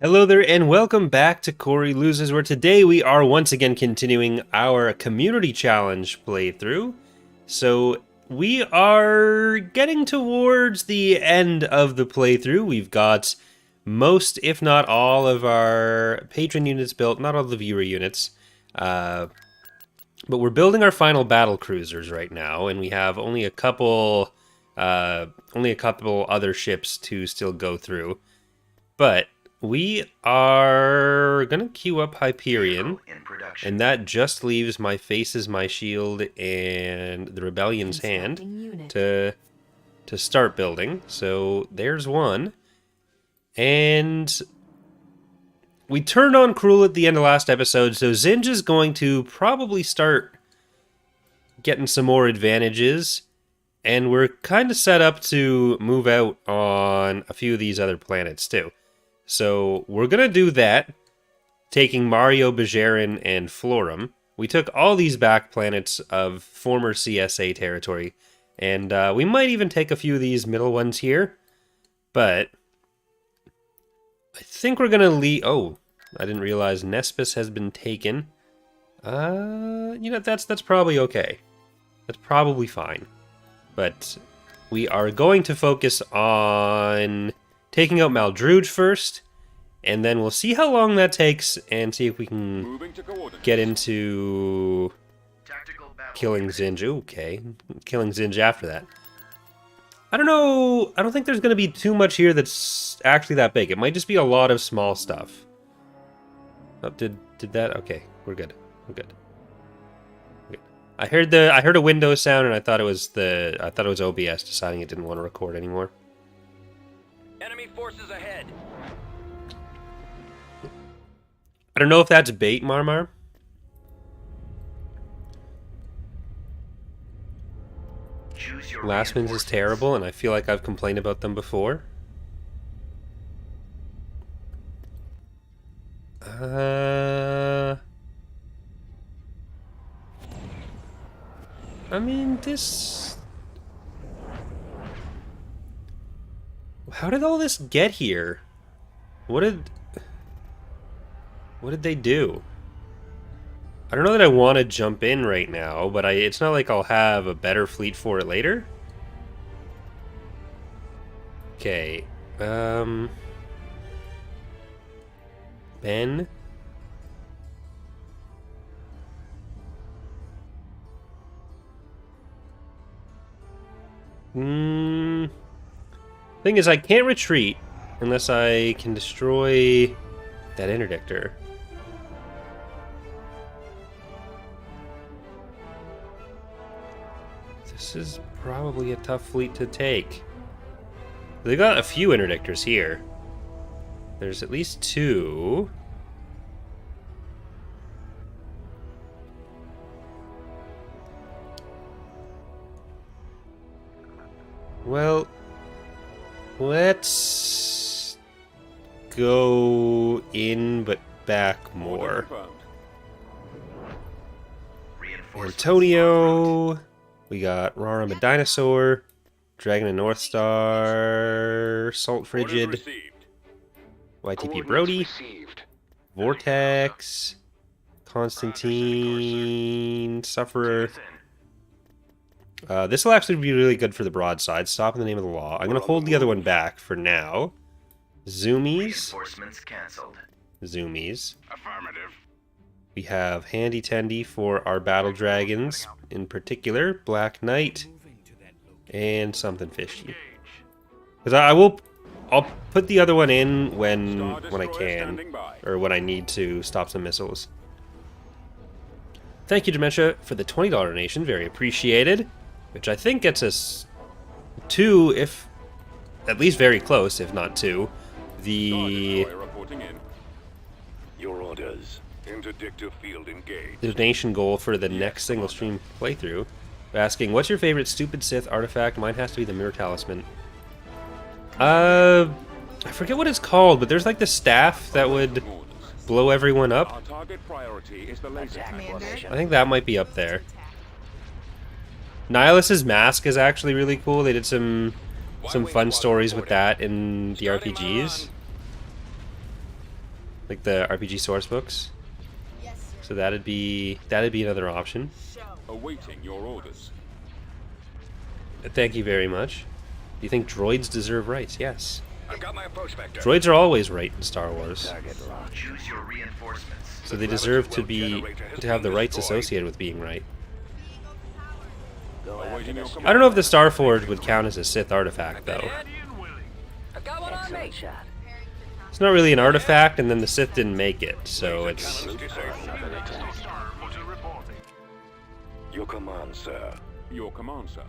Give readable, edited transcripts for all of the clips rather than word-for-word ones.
Hello there and welcome back to Corey Loses, where today we are once again continuing our community challenge playthrough. So we are getting towards the end of the playthrough. We've got most, if not all, of our patron units built, not all the viewer units. But we're building our final battle cruisers right now, and we have only a couple other ships to still go through. But we are gonna queue up Hyperion, and that just leaves my Faces, my Shield, and the Rebellion's Hand to start building. So there's one. And we turned on Cruel at the end of last episode, so Zsinj is going to probably start getting some more advantages. And we're kind of set up to move out on a few of these other planets too. So we're going to do that, taking Mario, Bajarin, and Florum. We took all these back planets of former CSA territory, and we might even take a few of these middle ones here, but I think we're going to leave... Oh, I didn't realize Nespis has been taken. That's probably okay. That's probably fine. But we are going to focus on taking out Maldruge first, and then we'll see how long that takes and see if we can get into killing Zsinj. Okay, killing Zsinj after that. I don't know. I don't think there's going to be too much here that's actually that big. It might just be a lot of small stuff. Oh, did that? Okay, we're good. We're good. I heard a Windows sound, and I thought it was OBS deciding it didn't want to record anymore. Enemy forces ahead. I don't know if that's bait, Marmar. Last Winds is terrible, and I feel like I've complained about them before. I mean, this... How did all this get here? What did they do? I don't know that I want to jump in right now, but it's not like I'll have a better fleet for it later. Okay. Ben. Thing is, I can't retreat unless I can destroy that interdictor. This is probably a tough fleet to take. They got a few interdictors here. There's at least two. Well, let's go in but back more. Antonio, we got Raram a Dinosaur, Dragon and North Star, Salt Frigid, YTP Brody, Vortex, Constantine, Sufferer. This will actually be really good for the broadside. Stop in the name of the law. I'm going to hold the other one back for now. Zoomies. Zoomies. Affirmative. We have Handy Tendy for our battle dragons, in particular, Black Knight, and something fishy. Because I'll put the other one in when I can, or when I need to stop some missiles. Thank you, Dementia, for the $20 donation. Very appreciated. Which I think gets us to, if at least very close, if not to, the Your orders. Interdictor field engaged. donation goal for the next single stream playthrough. Asking, what's your favorite stupid Sith artifact? Mine has to be the Mirror Talisman. I forget what it's called, but there's like the staff that would blow everyone up. Our target priority is the laser transformation. I think that might be up there. Nihilus's mask is actually really cool. They did some fun stories with that in the RPGs. like the RPG source books. So that'd be another option. Awaiting your orders. Thank you very much. Do you think droids deserve rights? Yes. I've got my approach vector. Droids are always right in Star Wars. Use your reinforcements. So they deserve to have the rights associated with being right. Awaiting your I don't know if the Starforge would count as a Sith artifact though. I've got one on me. It's not really an artifact, and then the Sith didn't make it, so it's... Your command, sir. Your command, sir.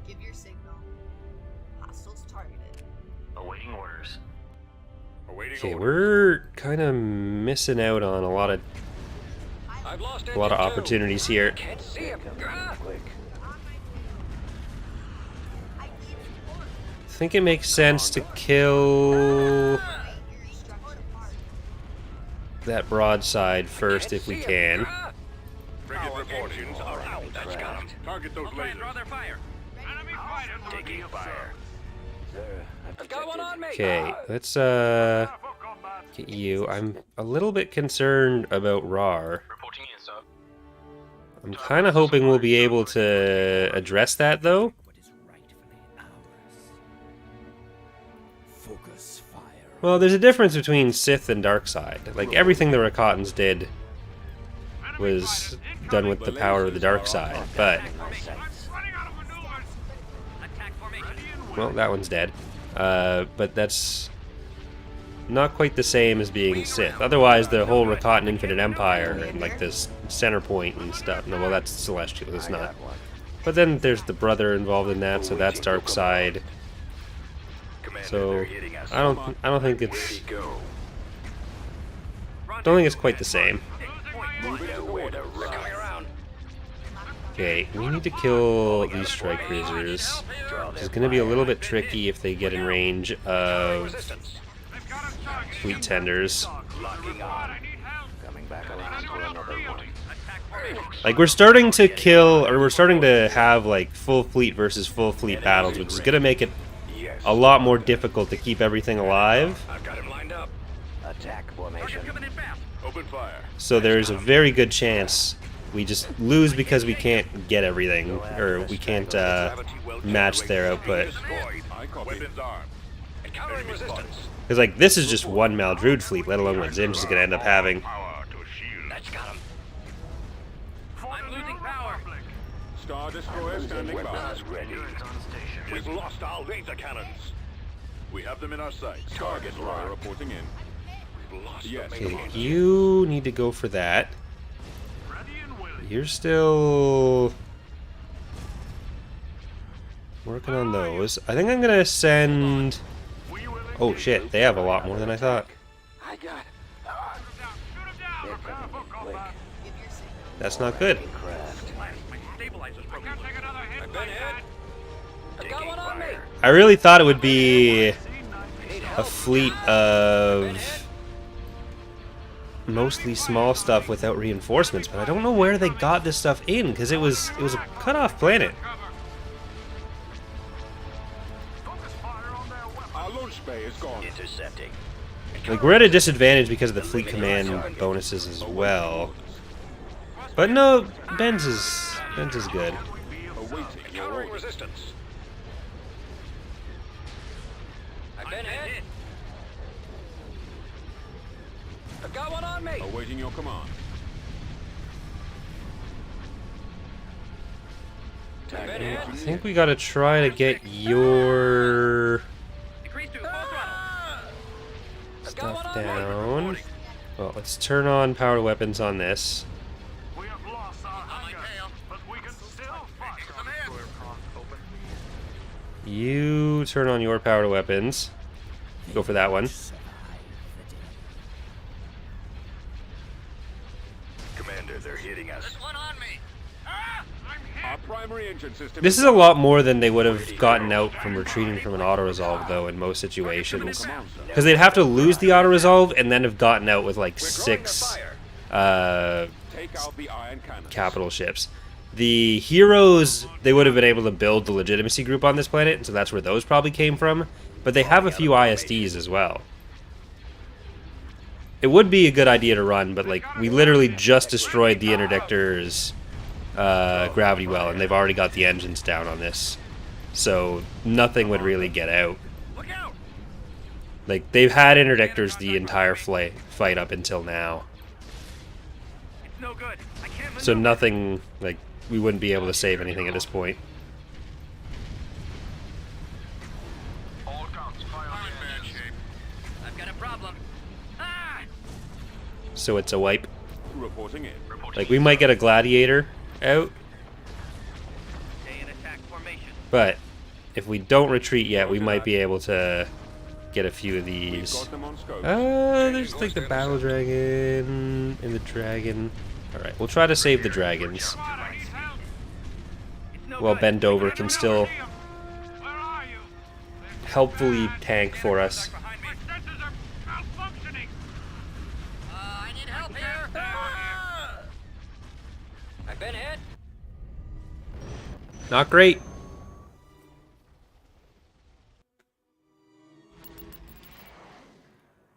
Give your signal. Hostiles targeted. Awaiting orders. Awaiting Okay, orders. we're kind of missing out on a lot of I've lost opportunities here. Can't see him. Quick. I think it makes sense to kill that broadside first if we can. Frigate engines are out. That's got him. Target those lasers. Draw their fire. Enemy fighter taking fire. I've got one on me. Okay, let's get you. I'm a little bit concerned about RAR. Reporting in, sir. I'm kind of hoping we'll be able to address that though. Well, there's a difference between Sith and Dark Side. Like, everything the Rakatans did was done with the power of the Dark Side, but... Well, that one's dead. But that's not quite the same as being Sith. Otherwise, the whole Rakatan Infinite Empire and, like, this center point and stuff... No, well, that's Celestial, it's not. But then there's the brother involved in that, so that's Dark Side. So I don't think it's quite the same. Okay, we need to kill these strike cruisers. It's going to be a little bit tricky if they get in range of fleet tenders. Like, we're starting to kill, or we're starting to have like full fleet versus full fleet battles, which is going to make it a lot more difficult to keep everything alive. I've got him lined up. Attack formation. Open fire. So there's a very good chance we just lose because we can't get everything, or we can't match their output. Weapons armed. Encountering resistance. Because, like, this is just one Maldrude fleet, let alone what Zsinj is going to end up having. That's got him. I'm losing power. Star Destroyer standing by. We've lost our laser cannons. We have them in our sights. Target Destroyer reporting in. We've lost yes. Okay, you need to go for that. You're still working on those. I think I'm going to send... Oh shit, they have a lot more than I thought. I got That's not good. I really thought it would be a fleet of mostly small stuff without reinforcements, but I don't know where they got this stuff in, because it was a cut-off planet. Our launch bay is gone. Intercepting. Like, we're at a disadvantage because of the fleet command bonuses as well. But no, Ben's is good. Encountering resistance. I've been hit. I've got one on me. Awaiting your command. I think we gotta try to get your stuff down. Well, let's turn on powered weapons on this. You turn on your powered weapons. Go for that one. Commander, they're hitting us. There's one on me. Our primary engine system. This is a lot more than they would have gotten out from retreating from an auto-resolve, though, in most situations. Because they'd have to lose the auto-resolve and then have gotten out with, like, 6 Take out the iron cannons. capital ships. The heroes, they would have been able to build the legitimacy group on this planet, and so that's where those probably came from. But they have a few ISDs as well. It would be a good idea to run, but like we literally just destroyed the interdictor's gravity well, and they've already got the engines down on this, so nothing would really get out. Look out! Like they've had interdictors the entire fight up until now, It's no good. I can't so maneuver. nothing, like we wouldn't be able to save anything at this point. All guns, fire I'm in bad shape. I've got a problem. Ah! So it's a wipe. Reporting in. Like we might get a gladiator out, Stay in attack formation. but if we don't retreat yet, we might be able to get a few of these. Got them on scope. There's like the battle dragon and the dragon. Alright, we'll try to save the dragons. It's no Well, good. bend over can still helpfully tank for us. Behind me. My sensors are malfunctioning. I need help here. I've been hit. Not great.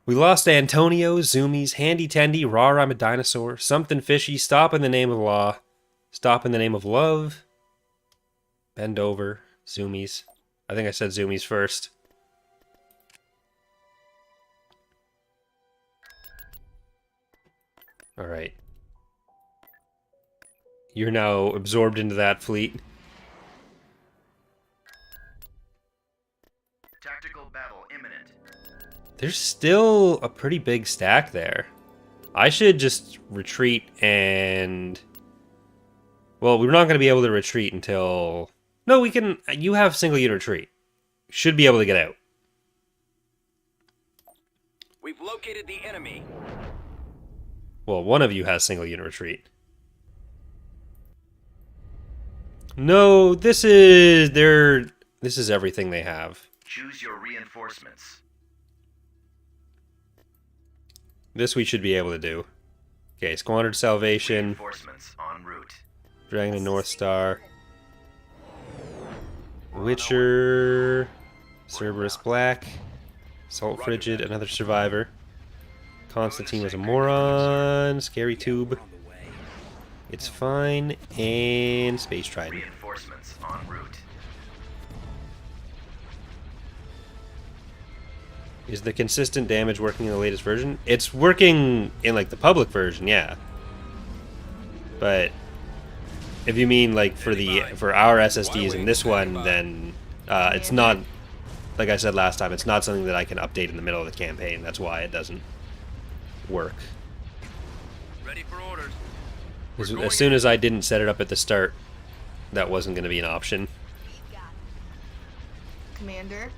We lost Antonio, Zoomies, Handy Tendy, Raw I'm a Dinosaur, Something Fishy, Stop in the Name of Law, Stop in the Name of Love, Bend Over, Zoomies. I think I said Zoomies first. Alright. You're now absorbed into that fleet. Tactical battle imminent. There's still a pretty big stack there. I should just retreat and... Well, we're not going to be able to retreat until... No, we can... You have single unit retreat. Should be able to get out. We've located the enemy. Well, one of you has single unit retreat. No, this is... This is everything they have. Choose your reinforcements. This we should be able to do. Okay, Squandered Salvation, Reinforcements en route. Dragon and North Star, Witcher, Cerberus Black, Salt Frigid, another survivor. Constantine was a moron, Scary Tube, It's Fine, and Space Trident. Reinforcements en route. Is the consistent damage working in the latest version? It's working in like the public version, yeah. But if you mean like for our SSDs in this one, then it's not, like I said last time, it's not something that I can update in the middle of the campaign. That's why it doesn't work. Ready for orders. As soon as I didn't set it up at the start, that wasn't going to be an option. Commander.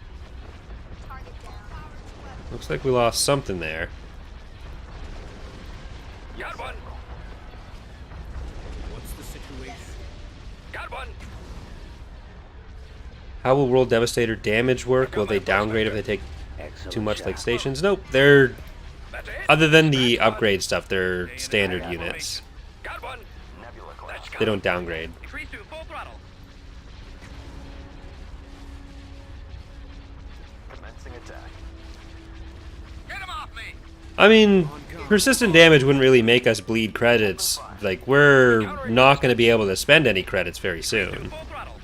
Looks like we lost something there. Got one. What's the situation? Got one. How will World Devastator damage work? Will they downgrade if they take too much like stations? Nope, they're... That's it. Other than the upgrade stuff, they're standard units. Got one. That's got They don't downgrade. Increase to full throttle. Commencing attack. Get him off me. I mean, persistent damage wouldn't really make us bleed credits. Like, we're not going to be able to spend any credits very soon. Full throttle.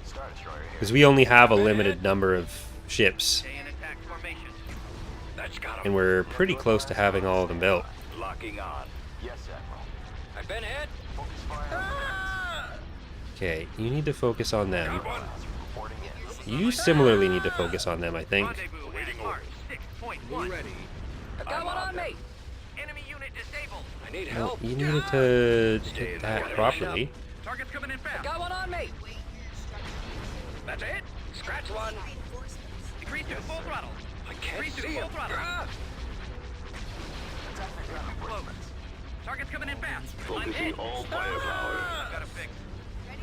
Star Destroyer here. Because we only have a limited number of ships. Stay in attack formation. That's got him. And we're pretty close to having all of them built. Locking on. Yes, Admiral. I've been hit. Focus fire. Okay, you need to focus on them. Got one. Reporting in. You similarly need to focus on them, I think. Rendezvous waiting orders. 6.1. Ready. I've got one on me. Enemy unit disabled. I need Well, help. you needed to hit that properly. Target's coming in fast. Got one on me. That's it. Scratch one. Decrease to full throttle. I can't see him. Target's coming in fast. Focusing all firepower. Got a fix.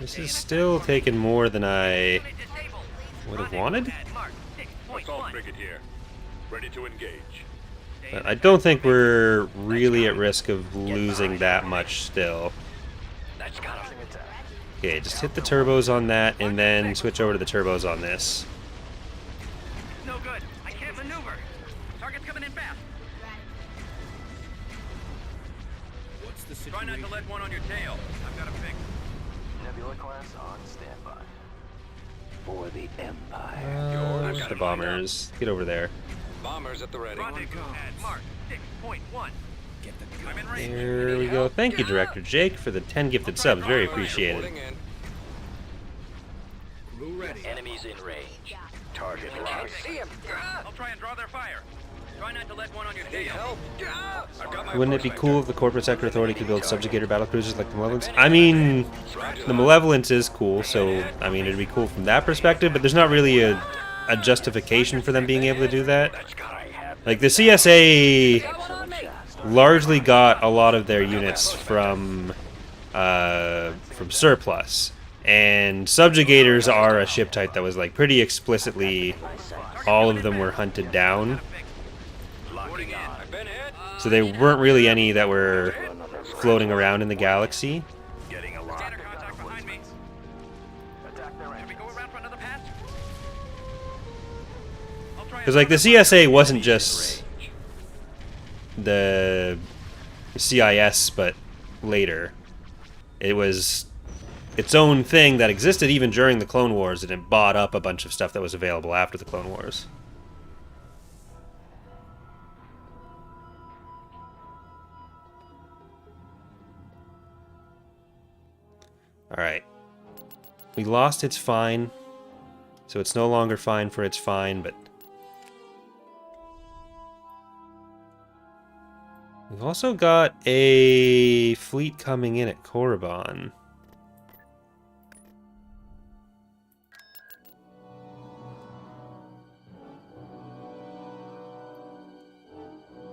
This is still taking more than I Unit disabled. would have wanted. At mark 6.1. frigate here. Ready to engage. But I don't think we're really at risk of losing that much still. That's got him. Okay, just hit the turbos on that and then switch over to the turbos on this. No good. I can't maneuver. Target's coming in fast. Try not to let one on your tail. I've got a fix. Nebula class on standby. For the Empire. Where's the bombers? Get over there. Bombers at the ready. Rendezvous at Mark 6.1. Get the I'm in range. There we go. Thank you, Director Jake, for the 10 gifted subs. Very appreciated. crew ready. Enemies in range. Target locked. See him. I'll try and draw their fire. Try not to let one on your tail. I've got my Wouldn't it be cool if the Corporate Sector Authority could build subjugator battlecruisers like the Malevolence? I mean, the Malevolence is cool, so, I mean, it'd be cool from that perspective, but there's not really a justification for them being able to do that. Like, the CSA largely got a lot of their units from surplus, and subjugators are a ship type that was, like, pretty explicitly, all of them were hunted down. So there weren't really any that were floating around in the galaxy. Getting a lock. Contact behind me. Should we go around for another pass? Because, like, the CSA wasn't just the CIS, but later. It was its own thing that existed even during the Clone Wars, and it bought up a bunch of stuff that was available after the Clone Wars. Alright. We lost its fine, so it's no longer fine for its fine, but we've also got a fleet coming in at Korriban.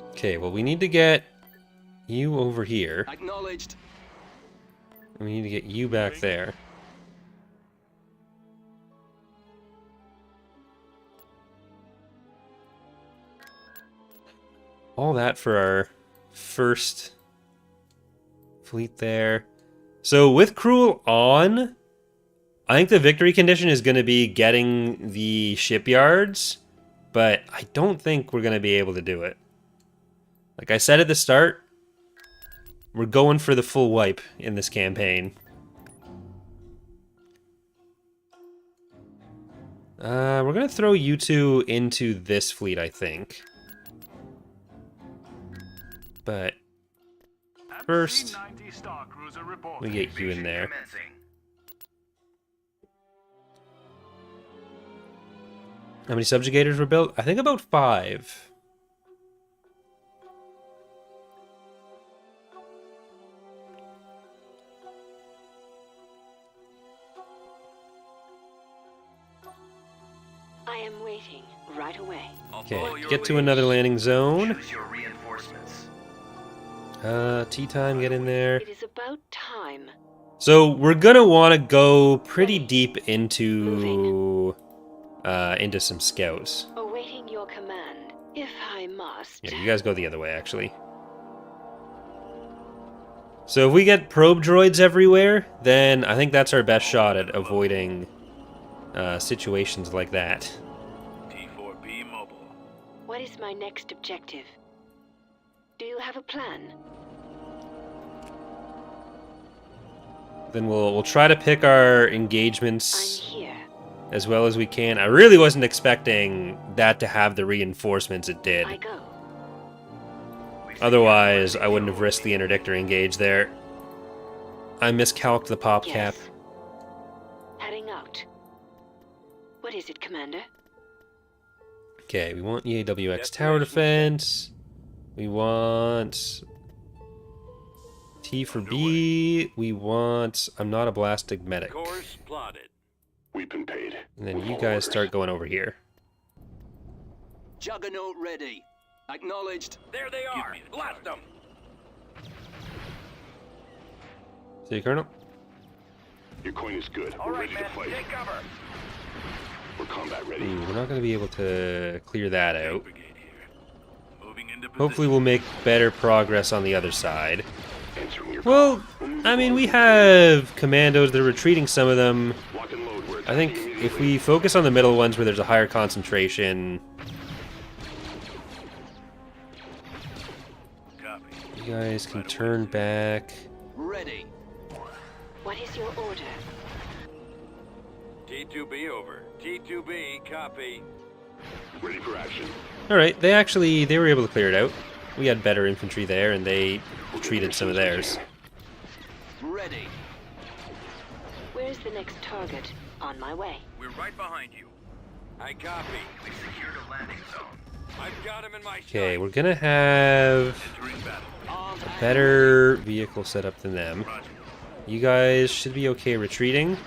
Okay, well, we need to get you over here. Acknowledged. And we need to get you back there. All that for our first fleet there. So with Cruel on, I think the victory condition is going to be getting the shipyards, but I don't think we're going to be able to do it. Like I said at the start, we're going for the full wipe in this campaign. We're going to throw you two into this fleet, I think. But first, we get you in there. How many subjugators were built? I think about 5. I am waiting right away. Okay, get to another landing zone. Tea time, get in there. It is about time. So we're gonna want to go pretty deep into some scouts. Awaiting your command, if I must. Yeah, you guys go the other way, actually. So if we get probe droids everywhere, then I think that's our best shot at avoiding situations like that. T4B mobile. What is my next objective? Do you have a plan? Then we'll try to pick our I'm engagements here. as well as we can. I really wasn't expecting that to have the reinforcements it did. I go. Otherwise, I wouldn't have risked the interdictor engage there. I miscalced the pop cap. Yes. Heading out. What is it, Commander? Okay, we want EAWX tower defense. We want T for B. We want I'm not a blastic medic. Course plotted. We've been paid. And then you guys start going over here. Juggernaut ready. Acknowledged. There they are. Blast them. See, Colonel? Your coin is good. All We're right, ready man. to fight. Take cover. We're combat ready. Ooh, we're not going to be able to clear that out. Brigade here. Moving into Hopefully position. we'll make better progress on the other side. Answering your Well, I mean, we have commandos. They're retreating some of them. lock and load. We're I think attacking if immediately. we focus on the middle ones where there's a higher concentration, Copy. You guys can turn back. Ready. What is your order? T2B over. T2B, copy. Ready for action. Alright, they were able to clear it out. We had better infantry there, and they treated some of theirs. Ready. Where's the next target? On my way. We're right behind you. I copy. We secured a landing zone. I've got him in my Okay, sight. we're gonna have Entering battle. Armed a and better vehicle setup than them. Roger. You guys should be okay retreating.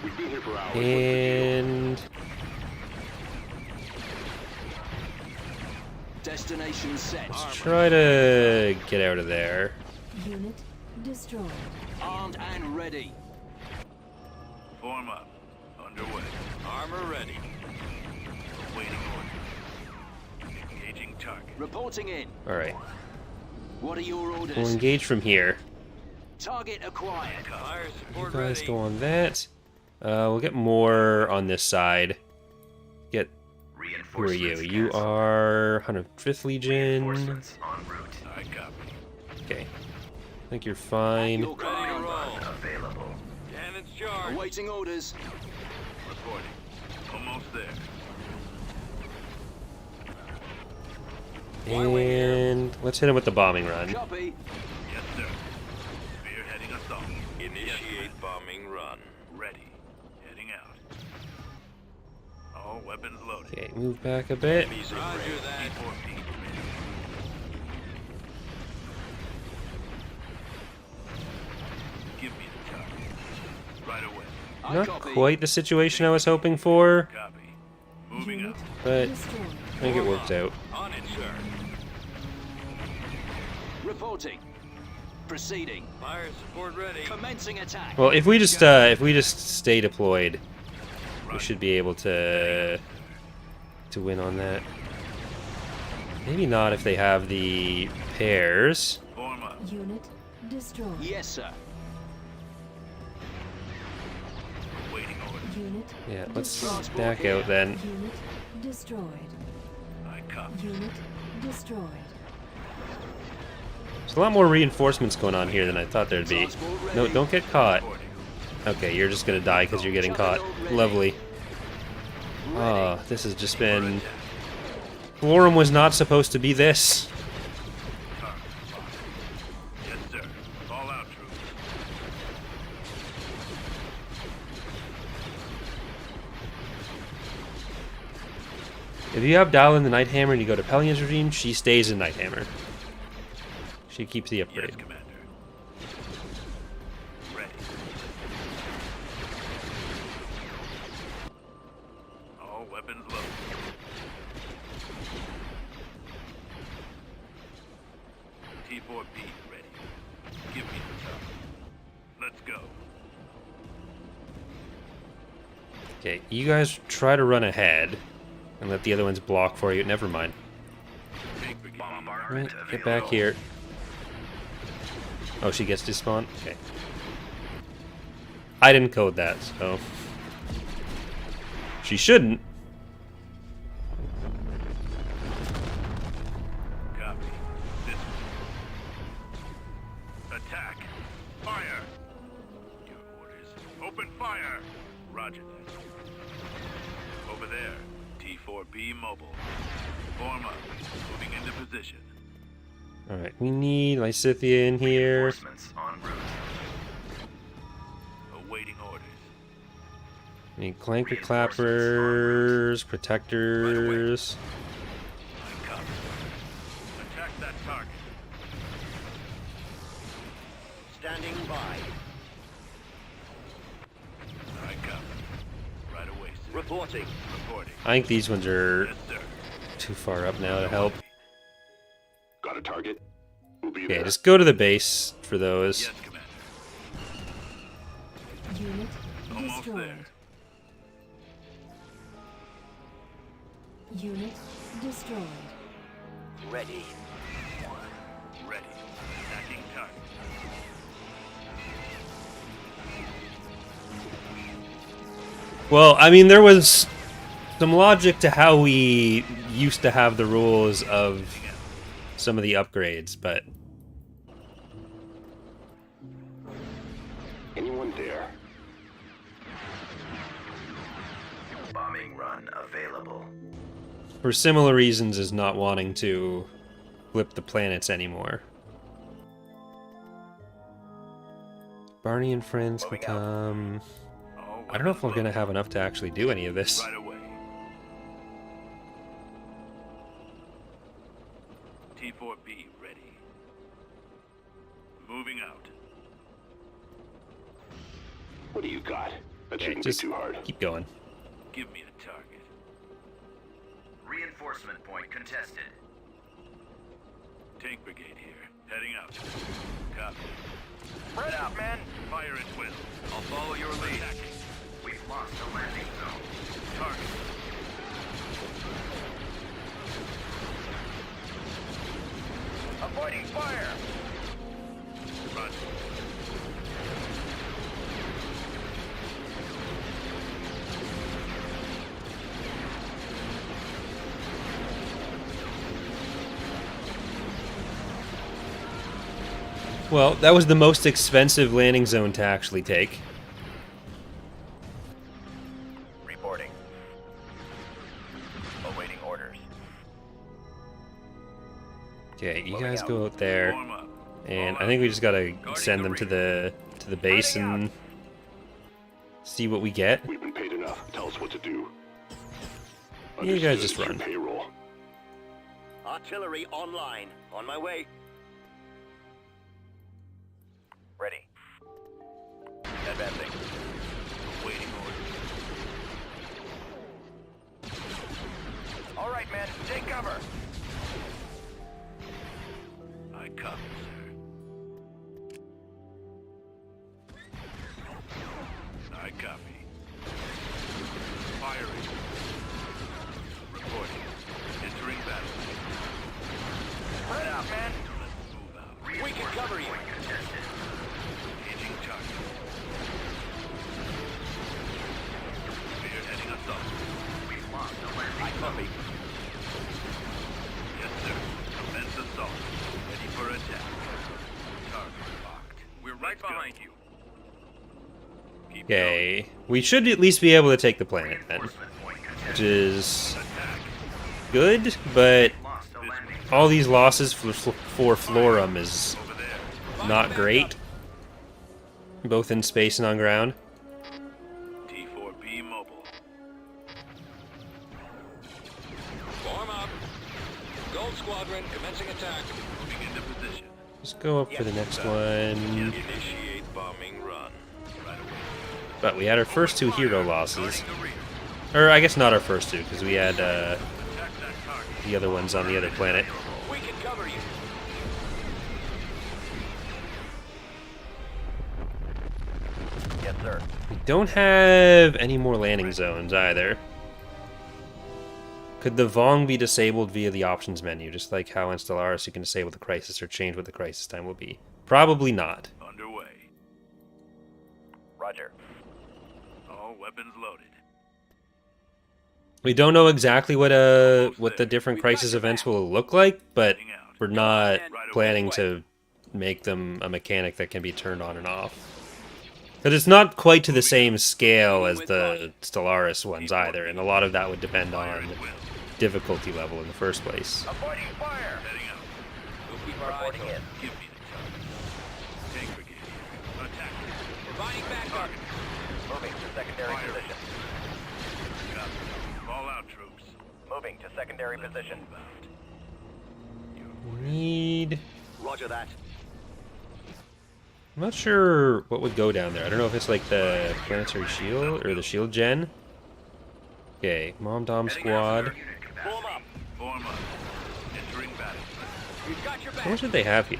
We've been here for hours. And destination set. try to get out of there. Unit destroyed. Armed and ready. Form up. Underway. Armor ready. Waiting order. Engaging target. Reporting in. Alright, What are your we'll orders? engage from here. Target acquired. Fire You support guys ready. go on that. We'll get more on this side. Get, who are you? You are 105th Legion. Reinforcements en route. I copy. Okay. I think you're fine. Your Ready to command. roll. Available. Cannons charged. Awaiting orders. Reporting. Almost there. And let's hit him with the bombing run. Copy. Yes, sir. Spearheading assault. Initiate bombing run. Ready. Heading out. All weapons loaded. Okay, move back a bit. Roger that. T4P. Give me the target. Right away. I Not copy. quite the situation I was hoping for, Copy. Moving Unit up. but destroyed. I think it worked out. On it, sir. Reporting. Proceeding. Fire support ready. Commencing attack. Well, if we just stay deployed, we should be able to win on that. Maybe not if they have the pairs. Form up. Unit destroyed. Yes, sir. Waiting order. Unit Yeah, let's destroyed. back out then. Unit destroyed. I copy. Unit destroyed. There's a lot more reinforcements going on here than I thought there'd be. No, don't get caught. Reporting. Okay, you're just gonna die because you're getting caught. Lovely. Ah, this has just been... Forum was not supposed to be this. Yes, sir. Fall out, troops. If you have Dial in the Nighthammer and you go to Pellion's regime, she stays in Nighthammer. She keeps the Yes, upgrade. Commander. Ready. All weapons loaded. T4B ready. Give me the top. Let's go. Okay, you guys try to run ahead and let the other ones block for you. Never mind. Big brigade. Right, get back here. Oh, she gets to spawn? Okay. I didn't code that, so... She shouldn't. Copy. This way. Attack. Fire. Your orders. Open fire. Roger that. Over there. T4B mobile. Form up. Moving into position. Alright, we need Lysithia in here. Reinforcements en route. Awaiting orders. We need Clanker Clappers, Protectors. I copy. Attack that target. Standing by. I copy. Right away, sir. Reporting. Reporting. I think these ones are Yes, sir. too far up now to help. Got a target? We'll be Okay, there. just go to the base for those. Yes, Commander. Unit Almost destroyed. there. Unit destroyed. Ready. Ready. Attacking target. Well, I mean, there was some logic to how we used to have the rules of some of the upgrades, but there. Bombing run available. For similar reasons as not wanting to flip the planets anymore. Barney and friends can come. I don't know if we're gonna have enough to actually do any of this. Right away. T4B ready. Moving out. What do you got? That Yeah, shouldn't just be too hard. keep going. Give me a target. Reinforcement point contested. Tank brigade here. Heading out. Copy. Spread out, men. Fire at will. I'll follow your lead. We've lost the landing zone. Target. Avoiding fire. Roger. Well, that was the most expensive landing zone to actually take. Reporting. Awaiting orders. Okay, you guys go out there, Warm up. and I think we just gotta send them to the base and see what we get. We've been paid enough. Tell us what to do. You guys Understood. just It's your run. Payroll. Artillery online. On my way. Ready. Advancing. Waiting orders. All right, men. Take cover. I copy, sir. I copy. Firing. Reporting. Entering battle. Spread out, men. Let's move out. We can cover you. Engaging target. Spearheading assault. We've lost the landing. I copy. Yes, sir. Commence assault. Ready for attack. Target locked. We're right behind you. Keep Okay, we should at least be able to take the planet then, which is going. Attack. good, but Lost the landing. all these losses for Florum is Over there. not great, both in space and on ground. T4B mobile. Form up. Gold Squadron commencing attack. Moving into position. Just go up for the next one. Initiate bombing run. Right away. But we had our first two hero losses. Guarding the rear. Or I guess not our first two, because we had Attack that target. the other ones on the other planet. We can cover you. Yes, sir. We don't have any more landing zones either. Could the Vong be disabled via the options menu, just like how in Stellaris you can disable the crisis or change what the crisis time will be? Probably not. Underway. Roger. All weapons loaded. We don't know exactly what the different crisis events will look like, but Heading out. we're not planning to make them a mechanic that can be turned on and off. But it's not quite to the same scale as the Stellaris ones either, and a lot of that would depend Fire on at will. difficulty level in the first place. Avoiding fire. Heading out. We'll keep our eyes open. Give me the target. Tank brigade here. Attack. Providing backup. Moving to secondary Fire. position. Copy. Fall out, troops. Moving to secondary position. Move out. We need... Roger that. I'm not sure what would go down there. I don't know if it's like the planetary shield or the shield gen. Okay, Mom Dom Squad. Form up. Form up. Entering battle. We've got your How back. much did they have here?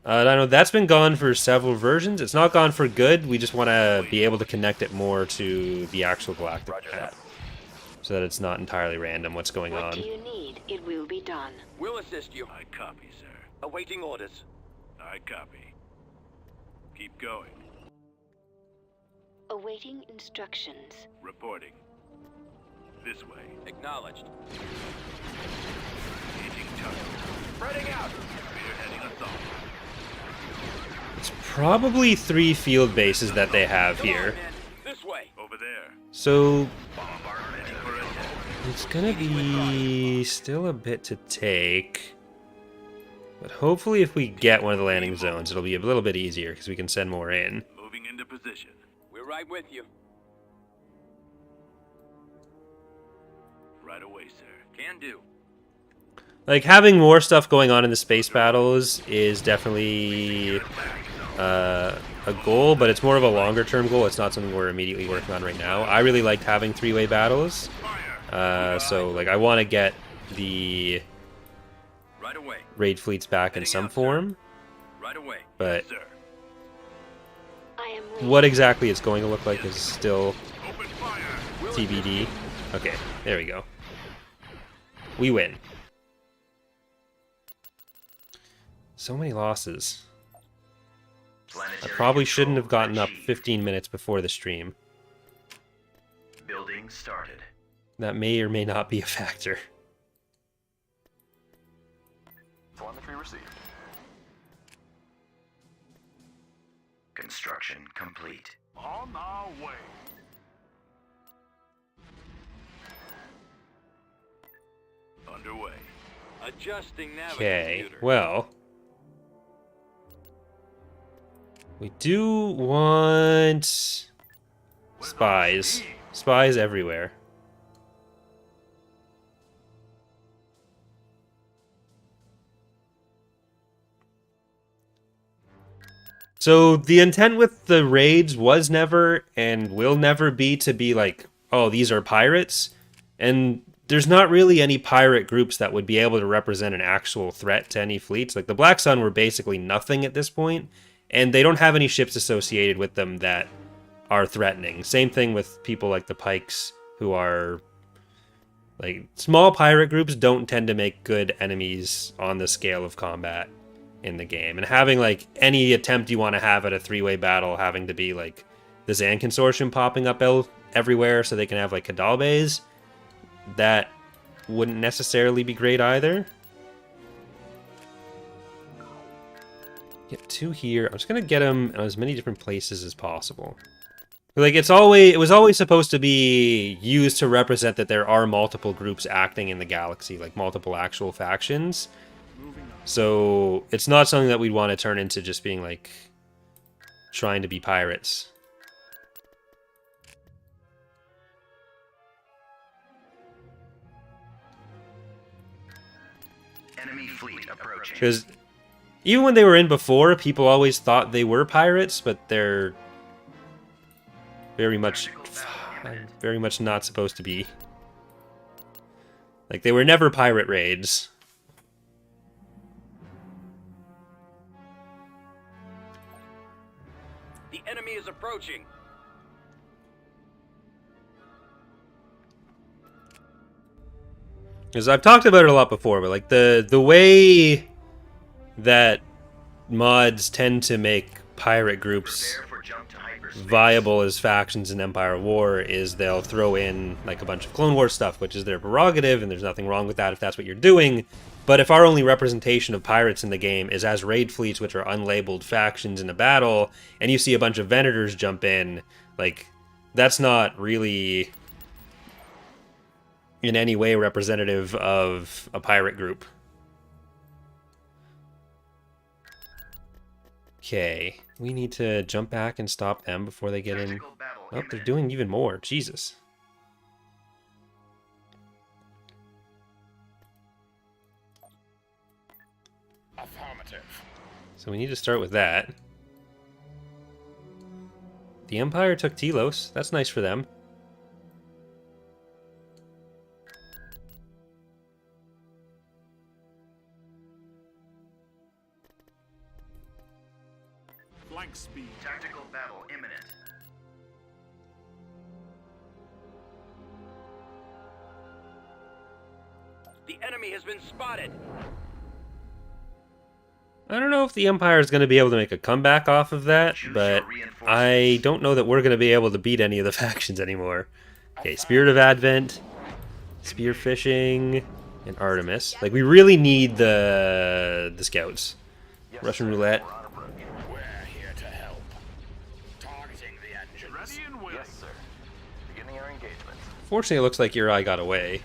I know that's been gone for several versions. It's not gone for good. We just want to be able to connect it more to the actual Galactic Roger map, that. so that it's not entirely random what's going What on. do you need? It will be done. We'll assist you. I copy, sir. Awaiting orders. I copy. Keep going. Awaiting instructions. Reporting. This way. Acknowledged. Engaging target. Spreading out. Spearheading assault. It's probably 3 field bases that they have here. This way. Over there. So it's gonna be still a bit to take. But hopefully if we get one of the landing zones, it'll be a little bit easier because we can send more in. Moving into position. We're right with you. Right away, sir. Can do. Like, having more stuff going on in the space battles is definitely a goal, but it's more of a longer-term goal. It's not something we're immediately working on right now. I really liked having 3-way battles. So, like, I want to get the Right away. raid fleets back in some form, Right away. but Yes, sir. I am waiting. what exactly it's going to look like is still Open fire. TBD. Okay, there we go. We win. So many losses. I probably shouldn't have gotten up 15 minutes before the stream. Building started. That may or may not be a factor. Telemetry received. Construction complete. On our way. Underway. Adjusting navigator. Okay, well. We do want spies. Spies everywhere. So the intent with the raids was never and will never be to be like, oh, these are pirates. And there's not really any pirate groups that would be able to represent an actual threat to any fleets. Like the Black Sun were basically nothing at this point, and they don't have any ships associated with them that are threatening. Same thing with people like the Pikes, who are like small pirate groups don't tend to make good enemies on the scale of combat in the game. And having like any attempt you want to have at a 3-way battle having to be like the Zan Consortium popping up everywhere so they can have like Kadal bays, that wouldn't necessarily be great either. Get 2 here. I'm just gonna get them in as many different places as possible. Like it was always supposed to be used to represent that there are multiple groups acting in the galaxy, like multiple actual factions. So it's not something that we'd want to turn into just being like trying to be pirates. Enemy fleet approaching. Because even when they were in before, people always thought they were pirates, but they're very much not supposed to be. Like, they were never pirate raids. The enemy is approaching. Because I've talked about it a lot before, but like the way that mods tend to make pirate groups Prepare for jump to hyperspace. viable as factions in Empire War is they'll throw in like a bunch of Clone Wars stuff, which is their prerogative, and there's nothing wrong with that if that's what you're doing. But if our only representation of pirates in the game is as raid fleets, which are unlabeled factions in a battle, and you see a bunch of Venators jump in, like, that's not really in any way representative of a pirate group. Okay, we need to jump back and stop them before they get in. Tactical battle Oh, they're imminent. doing even more. Jesus. Affirmative. So we need to start with that. The Empire took Telos. That's nice for them. Flank speed. Tactical battle imminent. The enemy has been spotted. I don't know if the Empire is going to be able to make a comeback off of that, but I don't know that we're going to be able to beat any of the factions anymore. Okay, Spirit of Advent, Spearfishing, and Artemis. Like, we really need the scouts. Russian Roulette. Fortunately, it looks like your eye got away.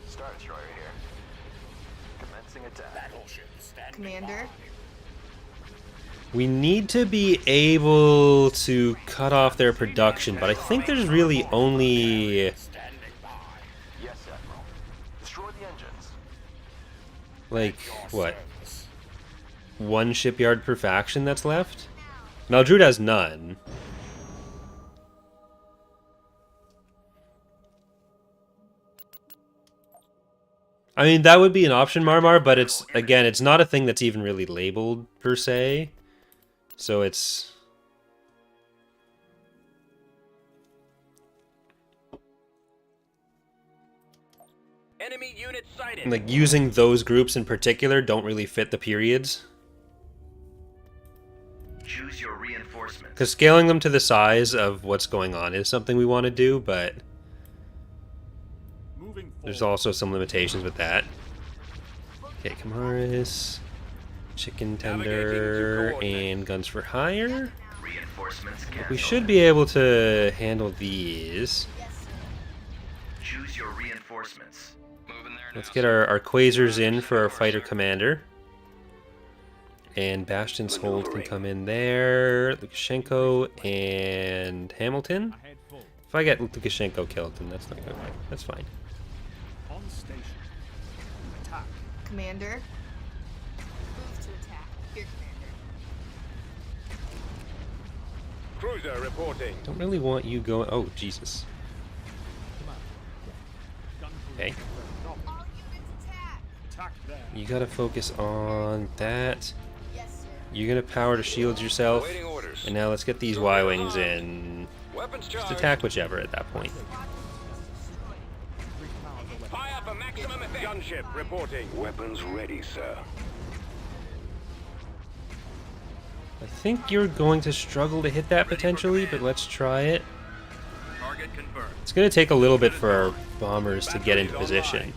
Star Destroyer here. Commencing attack. Battleship standing Commander. We need to be able to cut off their production, but I think there's really only standing by. Yes, Admiral. Destroy the engines. like what? One shipyard per faction that's left? Maldrude has none. I mean, that would be an option, Marmar, but it's, again, it's not a thing that's even really labeled, per se. So it's... Enemy unit sighted. like, using those groups in particular don't really fit the periods. Choose your reinforcements. Because scaling them to the size of what's going on is something we want to do, but there's also some limitations with that. Okay, Kamaris, Chicken Tender, and Guns for Hire. Reinforcements We canceled. should be able to handle these. Choose your reinforcements. Let's get our Quasars in for our fighter commander. And Bastion's hold can come in there. Lukashenko and Hamilton. If I get Lukashenko killed, then that's not good. That's fine. On station. Attack. Commander. Move to attack. Here, Commander. Cruiser reporting. Don't really want you going. Oh, Jesus. Okay. All units attack. Attack there. You gotta focus on that. Yes, sir. You're gonna power to shield yourself. Awaiting orders. And now let's get these Y-Wings in. Weapons Just charged. attack whichever at that point. Fire for maximum effect. Gunship reporting. Weapons ready, sir. I think you're going to struggle to hit that potentially, but let's try it. Target confirmed. It's going to take a little bit for our bombers to get into position.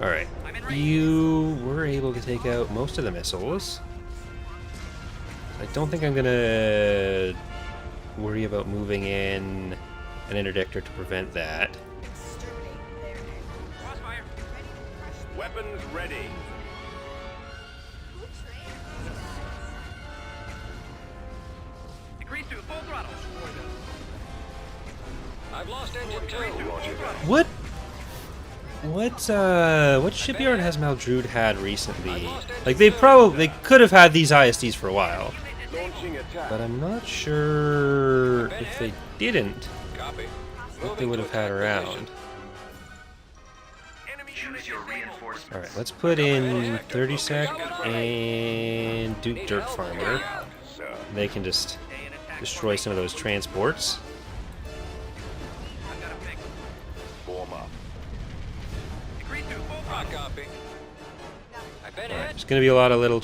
Alright, you were able to take out most of the missiles. I don't think I'm going to worry about moving in an interdictor to prevent that. Exterminate their end. Crossfire. Ready to crush them. Weapons ready. Who trained these guys? Decrease to full throttle. I've lost engine 2. What? What shipyard has Maldrude had recently? Like they could have had these ISDs for a while, Launching attack. but I'm not sure if they didn't, Copy. what they would have had around. Enemy Choose unit your disabled. reinforcements. Alright, let's put in 30 Sec and Duke Dirt Farmer. Sir. They can just destroy some of those transports. I've got a fix. Form up. Decrease to full throttle. Copy. I've been Alright, hit. there's gonna be a lot of little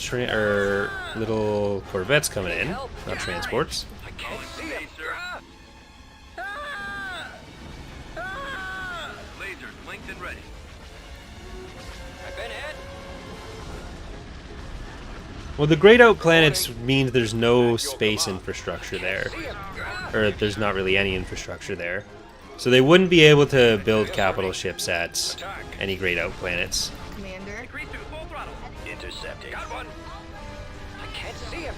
little Corvettes coming in, not transports. I can't see him, sir. Lasers linked and ready. I've been hit. Well, the grayed out planets means there's no space infrastructure there. Or there's not really any infrastructure there. So they wouldn't be able to build capital ships at any grayed out planets. Commander. Decrease to full throttle. Intercepting. Got one. I can't see him.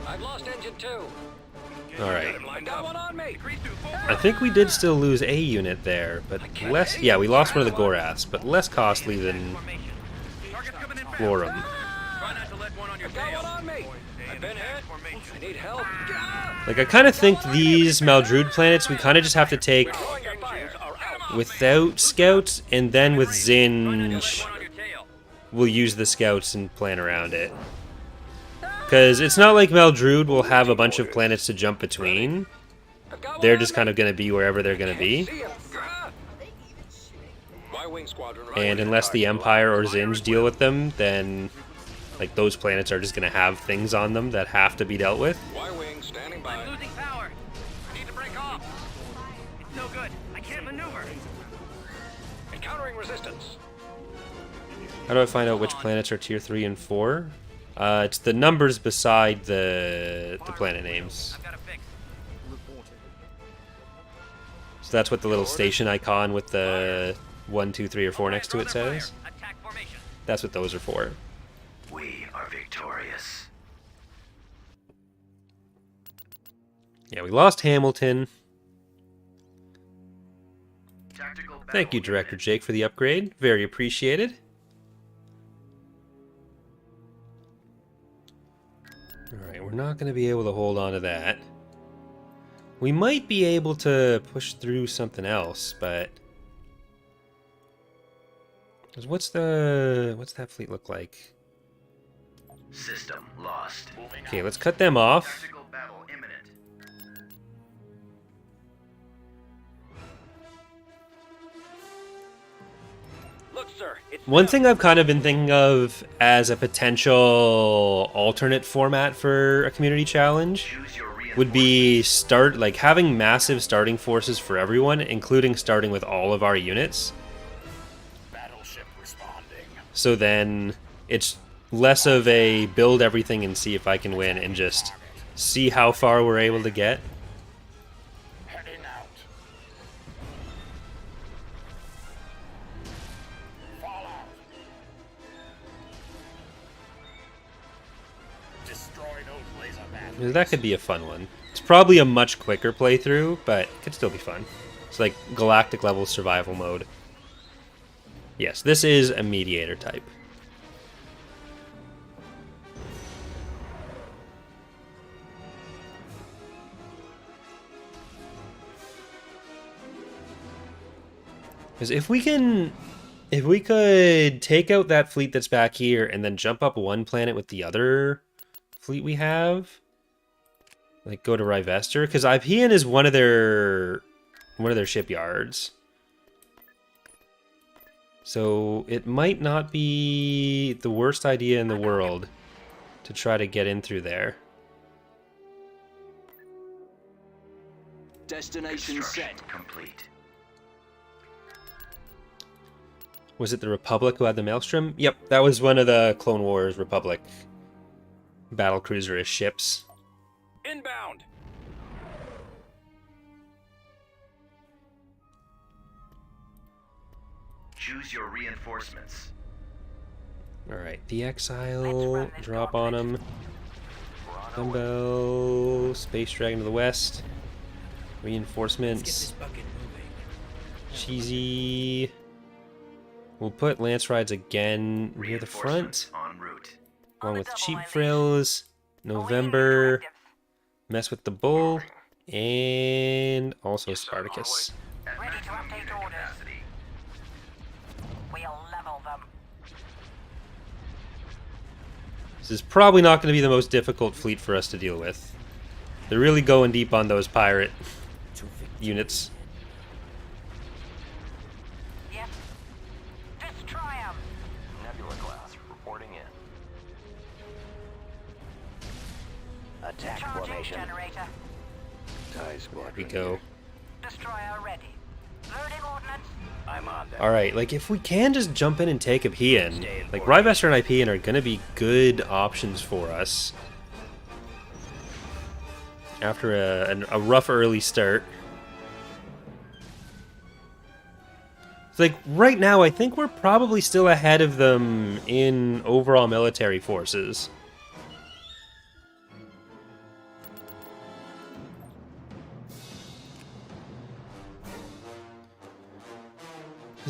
I've lost engine 2. Alright. I got one on me. Decrease to full I throttle. think we did still lose a unit there, but less... Yeah, we lost one of the Goraths, but less costly than Target's coming in fast. Florum. Try not to let one on your tail. Got one on me. I've been hit. I need help. Like, I kind of think these Maldrude planets, we kind of just have to take without scouts, and then with Zsinj, we'll use the scouts and plan around it. Because it's not like Maldrude will have a bunch of planets to jump between. They're just kind of going to be wherever they're going to be. And unless the Empire or Zsinj deal with them, then like those planets are just going to have things on them that have to be dealt with. Y-wing standing by. I'm losing power. Need to break off. It's no good. I can't maneuver. Encountering resistance. How do I find out which planets are tier 3 and 4? It's the numbers beside the planet names. I've got a fix. So that's what the little station icon with the 1, 2, 3, or 4 next to it says. Attack formation. That's what those are for. We are victorious. Yeah, we lost Hamilton. Thank you, Director Jake, for the upgrade. Very appreciated. Alright, we're not going to be able to hold on to that. We might be able to push through something else, but... What's that fleet look like? System lost. Okay, let's cut them off. Tactical battle imminent. Look, sir, it's One thing I've kind of been thinking of as a potential alternate format for a community challenge Choose your would be having massive starting forces for everyone, including starting with all of our units. battleship responding. So then it's less of a build everything and see if I can win and just see how far we're able to get. Heading out. Fallout. Destroy those laser batteries. That could be a fun one. It's probably a much quicker playthrough, but it could still be fun. It's like Galactic level survival mode. Yes, this is a mediator type. Because if we could take out that fleet that's back here and then jump up one planet with the other fleet we have, like go to Rivester, because Ipian is one of their shipyards. So it might not be the worst idea in the world to try to get in through there. Destination set. Complete. Was it the Republic who had the Maelstrom? Yep, that was one of the Clone Wars Republic battlecruiser-ish ships. Inbound. Choose your reinforcements. Alright, the Exile, drop on him. Dumbbell, Space Dragon to the west. Reinforcements. Cheesy. We'll put Lance Rides again near the front. En route. Along with Cheap Frills, November, Mess with the Bull, and also Spartacus. Ready to update orders. We'll level them. This is probably not going to be the most difficult fleet for us to deal with. They're really going deep on those pirate units. Yep. Destroy them. Nebula class reporting in. Attack Charging formation. generator. TIE squadron. Here we go. Destroyer ready. Loading ordnance. I'm on that. Alright, like if we can just jump in and take Ipian, like Rivester and Ipian are going to be good options for us. After a rough early start. It's like right now I think we're probably still ahead of them in overall military forces.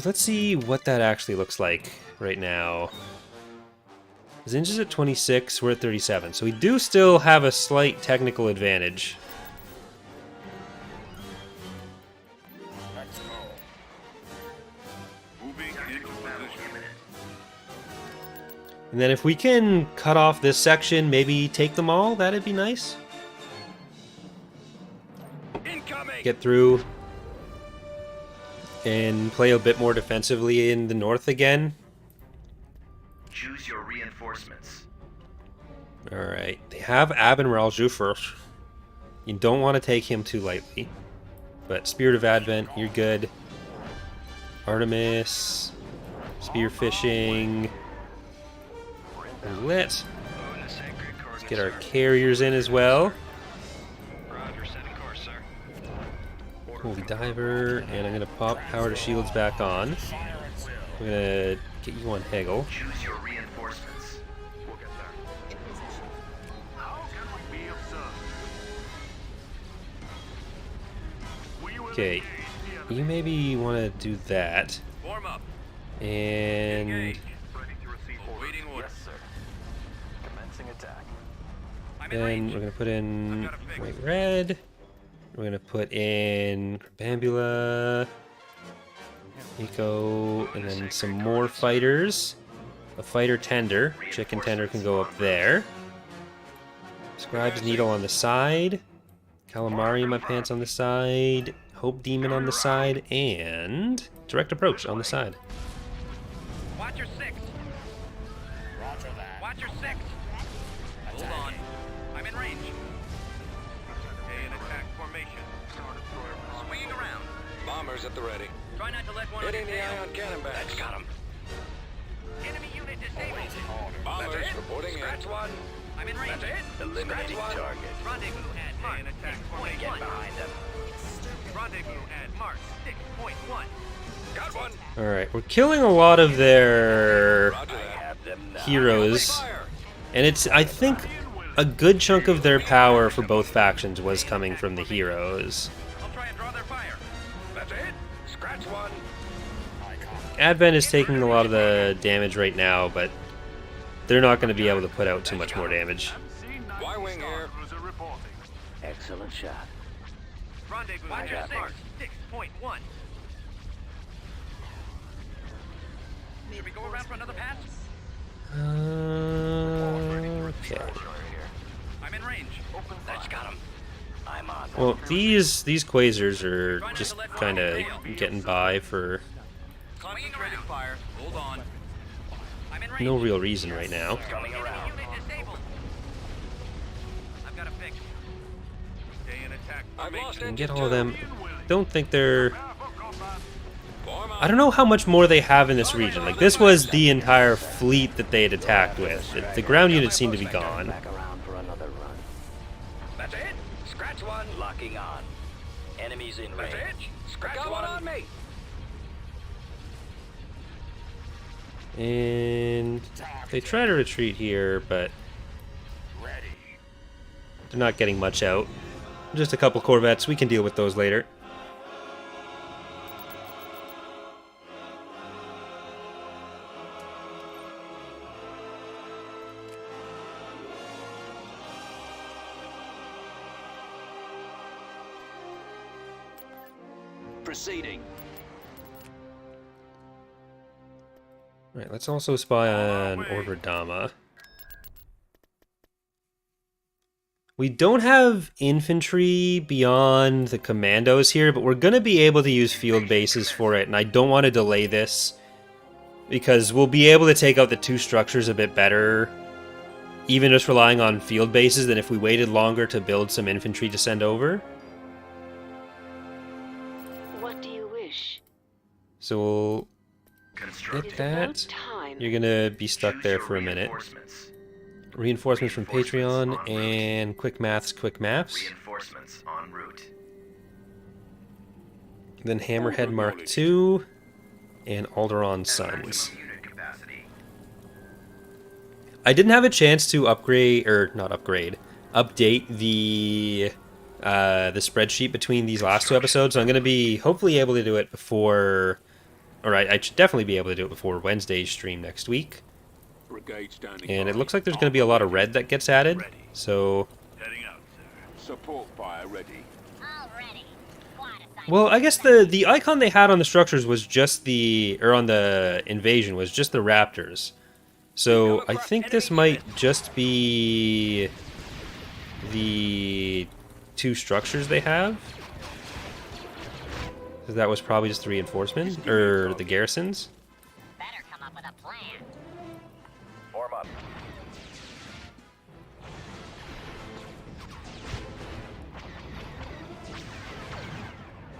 Let's see what that actually looks like right now. Zsinj is at 26, we're at 37, so we do still have a slight technical advantage. Let's go. Moving into position. And then if we can cut off this section, maybe take them all, that'd be nice. Incoming. Get through and play a bit more defensively in the north again. Choose your reinforcements. Alright, they have Admiral Jufer. You don't want to take him too lightly. But Spirit of Advent, you're good. Artemis, Spearfishing. Let's get our carriers in as well. Holy diver, and I'm gonna pop power to shields back on. I'm gonna get you on Hegel. Choose your reinforcements. We'll get there. In position. How can we be of service? Okay, you maybe want to do that, Form up. and Ready to receive orders. Waiting orders. Yes, sir. Commencing attack. I'm in then range. we're gonna put in white red. We're gonna put in Crabambula, Eco, and then some more fighters. A fighter tender, chicken tender can go up there. Scribe's needle on the side. Calamari in my pants on the side. Hope Demon on the side, and direct approach on the side. Watch your six. Roger that. Watch your six. Hold on. I'm in range. Stay in attack formation. Swinging around. Bombers at the ready. Try not to let one Hitting on the your tail. ion cannon bags. That's got him. Enemy unit disabled. Bombers That's it. reporting in. Scratch one. I'm in range. That's it. Eliminating target. Rendezvous at Stay mark in attack 6.1. formation. them. Rendezvous at mark 6.1. Got one. Alright, we're killing a lot of their Roger that. heroes, Fire. and it's, I think, a good chunk of their power for both factions was coming from the heroes. I'll try and draw their fire. That's it. Scratch one. Advent is taking a lot of the damage right now, but they're not going to be able to put out too much more damage. Y-wing here. Excellent shot. Rendezvous Watch your at mark six. 6.1. Should we go around for another pass? Okay. I'm in range. That's got him. I'm on. Well, these quasars are just kind of getting by for Concentrated fire. Hold on. I'm in range. no real reason right now. Coming around. Unit disabled. I've got a fix. Stay in attack I've lost And get all of them. Don't think they're... Form up. I don't know how much more they have in this region. Like, this was the entire fleet that they had attacked with. The ground units seem to be gone. Back around for another run. That's it. Scratch one. Locking on. Enemies in range. That's it. Scratch Got one on me. And they try to retreat here, but they're not getting much out. Just a couple corvettes. We can deal with those later. Proceeding. Alright, let's also spy on Ordradama. We don't have infantry beyond the commandos here, but we're going to be able to use field bases for it, and I don't want to delay this, because we'll be able to take out the two structures a bit better, even just relying on field bases, than if we waited longer to build some infantry to send over. What do you wish? So we'll Construct. get It's about that. time. You're going to be stuck Choose there your for a minute. Reinforcements. Reinforcements from Reinforcements Patreon, en route. and quick maths, quick maps. Reinforcements en route. Then Hammerhead Mark II, and Alderaan Sons. Maximum unit capacity. I didn't have a chance to upgrade, or not upgrade, update the spreadsheet between these last two episodes, so I'm going to be hopefully able to do it before, or I should definitely be able to do it before Wednesday's stream next week. Brigade standing And it by. looks like there's going to be a lot of red that gets added, so... Heading out, sir. Support fire ready. Well, I guess the icon they had on the structures was just the, or on the invasion, was just the raptors. So I think this might just be the two structures they have. So that was probably just the reinforcement, or the garrisons. Better come up with a plan. Form up.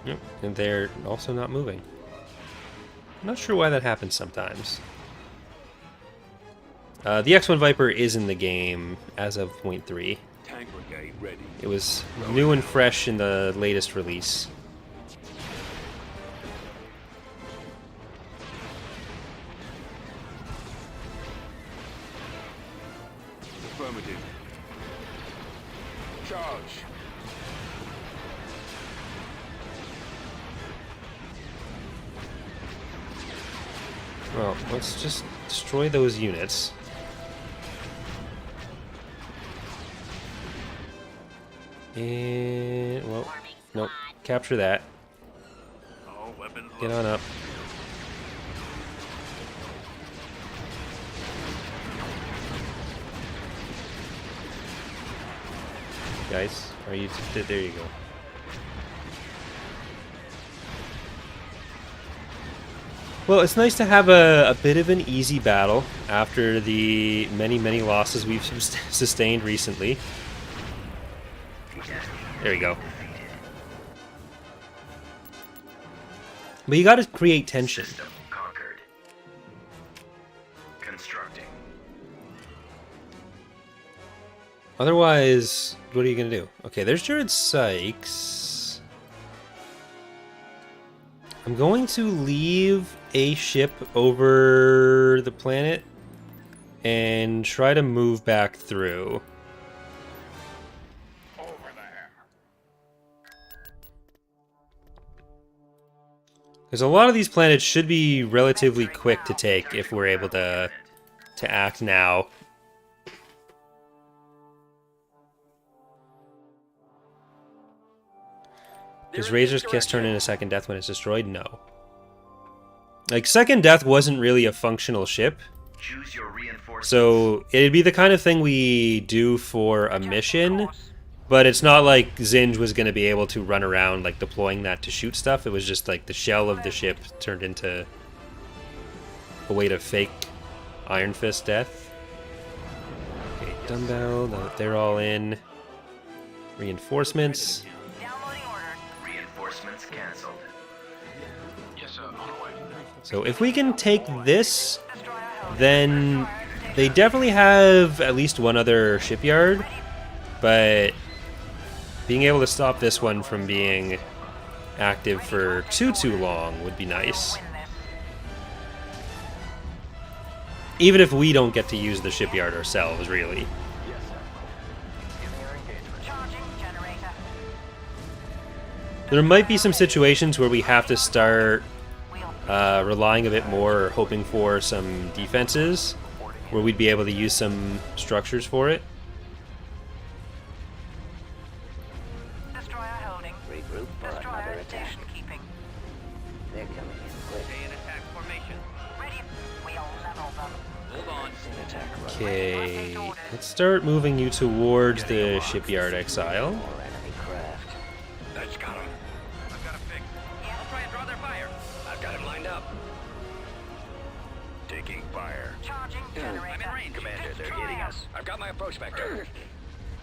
Yep, and they're also not moving. I'm not sure why that happens sometimes. The X-1 Viper is in the game as of 0.3. Tank brigade ready. It was new and fresh in the latest release. Affirmative. Charge. Well, let's just destroy those units. And, well, nope. Capture that. All weapons Get on up. Guys, are you... There you go. Well, it's nice to have a bit of an easy battle after the many losses we've sustained recently. There we go. But you gotta create tension. System conquered. Constructing. Otherwise, what are you gonna do? Okay, there's Jared Sykes. I'm going to leave a ship over the planet and try to move back through. over there. Because a lot of these planets should be relatively quick to take if we're able to act now. Does Razor's Kiss turn into Second Death when it's destroyed? No. Like, Second Death wasn't really a functional ship, Choose your reinforcements. so it'd be the kind of thing we do for a mission, but it's not like Zsinj was going to be able to run around, like, deploying that to shoot stuff. It was just, like, the shell of the ship turned into a way to fake Iron Fist death. Okay, dumbbell, now that they're all in. Reinforcements. Downloading orders. Reinforcements cancelled. Yes, sir. On the way. So if we can take this, Destroyer held. then they definitely have at least one other shipyard, but being able to stop this one from being active for too long would be nice. Win this. Even if we don't get to use the shipyard ourselves, really. Yes, sir. Beginning our engagement. Charging generator. There might be some situations where we have to start Wheel. relying a bit more or hoping for some defenses, where we'd be able to use some structures for it. Destroyer holding. Regroup for Destroyer another attack. station keeping. They're coming in quick. Stay in attack formation. Ready. We'll level them. Hold on. Send attack run. Okay, let's start moving you towards the shipyard exile. More enemy craft. That's got him. I've got a fix. I'll try and draw their fire. I've got him lined up. Taking fire. Charging generator. I'm in range. Commander, they're hitting us. I've got my approach vector.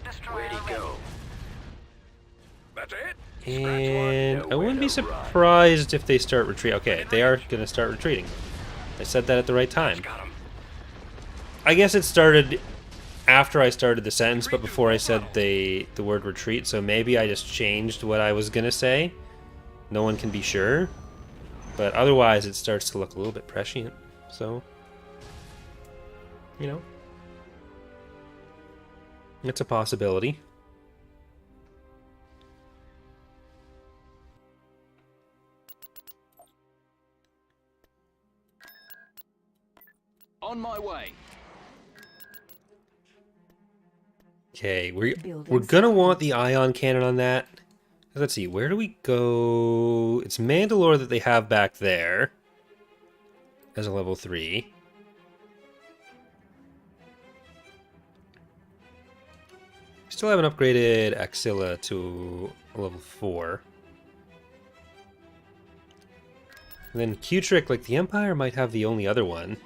Destroyer Where'd he go? That's it. And I wouldn't be surprised if they start retreat. Okay, they are going to start retreating. I said that at the right time. Got him. I guess it started after I started the sentence, but before I said the word retreat, so maybe I just changed what I was going to say. No one can be sure. But otherwise, it starts to look a little bit prescient. So, you know, it's a possibility. On my way. Okay, we're gonna want the ion cannon on that. Let's see, where do we go? It's Mandalore that they have back there as a level 3. Still haven't upgraded Axilla to a level 4. And then Q-Trick, like the Empire might have the only other one.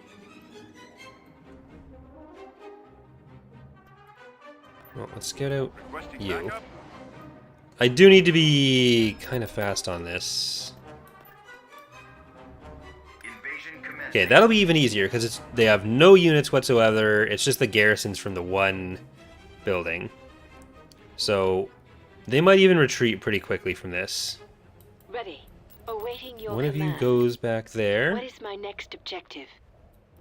Well, let's get out Requesting you. backup. I do need to be kind of fast on this. Invasion commencing. Okay, that'll be even easier because they have no units whatsoever. It's just the garrisons from the one building. So they might even retreat pretty quickly from this. Ready. Awaiting your One of you command. goes back there. What is my next objective?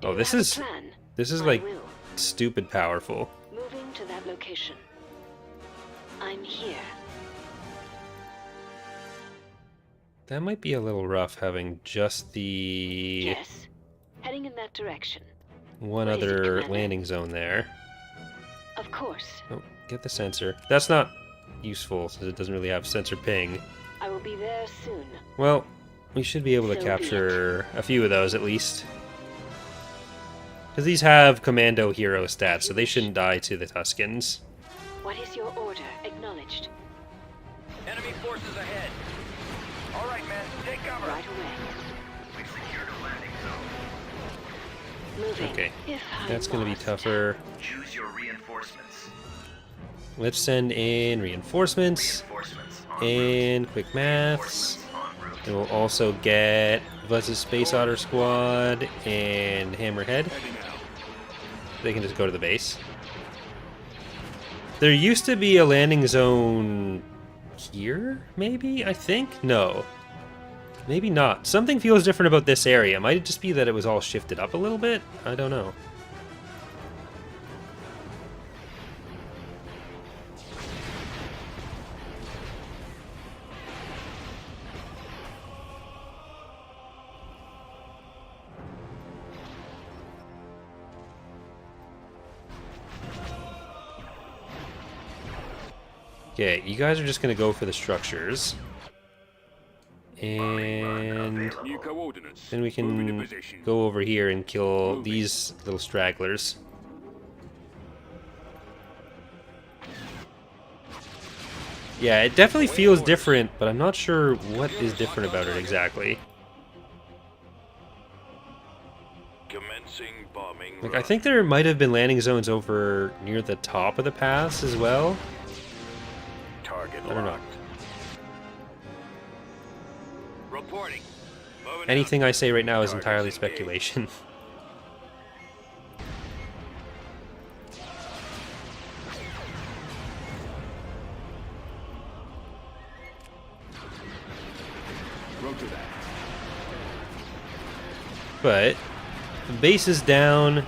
Do Oh, you this have a is plan? I like will. stupid powerful. Moving to that location. I'm here. That might be a little rough having just the Yes. Heading in that direction. one What is it, other Commander? landing zone there. Of course. Oh, get the sensor. That's not useful since it doesn't really have sensor ping. I will be there soon. Well, we should be able to So be capture a few of those at least. Because these have commando hero stats, so they shouldn't die to the Tuskens. What is your order? Acknowledged. Enemy forces ahead. All right, men, take cover. Right away. We've secured a landing zone. Moving. Okay, If I that's going to be must. tougher. Choose your reinforcements. Let's send in reinforcements Reinforcements en route. and quick maths. Reinforcements en route. And we'll also get Buzz's Space Otter Squad and Hammerhead. Heading out. They can just go to the base. There used to be a landing zone here, maybe? I think? No. Maybe not. Something feels different about this area. Might it just be that it was all shifted up a little bit? I don't know. Okay, you guys are just gonna go for the structures. And New coordinates. then we Moving to can position. go over here and kill these little stragglers. Yeah, it definitely feels different, but I'm not sure what is different about it exactly. Commencing bombing. Like, I think there might have been landing zones over near the top of the pass as well. Target I don't know. locked. Reporting. Moving Anything I say right now is Targets entirely engaged. speculation. out. Roger that. But the base is down.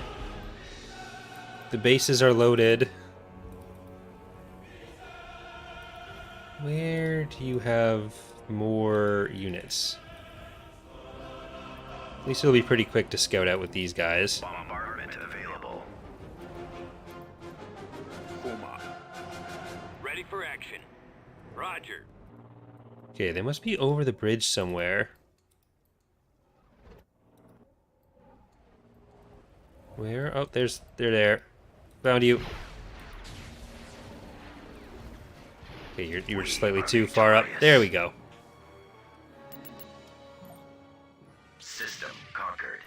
The bases are loaded. Where do you have more units? At least it'll be pretty quick to scout out with these guys. Bombardment available. Form up. Ready for action. Roger. Okay, they must be over the bridge somewhere. Where? Oh, they're there. Found you. Okay, you were slightly too far up. There we go. System conquered.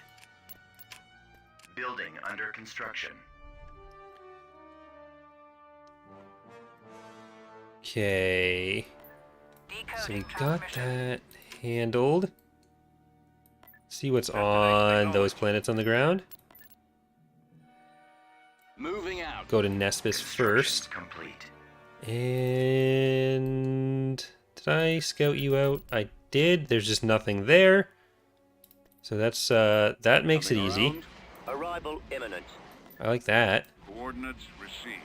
Building under construction. Okay. So we got that handled. See what's on those planets on the ground. Moving out. Go to Nespis first. Construction complete. And did I scout you out? I did. There's just nothing there. So that's that makes it Coming easy. around. Arrival imminent. I like that. Coordinates received.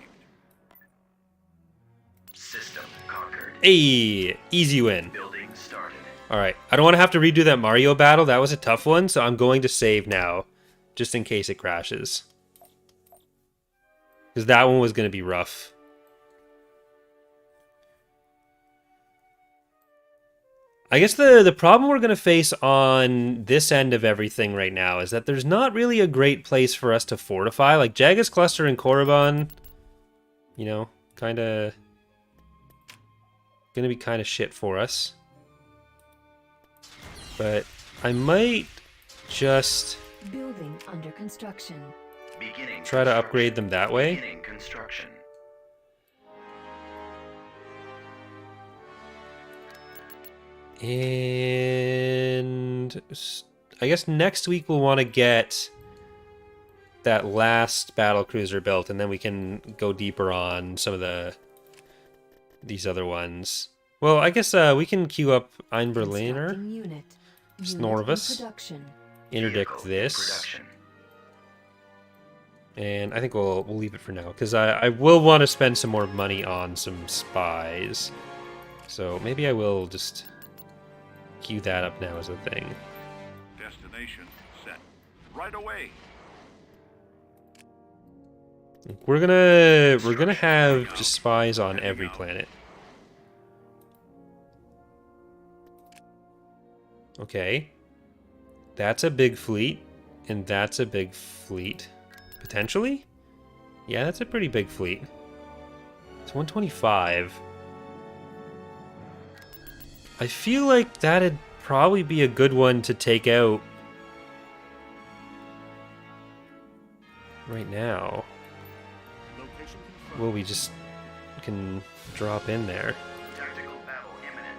System conquered. Hey, easy win. Building started. All right. I don't want to have to redo that Mario battle. That was a tough one, so I'm going to save now just in case it crashes. Cuz that one was going to be rough. I guess the problem we're going to face on this end of everything right now is that there's not really a great place for us to fortify. Like, Jagus Cluster and Korriban, you know, kind of going to be kind of shit for us. But I might just Building under construction. Beginning try to construction. upgrade them that way. Beginning construction. And I guess next week we'll want to get that last battle cruiser built, and then we can go deeper on some of these other ones. Well, I guess we can queue up Ein Berliner, Constructing unit. Unit in Snorvus, production. interdict Vehicle in this, production. and I think we'll leave it for now, because I will want to spend some more money on some spies. So maybe I will just queue that up now as a thing. Destination set. Right away. We're gonna have just spies on every planet. Okay. That's a big fleet, and that's a big fleet. Potentially? Yeah, that's a pretty big fleet. It's 125. I feel like that'd probably be a good one to take out right now. Well, we just can drop in there. Tactical battle imminent.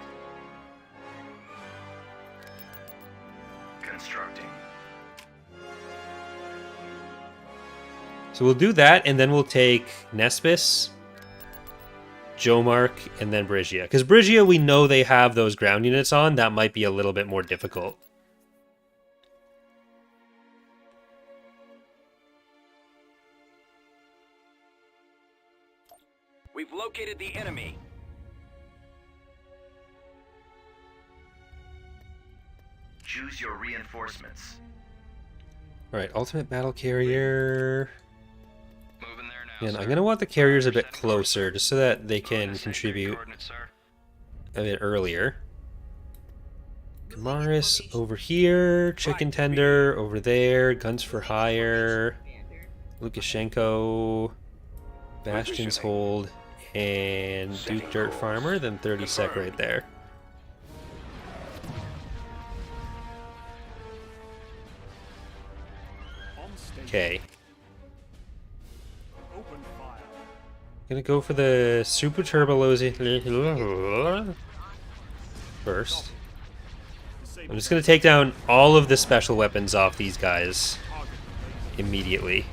Constructing. So we'll do that, and then we'll take Nespis, Jomark, and then Brigia. Because Brigia, we know they have those ground units on. That might be a little bit more difficult. We've located the enemy. Choose your reinforcements. Alright, Ultimate Battle Carrier. Moving there now. And I'm sir. going to want the carriers a bit Sending closer, coordinates. just so that they can Bonus contribute coordinates, sir. a bit earlier. Kamaris over here, Chicken Tender over there, Guns for Hire, Lukashenko, Bastion's Hold, and Duke Dirt Farmer, then 30 sec right there. Okay. Gonna go for the Super Turbo Lozi first. I'm just gonna take down all of the special weapons off these guys immediately.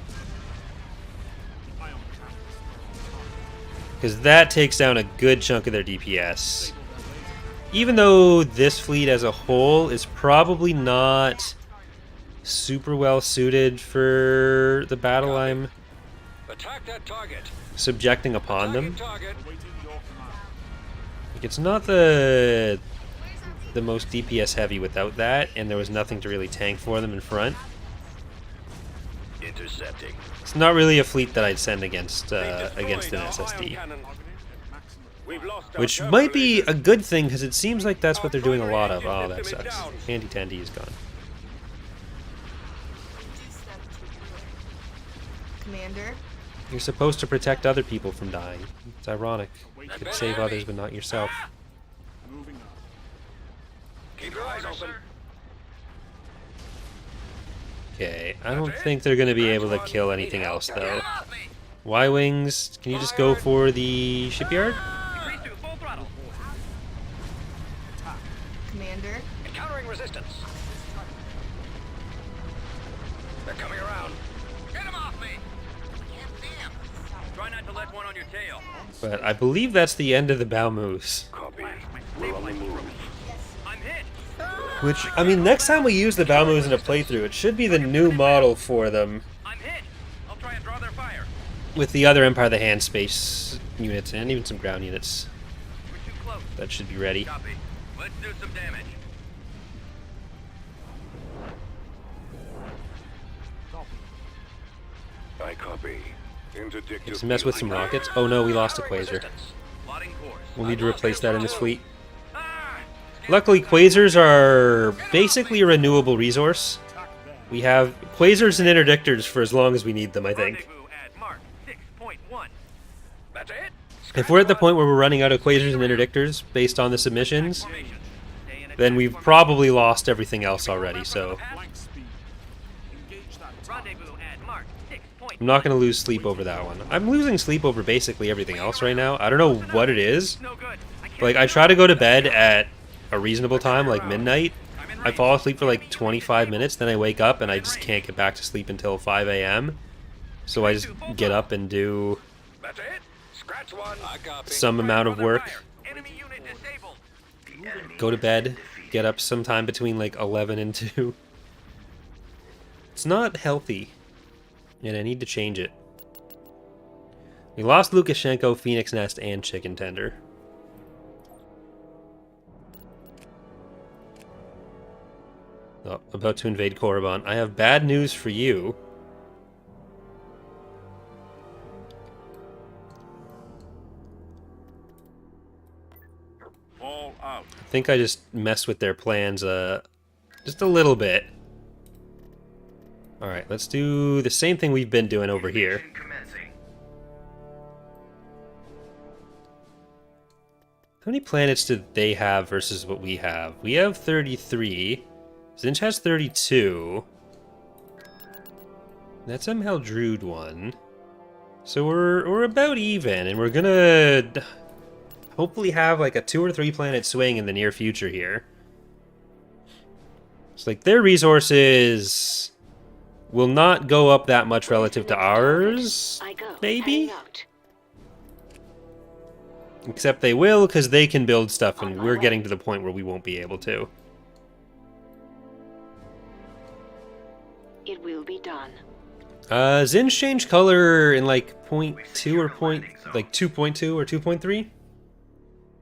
Because that takes down a good chunk of their DPS. Even though this fleet as a whole is probably not super well suited for the battle I'm Attack that target. subjecting upon them. Target. Like, it's not the most DPS heavy without that, and there was nothing to really tank for them in front. Intercepting. It's not really a fleet that I'd send against an SSD. Which might be a good thing, because it seems like that's what they're doing a lot of. Oh, that sucks. Handy Tandy is gone. Commander, You're supposed to protect other people from dying. It's ironic. You could save others, but not yourself. Keep your eyes open. Okay, I don't think they're going to be able to kill anything else, though. Y-Wings, can you just go for the shipyard? Increase to full throttle. Commander, Encountering resistance. They're coming around. Get them off me. Try not to let one on your tail. But I believe that's the end of the bow moves. Copy. We're on the move. I'm hit. Which, I mean, next time we use the bow moves in a playthrough, it should be the new model for them, I'm hit. I'll try and draw their fire. with the other Empire of the Hand space units, and even some ground units. We're too close. That should be ready. Copy. Let's do some damage. I copy. Interdict. Let's mess with some rockets. Oh no, we lost a Quasar. Plotting course. We'll need to replace that in this fleet. Luckily, Quasars are basically a renewable resource. We have Quasars and Interdictors for as long as we need them, I think. Rendezvous at mark 6.1. That's it. If we're at the point where we're running out of Quasars and Interdictors based on the submissions, Formation. Stay in then we've probably lost everything else already, so Rendezvous at mark 6.1. I'm not going to lose sleep over that one. I'm losing sleep over basically everything else right now. I don't know what it is. No good. I can't Like, I try to go to bed at a reasonable time, like midnight, I'm in I fall asleep for like 25 minutes, then I wake up and I just can't get back to sleep until 5 a.m. So I just get up and do That's it. Scratch one. I copy. some amount of work, Enemy unit disabled. go to bed, get up sometime between like 11 and 2. It's not healthy, and I need to change it. We lost Lukashenko, Phoenix Nest, and Chicken Tender. Oh, about to invade Korriban. I have bad news for you. All out. I think I just messed with their plans just a little bit. Alright, let's do the same thing we've been doing over here. Invasion commencing. How many planets do they have versus what we have? We have 33. Zsinj has 32. That's Druid one. So we're about even, and we're gonna hopefully have like a 2 or 3 planet swing in the near future here. It's like their resources will not go up that much relative to ours, I go. maybe? Heading out. Except they will, because they can build stuff, and we're getting to the point where we won't be able to. It will be done. Zsinj changed color in like 0.2 or like 2.2 or 2.3?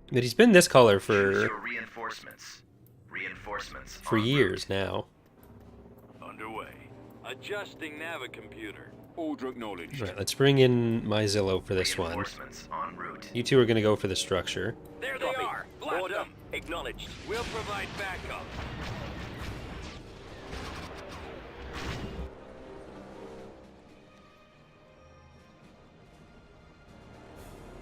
But he's been this color Choose for your reinforcements. Reinforcements. en route. years now. Underway. Adjusting navicomputer. Order acknowledged. Alright, let's bring in my Zillow for this one. Reinforcements en route. You two are gonna go for the structure. There they are. Blast them. Acknowledged. We'll provide backup.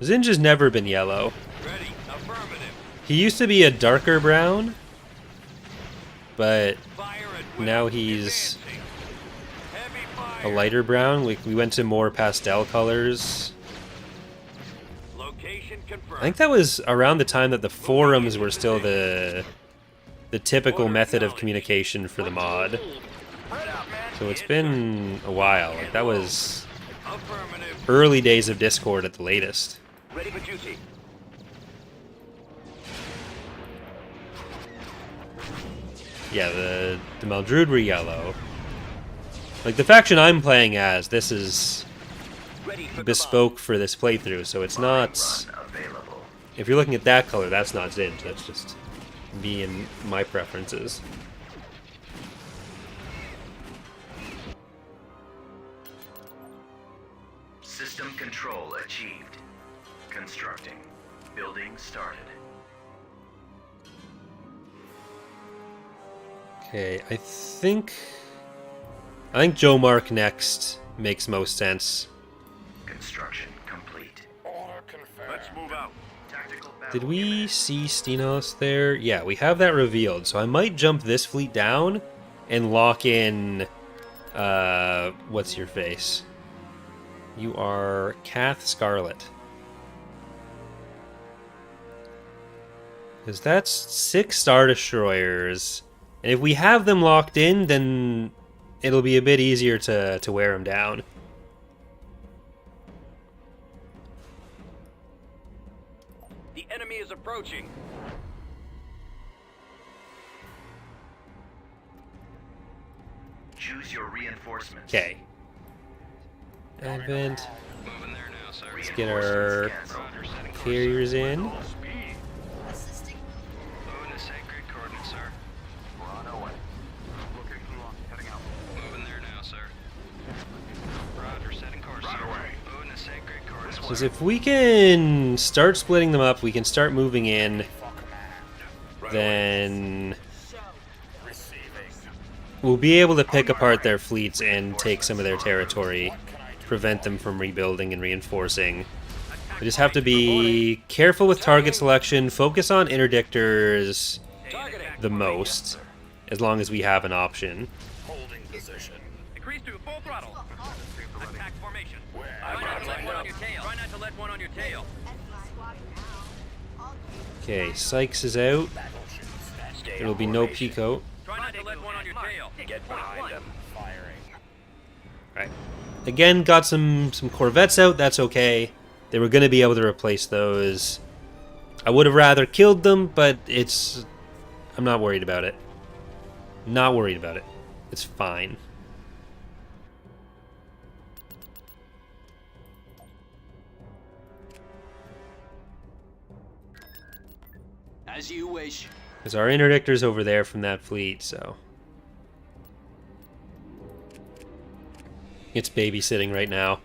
Zsinj has never been yellow. Ready. Affirmative. He used to be a darker brown, but Fire at will. now he's Advancing. Heavy a fire. lighter brown. Like we went to more pastel colors. Location confirmed. I think that was around the time that the forums were still the typical method of communication for the mod. So it's been a while. Like that was Affirmative. early days of Discord at the latest. Ready for duty. Yeah, the Maldruid were yellow. Like the faction I'm playing as, this is Ready for bespoke for this playthrough, so it's not. Run available. If you're looking at that color, that's not Zsinj. That's just me and my preferences. System control achieved. Constructing. Building started. Okay, I think Joe Mark next makes most sense. Construction complete. Let's move out. Tactical battle Did we imminent. see Stenos there? Yeah, we have that revealed, so I might jump this fleet down and lock in, what's your face? You are Kath Scarlet. Because that's 6 Star Destroyers, and if we have them locked in, then it'll be a bit easier to wear them down. The enemy is approaching. Choose your reinforcements. Okay. Advent. Moving there now, sir. Let's get our carriers in. Assisting. Moving to sacred coordinates, sir. We're on our way. Looking along, heading out. Moving there now, sir. Roger, setting course, sir. Moving to sacred coordinates. Because if we can start splitting them up, we can start moving in, then we'll be able to pick apart their fleets and take some of their territory, prevent them from rebuilding and reinforcing. We just have to be careful with target selection, focus on interdictors the most, as long as we have an option. Holding position. Increase to full throttle. Attack formation. Try not to let one on your tail. Try not to let one on your tail. Okay, Sykes is out. There will be no Pico. Try on your tail. Get behind them. Firing. Alright. Again, got some Corvettes out. That's okay. They were going to be able to replace those. I would have rather killed them, but it's... I'm not worried about it. Not worried about it. It's fine. As you wish. Because our interdictor's over there from that fleet, so... It's babysitting right now.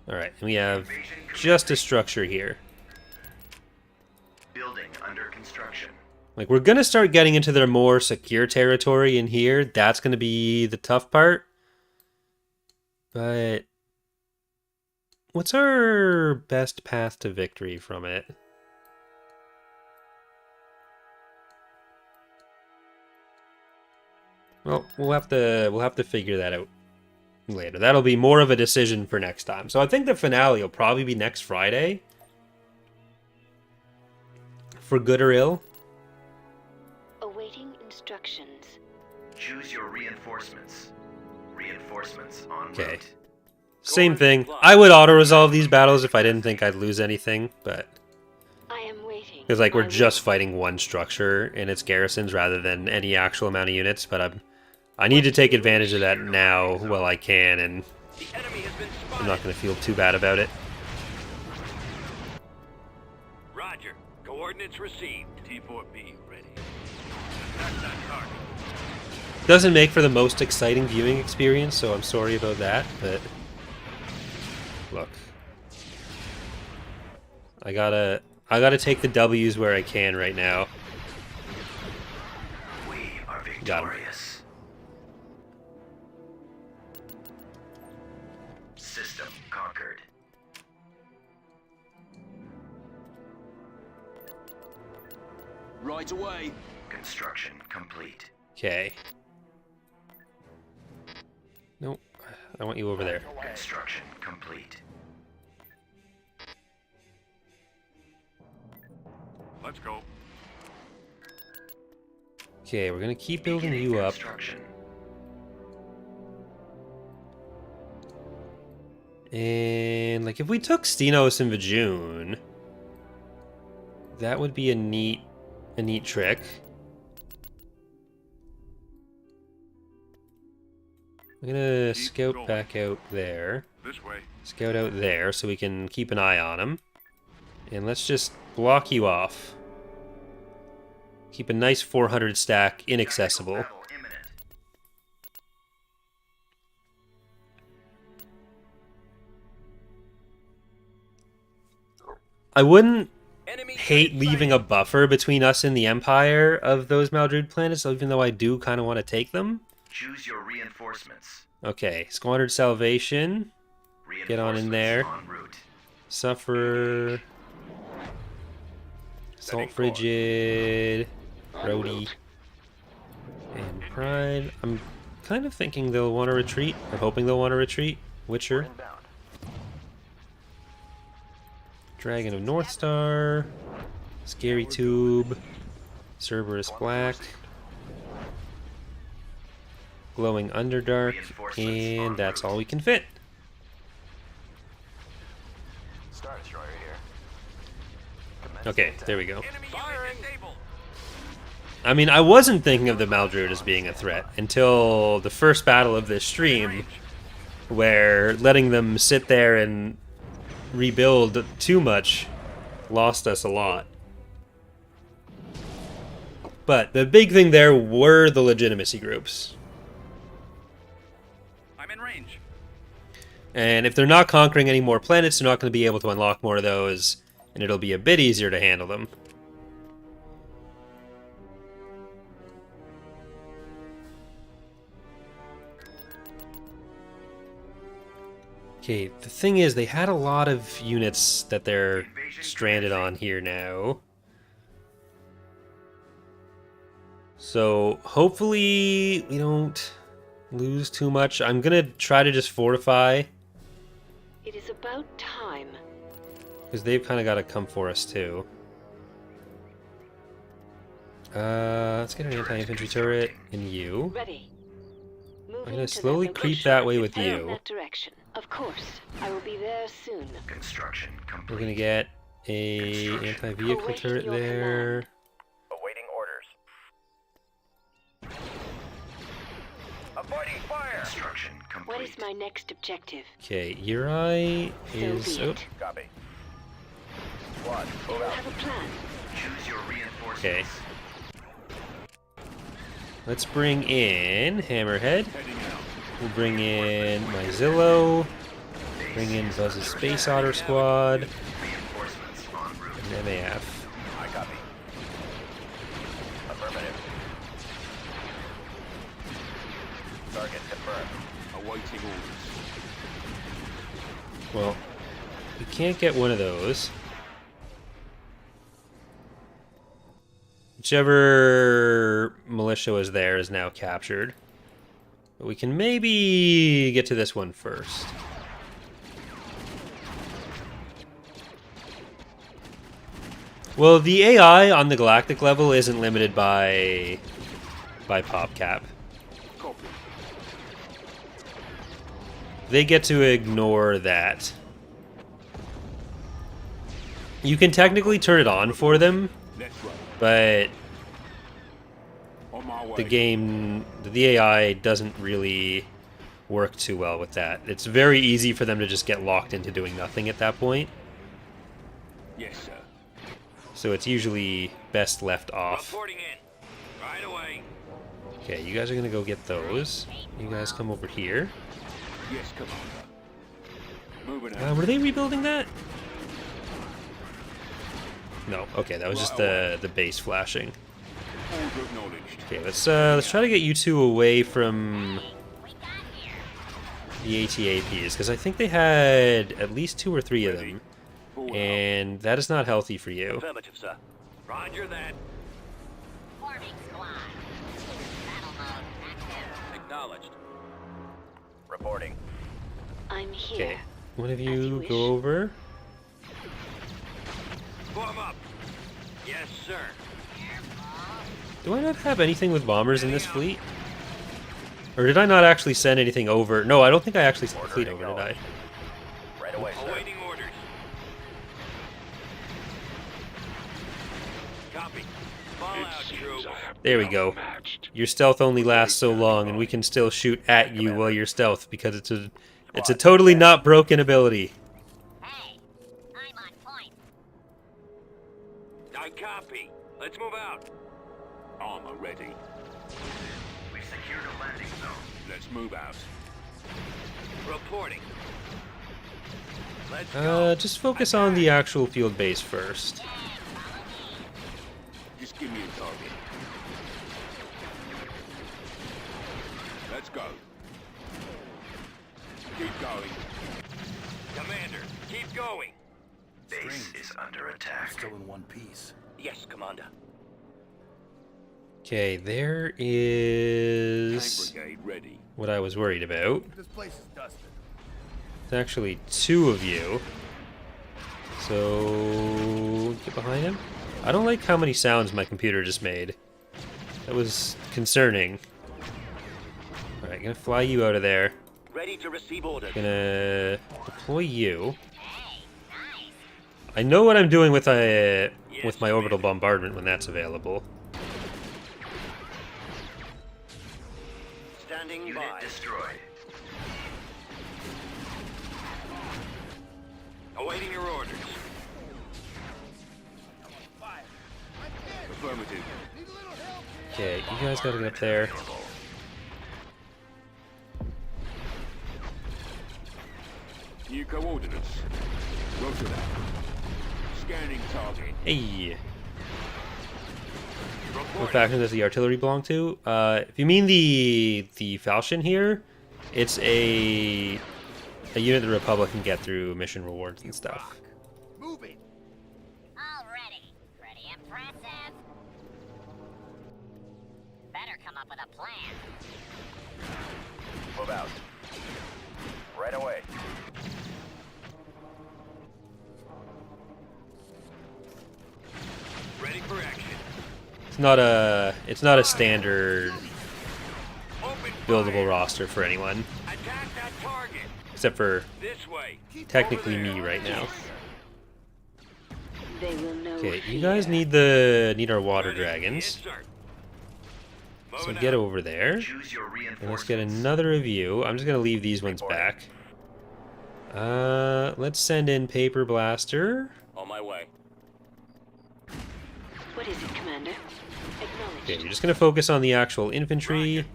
Alright, and we have just a structure here. Building under construction. Like, we're going to start getting into their more secure territory in here. That's going to be the tough part. But... what's our best path to victory from it? Well, we'll have to figure that out later. That'll be more of a decision for next time. So I think the finale will probably be next Friday. For good or ill. Awaiting instructions. Choose your reinforcements. Reinforcements en Okay. route. Same thing. I would auto-resolve these battles if I didn't think I'd lose anything, but... I am waiting. because, like, we're My just will. fighting one structure and its garrisons rather than any actual amount of units, but I need to take advantage of that now while I can, and The enemy has been spotted. I'm not going to feel too bad about it. Roger. Coordinates received. T4B ready. Attack that target. Doesn't make for the most exciting viewing experience, so I'm sorry about that, but... look. I gotta take the W's where I can right now. We are Got him. victorious. System conquered. Right away. Construction complete. Okay. Nope. I want you over there. Construction complete. Let's go. Okay, we're gonna keep building Beginning you up. construction. And, like, if we took Stenos and Vajun, that would be a neat trick. I'm gonna scout back out there. This way. Scout out there so we can keep an eye on him. And let's just block you off. Keep a nice 400 stack inaccessible. Battle imminent. I wouldn't Enemy hate turret leaving sighted. a buffer between us and the Empire of those Maldruid planets, even though I do kind of want to take them. Choose your reinforcements. Okay, Squandered Salvation. Get on in there. Reinforcements en route. Suffer. Salt Frigid. Rhodey. And Pride. I'm kind of thinking they'll want to retreat. I'm hoping they'll want to retreat. Witcher. Inbound. Dragon of Northstar. Scary Tube. Cerberus Black. Glowing Underdark. And that's all we can fit. Star Destroyer here. Commencing Okay, attack. there we go. Enemy unit disabled. I mean, I wasn't thinking of the Maldruid as being a threat until the first battle of this stream, where letting them sit there and rebuild too much lost us a lot. But the big thing there were the legitimacy groups. I'm in range. And if they're not conquering any more planets, they're not going to be able to unlock more of those, and it'll be a bit easier to handle them. Okay, the thing is, they had a lot of units that they're stranded on here now. So, hopefully we don't lose too much. I'm gonna try to just fortify, It is about time. because they've kind of got to come for us too. Let's get an anti-infantry turret in you. Ready. I'm gonna slowly creep that way with Head in you. that direction. Of course. I will be there soon. Construction complete. We're gonna get a anti-vehicle Awaiting turret your there. Awaiting orders. Avoiding fire! Construction complete. What is my next objective? Okay, Uri is. So be Oh, it. Copy. Squad, Do move you out. have a plan? Choose your reinforcements. okay. Let's bring in Hammerhead. Heading out. We'll bring in my Zillow. Bring in Buzz's Space Otter Squad. Reinforcements en route. And MAF. I copy. Affirmative. Target confirmed. Awaiting orders. Well, we can't get one of those. Whichever militia was there is now captured. But we can maybe get to this one first. Well, the AI on the Galactic level isn't limited by PopCap. Copy. They get to ignore that. You can technically turn it on for them, Let's run. but On my way. the game, the AI doesn't really work too well with that. It's very easy for them to just get locked into doing nothing at that point. Yes, sir. So it's usually best left off. Reporting in. Right away. Okay, you guys are gonna go get those. You guys come over here. Yes, Commander. Moving out. Were they rebuilding that? No. Okay, that was just the base flashing. Order acknowledged. Okay, let's try to get you two away from the ATAPs, because I think they had at least 2 or 3 of them, and that is not healthy for you. Affirmative, sir. Roger that. Forming squad. Battle mode active. Acknowledged. Reporting. I'm here. Okay, one of As you you wish. go over. Form up. Yes, sir. Do I not have anything with bombers in this fleet? Or did I not actually send anything over? No, I don't think I actually sent the fleet over, did I? Right away, sir. Awaiting orders. Copy. Fall out, troops. There we go. Your stealth only lasts so long, and we can still shoot at you while you're stealth, because it's a totally not broken ability. Hey, I'm on point. I copy. Let's move out. Armor ready. We've secured a landing zone. Let's move out. Reporting. Let's go. Just focus on the actual field base first. Just give me a target. Let's go. Keep going. Commander, keep going. Base is under attack. Still in one piece. Yes, Commander. Okay, there Tank is brigade ready. what I was worried about. This place is dusted. It's actually 2 of you. So, get behind him. I don't like how many sounds my computer just made. That was concerning. Alright, gonna fly you out of there. Ready to receive orders. Gonna deploy you. I know what I'm doing with my orbital bombardment when that's available. Standing Unit by. destroyed. Awaiting your orders. Affirmative. Okay, you guys gotta get up there. New coordinates. Roger that. Scanning target. Hey! What faction does the artillery belong to? If you mean the Falchion here, it's a unit the Republic can get through mission rewards and stuff. Moving. Already. Pretty impressive. Better come up with a plan. Move out. Right away. Ready for action. It's not a standard buildable roster for anyone, Attack that target. except for This way. technically me right now. They will know. Okay, you fear. guys need our water dragons. So get over there. Choose your And let's reinforcements. get another of you. I'm just gonna leave these ones back. Let's send in Paper Blaster. On my way. What is it, Commander? Okay, Acknowledged. you're just gonna focus on the actual infantry.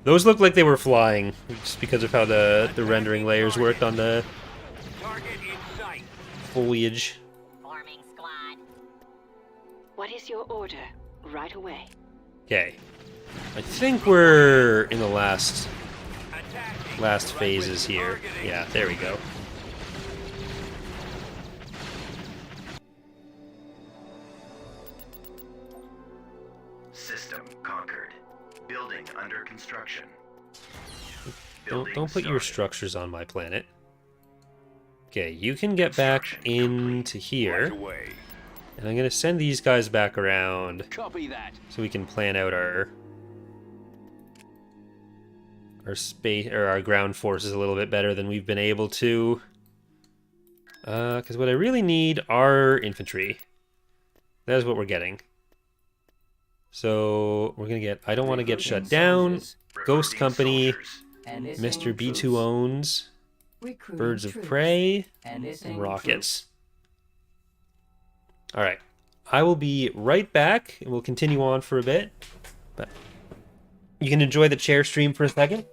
Those look like they were flying, just because of how the rendering layers worked on the Target in sight. foliage. Forming squad. What is your order? Right away. Okay. I think we're in the last Attacking. phases here. Yeah, there we go. System conquered. Building under construction. Don't put your structures on my planet. Okay, you can get back into Right here, away. and I'm gonna send these guys back around Copy that. so we can plan out our space or our ground forces a little bit better than we've been able to. Because what I really need are infantry. That is what we're getting. So we're gonna get. I don't want to get shut down. Ghost Recruiting Company, soldiers. Mr. B2 owns Birds of Prey, and rockets. All right, I will be right back, and we'll continue on for a bit. But you can enjoy the chair stream for a second.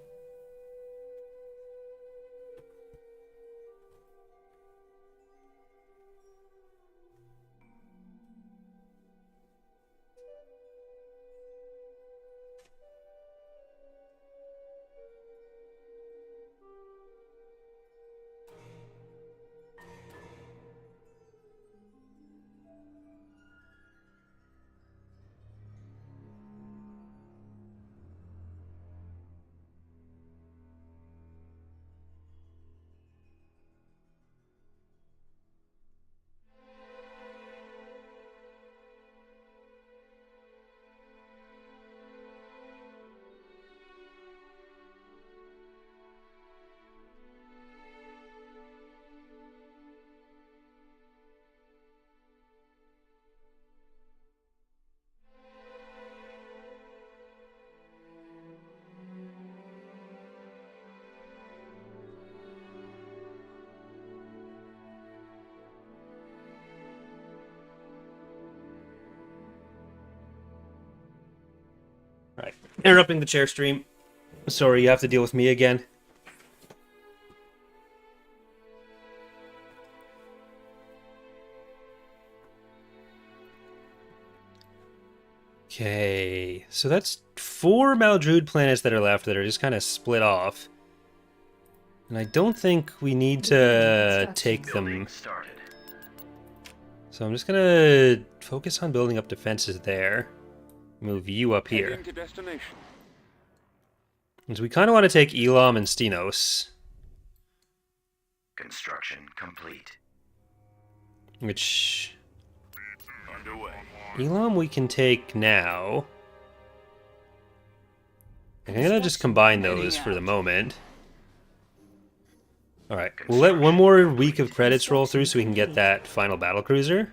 All right, interrupting the chair stream. Sorry, you have to deal with me again. Okay, so that's 4 Maldruid planets that are left that are just kind of split off. And I don't think we need to take them. Building started. So I'm just gonna focus on building up defenses there. Move you up here. Heading to destination. And so we kind of want to take Elam and Stenos, Construction complete. which Underway. Elam we can take now. I'm gonna just combine those for the moment. Alright, we'll let one more week of credits roll through so we can get that final battlecruiser.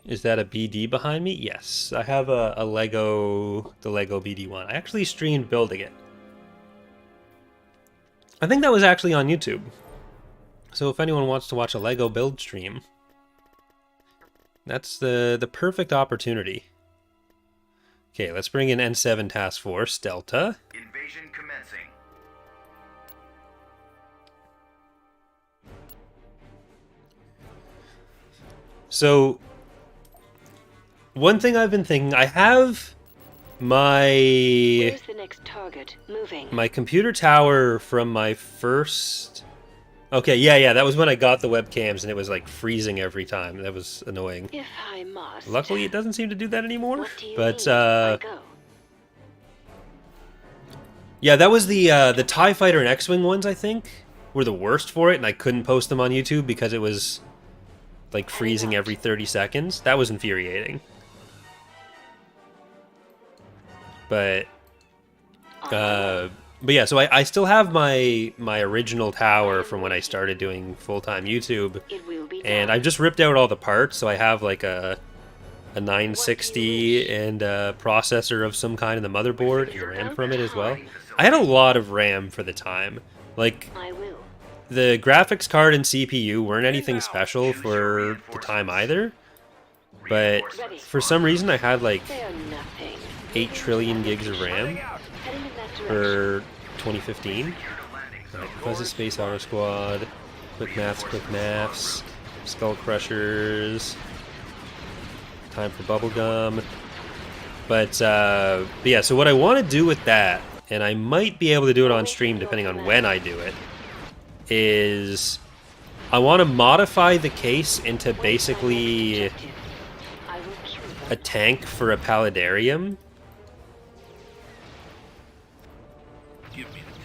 Is that a BD behind me? Yes, I have the Lego BD one. I actually streamed building it. I think that was actually on YouTube. So if anyone wants to watch a Lego build stream, that's the perfect opportunity. Okay, let's bring in N7 Task Force, Delta. Invasion commencing. So, one thing I've been thinking, I have my Where's the next target? Moving. my computer tower from my first... Okay, yeah, that was when I got the webcams and it was like freezing every time. That was annoying. If I must. Luckily, it doesn't seem to do that anymore. What do you But need? I go. yeah, that was the TIE Fighter and X-Wing ones, I think. were the worst for it, and I couldn't post them on YouTube because it was like freezing every 30 seconds. That was infuriating. But yeah, so I still have my original tower from when I started doing full-time YouTube, and I've just ripped out all the parts, so I have like a 960 and a processor of some kind in the motherboard and RAM from it as well. I had a lot of RAM for the time. Like, the graphics card and CPU weren't anything special for the time either, but for some reason I had like 8 trillion gigs of RAM for 2015. Right, Fuzzy Space Auto Squad, quick maths, Skull Crushers, time for bubblegum. But yeah, so what I want to do with that, and I might be able to do it on stream depending on when I do it, is I want to modify the case into basically a tank for a paludarium.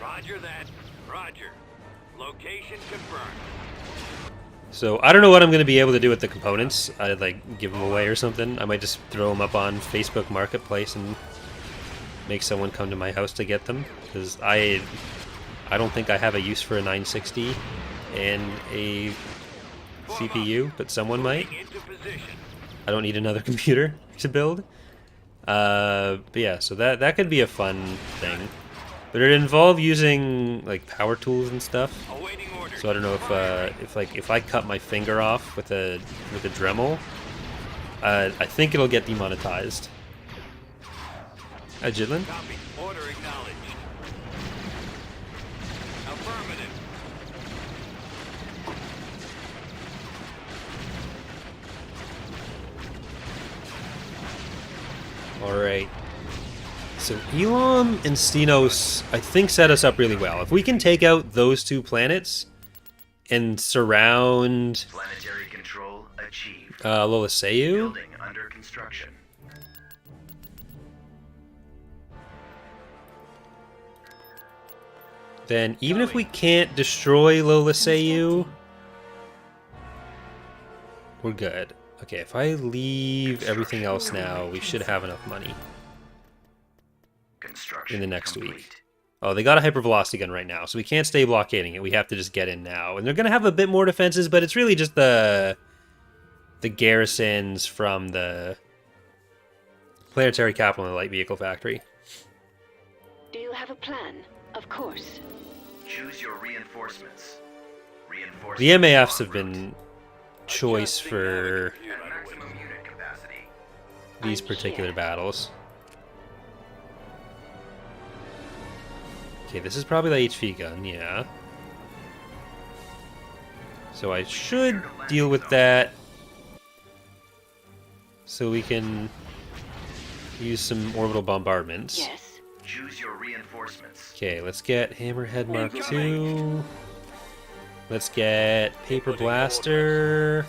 Roger that. Roger. Location confirmed. So I don't know what I'm going to be able to do with the components. I'd like give them away or something. I might just throw them up on Facebook Marketplace and make someone come to my house to get them, because I don't think I have a use for a 960 and a CPU, but someone might. I don't need another computer to build. But yeah, so that could be a fun thing. But it involved using like power tools and stuff. So I don't know if I cut my finger off with a Dremel, I think it'll get demonetized. Jidlin? Order acknowledged. Affirmative. Alright. So Elam and Stenos, I think, set us up really well. If we can take out those two planets and surround Planetary control achieved. Loliseu, Building under construction. then even if we can't destroy Loliseu, we're good. Okay, if I leave everything else now, we should have enough money in the next week. Oh, they got a hypervelocity gun right now, so we can't stay blockading it. We have to just get in now. And they're going to have a bit more defenses, but it's really just the garrisons from the planetary capital and the light vehicle factory. Do you have a plan? Of course. Choose your reinforcements. The MAFs have been choice for Maximum unit capacity. these particular battles. Okay, this is probably the HV gun, yeah. So I should deal with that so we can use some orbital bombardments. Yes. Choose your reinforcements. Okay, let's get Hammerhead Mark II. Let's get Paper Blaster.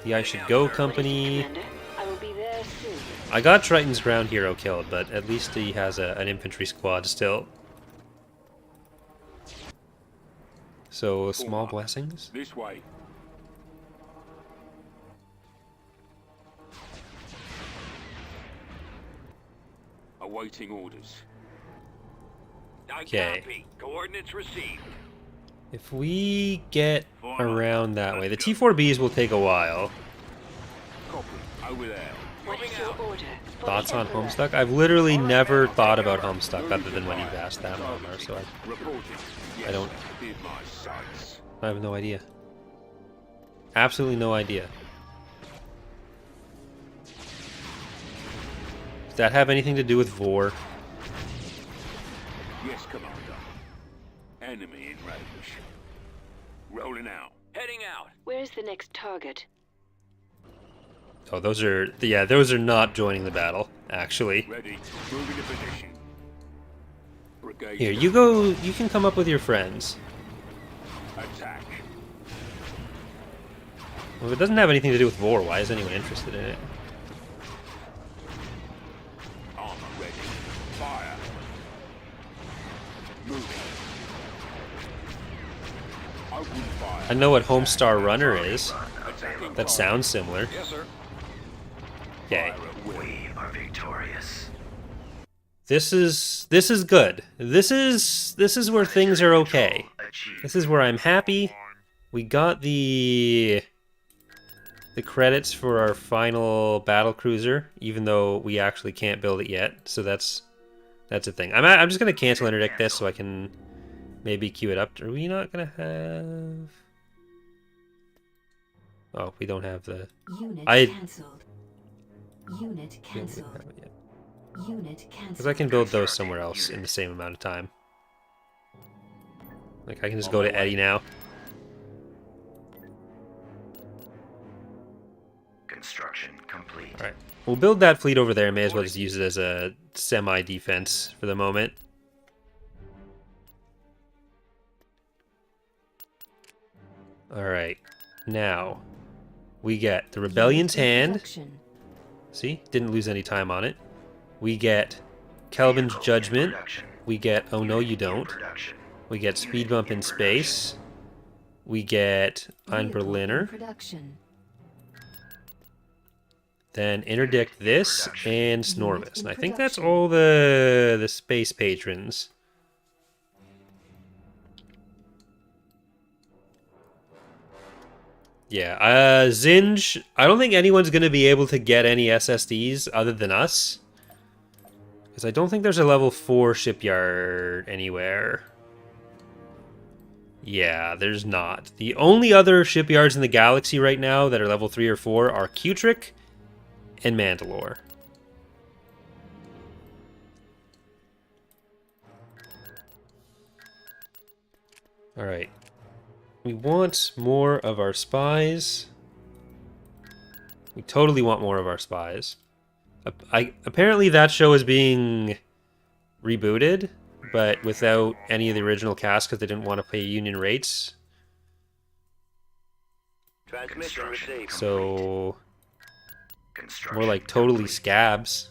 The I Should Go Company. Commander, I will be there soon. I got Triton's ground hero killed, but at least he has an infantry squad still. So, small blessings. This way. Awaiting orders. Okay. Coordinates received. If we get around that way, the T4Bs will take a while. Copy. Over there. What is your order? for Thoughts the on Emperor? Homestuck? I've literally never thought about Homestuck other than when you've asked that, Omar, so Reporting. I don't... Did my sights. I have no idea. Absolutely no idea. Does that have anything to do with Vor? Yes, Commander. Enemy in range. Rolling out. Heading out. Where's the next target? Oh, those are... Yeah, those are not joining the battle, actually. Ready. Moving to position. Brigade. Here, you go... You can come up with your friends. Attack. Well, if it doesn't have anything to do with Vor, why is anyone interested in it? Armor ready. Fire. Moving. Open fire. I know what Homestar Runner is. Attacking That sounds similar. Yes, sir. Okay. We are victorious. This is good. This is where things are okay. Achieved. This is where I'm happy. We got the credits for our final battle cruiser, even though we actually can't build it yet. So that's a thing. I'm just gonna cancel interdict this so I can maybe queue it up. Are we not gonna have? Oh, we don't have the. Unit I- cancelled. Unit cancelled. Unit Because cancelled. I can build those somewhere else in the same amount of time. Like I can just go to Eddie now. Construction complete. All right, we'll build that fleet over there. May as well just use it as a semi-defense for the moment. All right, now we get the Rebellion's Hand. Production. See, didn't lose any time on it. We get Kelvin's Vehicle in Judgment. production. We get Oh No You In Don't. production. We get Speed Bump in Space. We get Ein Vehicle in Berliner. production. Then interdict this Production. and Unit Snorvis. in And I think that's production. all the space patrons. Yeah, Zsinj, I don't think anyone's going to be able to get any SSDs other than us. Because I don't think there's a level 4 shipyard anywhere. Yeah, there's not. The only other shipyards in the galaxy right now that are level 3 or 4 are Cutric and Mandalore. Alright. We want more of our spies. We totally want more of our spies. Apparently that show is being rebooted, but without any of the original cast because they didn't want to pay union rates. Transmission received. So Construction more like totally complete. scabs.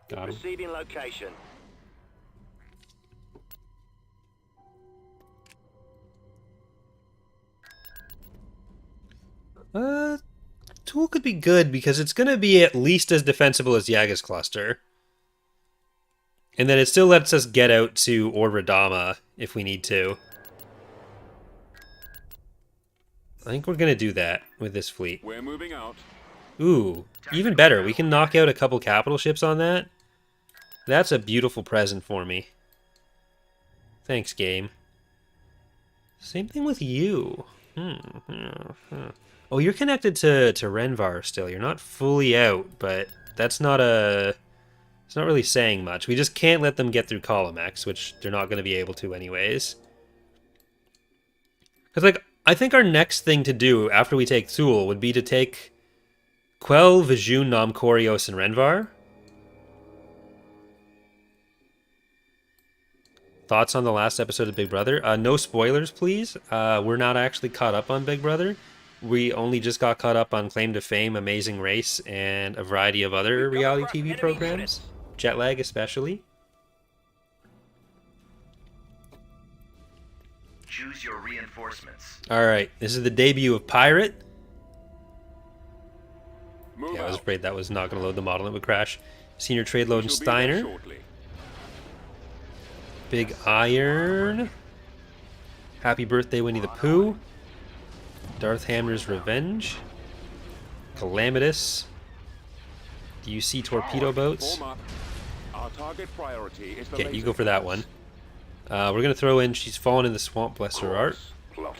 Got him. Receiving location. Tool could be good because it's going to be at least as defensible as Yaga's cluster. And then it still lets us get out to Ordradama if we need to. I think we're going to do that with this fleet. We're moving out. Ooh, even better. We can knock out a couple capital ships on that. That's a beautiful present for me. Thanks, game. Same thing with you. Oh, you're connected to Renvar still. You're not fully out, but that's not a... It's not really saying much. We just can't let them get through Column X, which they're not going to be able to anyways. Because, like, I think our next thing to do after we take Thule would be to take Quell, Vijun, Nam Korios, and Renvar. Thoughts on the last episode of Big Brother? No spoilers, please. We're not actually caught up on Big Brother. We only just got caught up on Claim to Fame, Amazing Race, and a variety of other reality TV programs. Jetlag especially. Choose your reinforcements. Alright, this is the debut of Pirate. Move Yeah, I was out. afraid that was not going to load the model. It would crash. Senior Trade Load and She'll be there Steiner. shortly. Big Iron. Happy Birthday, Winnie the Pooh. Darth Hammer's Revenge. Calamitous. Do you see torpedo boats? Form up. Our target priority is the Okay, you laser go for that one. We're going to throw in She's Fallen in the Swamp, bless her art. course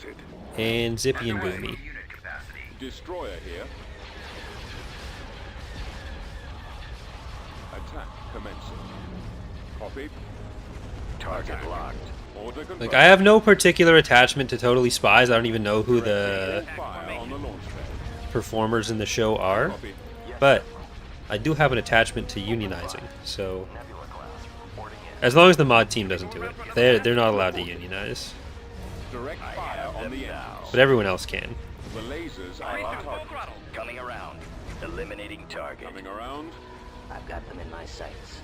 plotted. And Zippy and Maximum Boomy. unit capacity. Destroyer here. Attack commencing. Copy. Target locked. Order confirmed. Like, I have no particular attachment to Totally Spies. I don't even know who the Fire on the launch pad. performers in the show are. Copy. But I do have an attachment to unionizing, so Nebula class reporting in. as long as the mod team doesn't do it, they're not allowed to unionize, Direct fire on the engines. but everyone else can. The lasers are our target. Coming around. Eliminating target. Coming around. I've got them in my sights.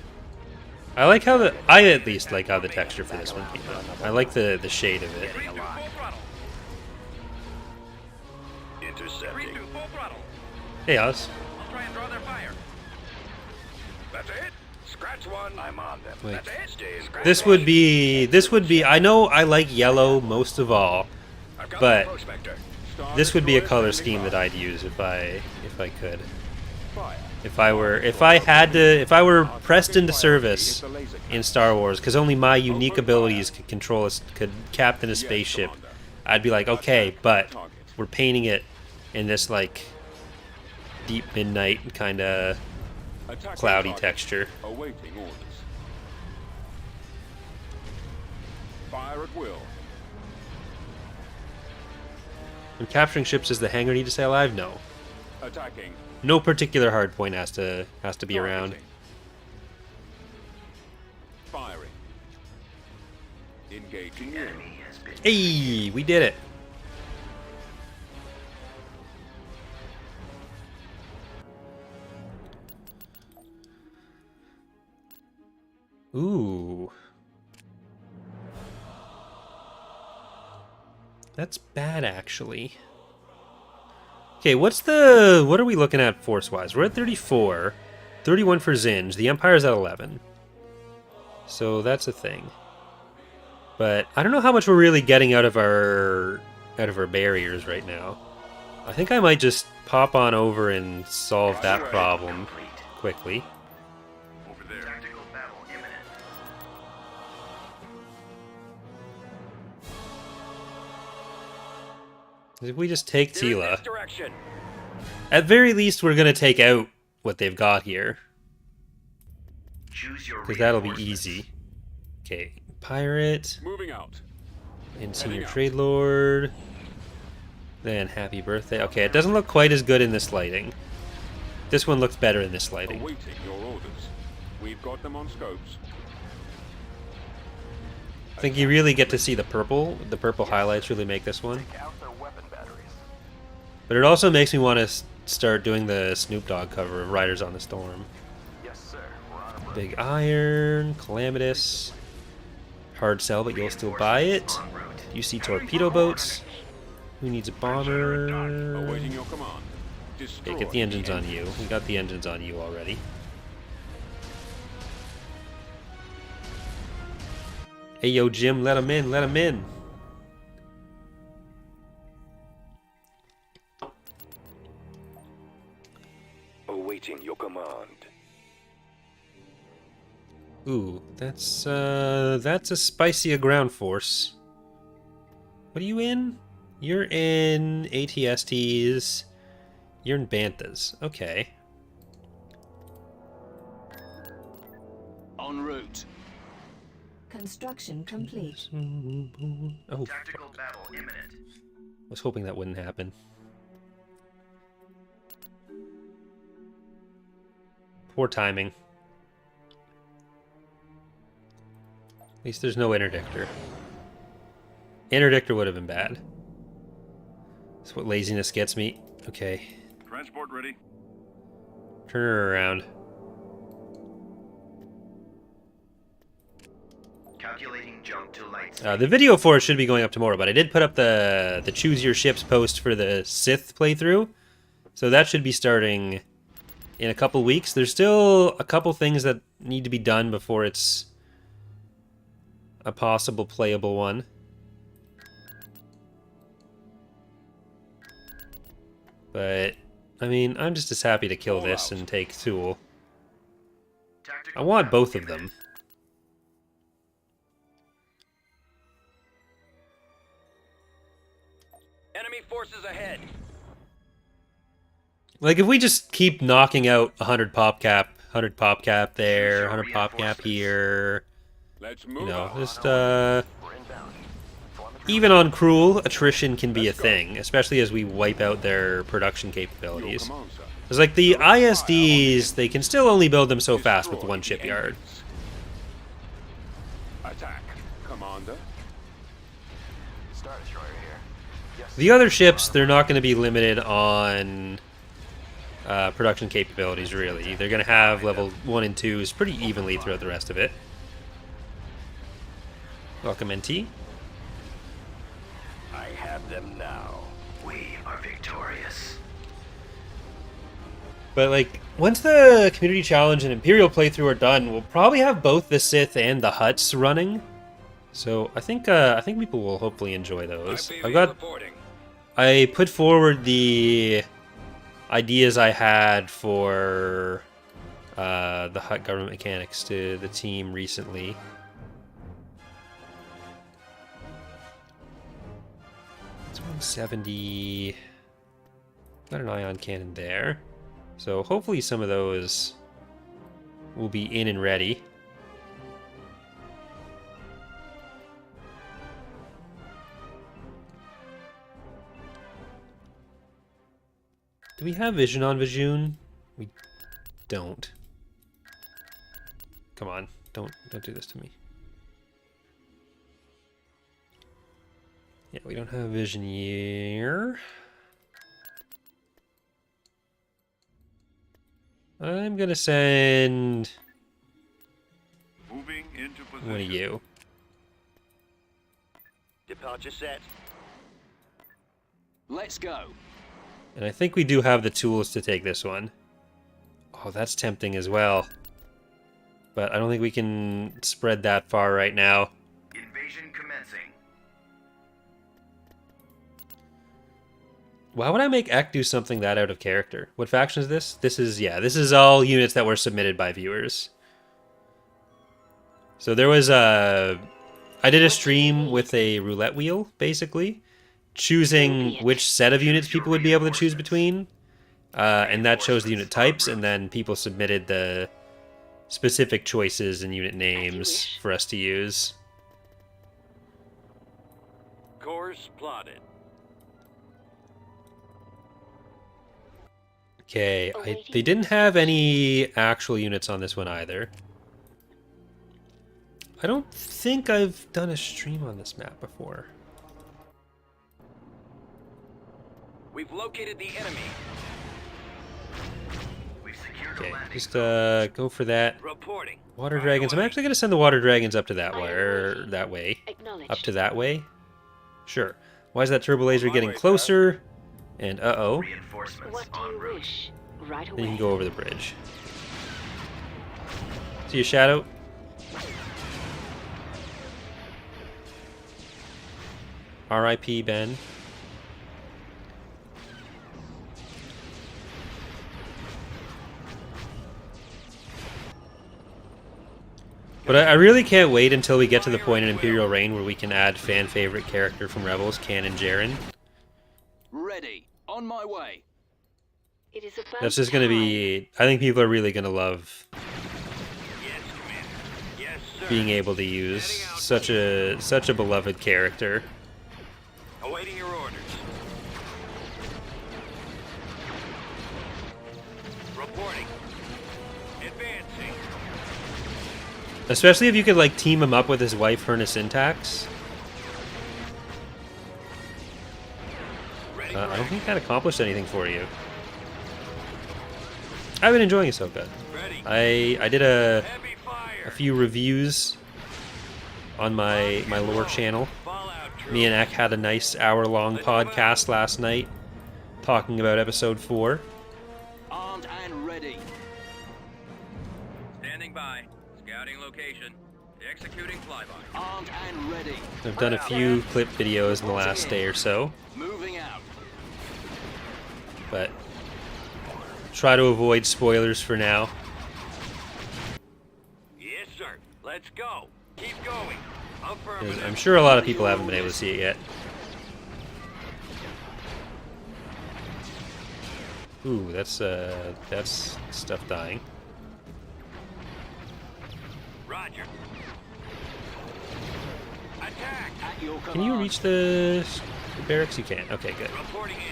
I like how I at least like how the texture for this one came out. I like the shade of it. Increase to full throttle. Increase Intercepting. to full throttle. Hey, Oz. I'll try and draw their fire. That's it. Scratch one. I'm on them. Wait. That's it. Stay in scratch. This would be. I know I like yellow most of all, I've got but the prospector. this would be a color scheme that I'd use if I could. Fire. If I were pressed into service in Star Wars, because only my unique abilities could captain a spaceship, I'd be like, okay, but we're painting it in this like deep midnight kind of Attacking cloudy target. texture. Awaiting orders. Fire at will. And capturing ships is the hangar need to stay alive? No. Attacking. No particular hard point has to be around. Targeting. Firing. Engaging you. Enemy has been Hey, we did it. Ooh. That's bad, actually. Okay, what are we looking at force-wise? We're at 34. 31 for Zsinj. The Empire's at 11. So that's a thing. But I don't know how much we're really getting out of our barriers right now. I think I might just pop on over and solve that problem quickly. Over there. tactical battle imminent. If we just take Steer in Tila, this direction. at very least we're going to take out what they've got here. Choose your Because that'll be reinforcements. easy. Okay, Pirate, Moving out. and Senior Heading out. Trade Lord, then Happy Birthday. Okay, it doesn't look quite as good in this lighting. This one looks better in this lighting. Awaiting your orders. We've got them on scopes. I think you really get to see the purple. The purple highlights really make this one. Take out their weapon batteries. But it also makes me want to start doing the Snoop Dogg cover of Riders on the Storm. Yes, sir. We're on a road. Big Iron, Calamitous. Hard sell, but you'll still buy it. En route. You see torpedo boats. Who needs a bomber? Awaiting your command. Destroy. Okay, get the engines on you. We got the engines on you already. Hey, yo, Jim, let him in, let him in. Awaiting your command. Ooh, that's a spicy ground force. What are you in? You're in ATSTs. You're in Banthas. Okay. En route. Construction complete. Oh, Tactical battle imminent. I was hoping that wouldn't happen. Poor timing. At least there's no interdictor. Interdictor would have been bad. That's what laziness gets me. Okay, Transport ready. turn her around. Calculating jump to light speed. The video for it should be going up tomorrow, but I did put up the Choose Your Ships post for the Sith playthrough. So that should be starting in a couple weeks. There's still a couple things that need to be done before it's a possible playable one. But, I mean, I'm just as happy to kill this and take Thule. I want both of them. Enemy forces ahead. Like, if we just keep knocking out 100 pop cap there, 100 pop cap here, Let's you move know, out. just, We're inbound. even on Cruel, attrition can be a thing, especially as we wipe out their production Your capabilities. command, sir. It's like the ISDs, they can still only build them so fast with Destroy one the shipyard. engines. Attack, Commander. Star Destroyer here. Yes. The other ships, they're not going to be limited on production capabilities, really. They're going to have level 1 and 2s pretty evenly throughout the rest of it. Welcome, NT. I have them now. We are victorious. But, like, once the Community Challenge and Imperial playthrough are done, we'll probably have both the Sith and the Hutts running. So I think people will hopefully enjoy those. I put forward the ideas I had for the Hutt government mechanics to the team recently. It's 170. Got an ion cannon there. So hopefully some of those will be in and ready. Do we have vision on Vijun? We don't. Come on, don't do this to me. Yeah, we don't have vision here. I'm gonna send Moving into position. one of you. Departure set. Let's go. And I think we do have the tools to take this one. Oh, that's tempting as well. But I don't think we can spread that far right now. Invasion commencing. Why would I make Ek do something that out of character? What faction is this? This is all units that were submitted by viewers. So there was I did a stream with a roulette wheel, basically, choosing which set of units people would be able to choose between. And that chose the unit types, and then people submitted the specific choices and unit names for us to use. Course plotted. Okay, they didn't have any actual units on this one either. I don't think I've done a stream on this map before. We've located the enemy. We've secured Okay, a landing just zone. go for that. Reporting. Water dragons. I'm actually gonna send the water dragons up to that way, or that way, Acknowledged. up to that way. Sure. Why is that turbo laser getting closer? And Reinforcements What do en you route. wish? Right then you can away. go over the bridge. See your shadow. R.I.P. Ben. But I really can't wait until we get to the point in Imperial Reign where we can add fan favorite character from Rebels, Canon Jaren. Ready. On my way. It is about That's just gonna be. I think people are really gonna love Yes, Commander. Yes, sir. being able to use such a beloved character. Awaiting your orders. Reporting. Advancing. Especially if you could like team him up with his wife, Herna Syntax. Ready. I don't think that accomplished anything for you. I've been enjoying Ahsoka. Ready. I did a Heavy fire. few reviews on my lore channel. Fallout troops. Me and Ek had a nice hour-long podcast last night talking about episode 4. Armed and ready. Standing by. Scouting location. Executing flyby. Armed and ready. I've done a few clip videos in the last day or so, Moving out. but try to avoid spoilers for now. Yes, sir. Let's go. Keep going. 'Cause Affirmative. I'm sure a lot of people haven't been able to see it yet. Ooh, that's stuff dying. Roger. Attack. At your command. Can you reach the barracks? You can. Okay, good. Reporting in.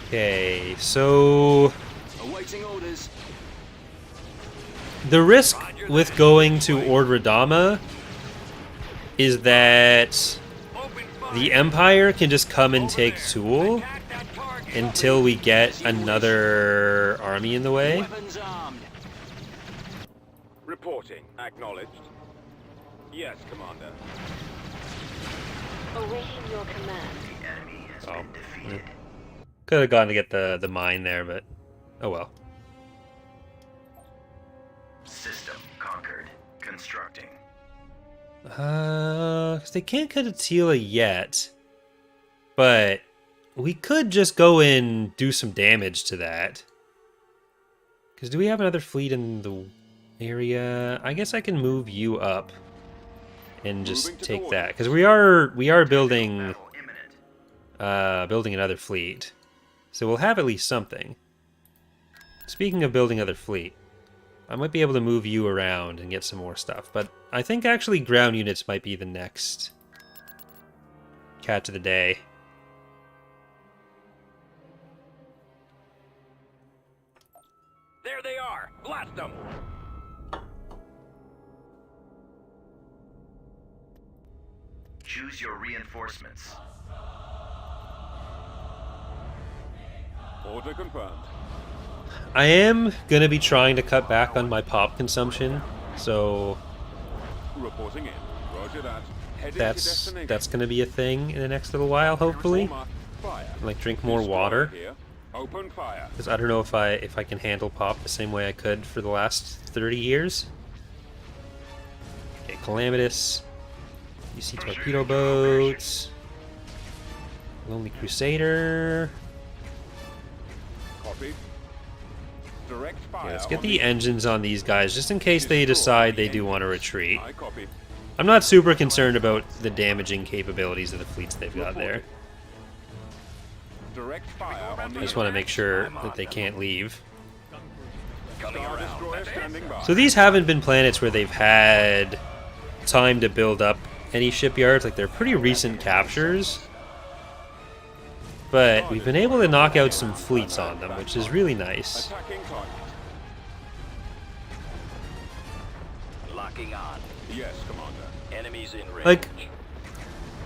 Okay, so Awaiting orders. the risk Roger with going to Ord Radama is that the Empire can just come and take Tool until we get another army in the way. Weapons armed. Reporting. Acknowledged. Yes, Commander. Awaiting your command. The enemy has been defeated. Could have gone to get the mine there, but oh well. System conquered. Constructing. 'Cause they can't cut Attila yet, but we could just go and do some damage to that. Because do we have another fleet in the area? I guess I can move you up and just take that, because we are building Battle imminent. building another fleet, so we'll have at least something. Speaking of building another fleet, I might be able to move you around and get some more stuff, but I think actually ground units might be the next catch of the day. There they are. Blast them. Choose your reinforcements. Order confirmed. I am going to be trying to cut back on my pop consumption, so Reporting in. Roger that. Heading to destination. that's going to be a thing in the next little while, hopefully. Fire. Like drink more water, Here. Open fire. because I don't know if I can handle pop the same way I could for the last 30 years. Okay, Calamitous. You see torpedo boats. Lonely Crusader. Copy. Direct fire. Okay, let's get on the engines on these guys, just in case they decide they do want to retreat. I copy. I'm not super concerned about the damaging capabilities of the fleets they've got there. Direct fire on the I just want to make sure that they can't leave. Star Destroyer standing by. So these haven't been planets where they've had time to build up any shipyards. Like, they're pretty recent captures. But we've been able to knock out some fleets on them, which is really nice. Attacking target. Locking on. Yes, Commander. Enemies in range. Like,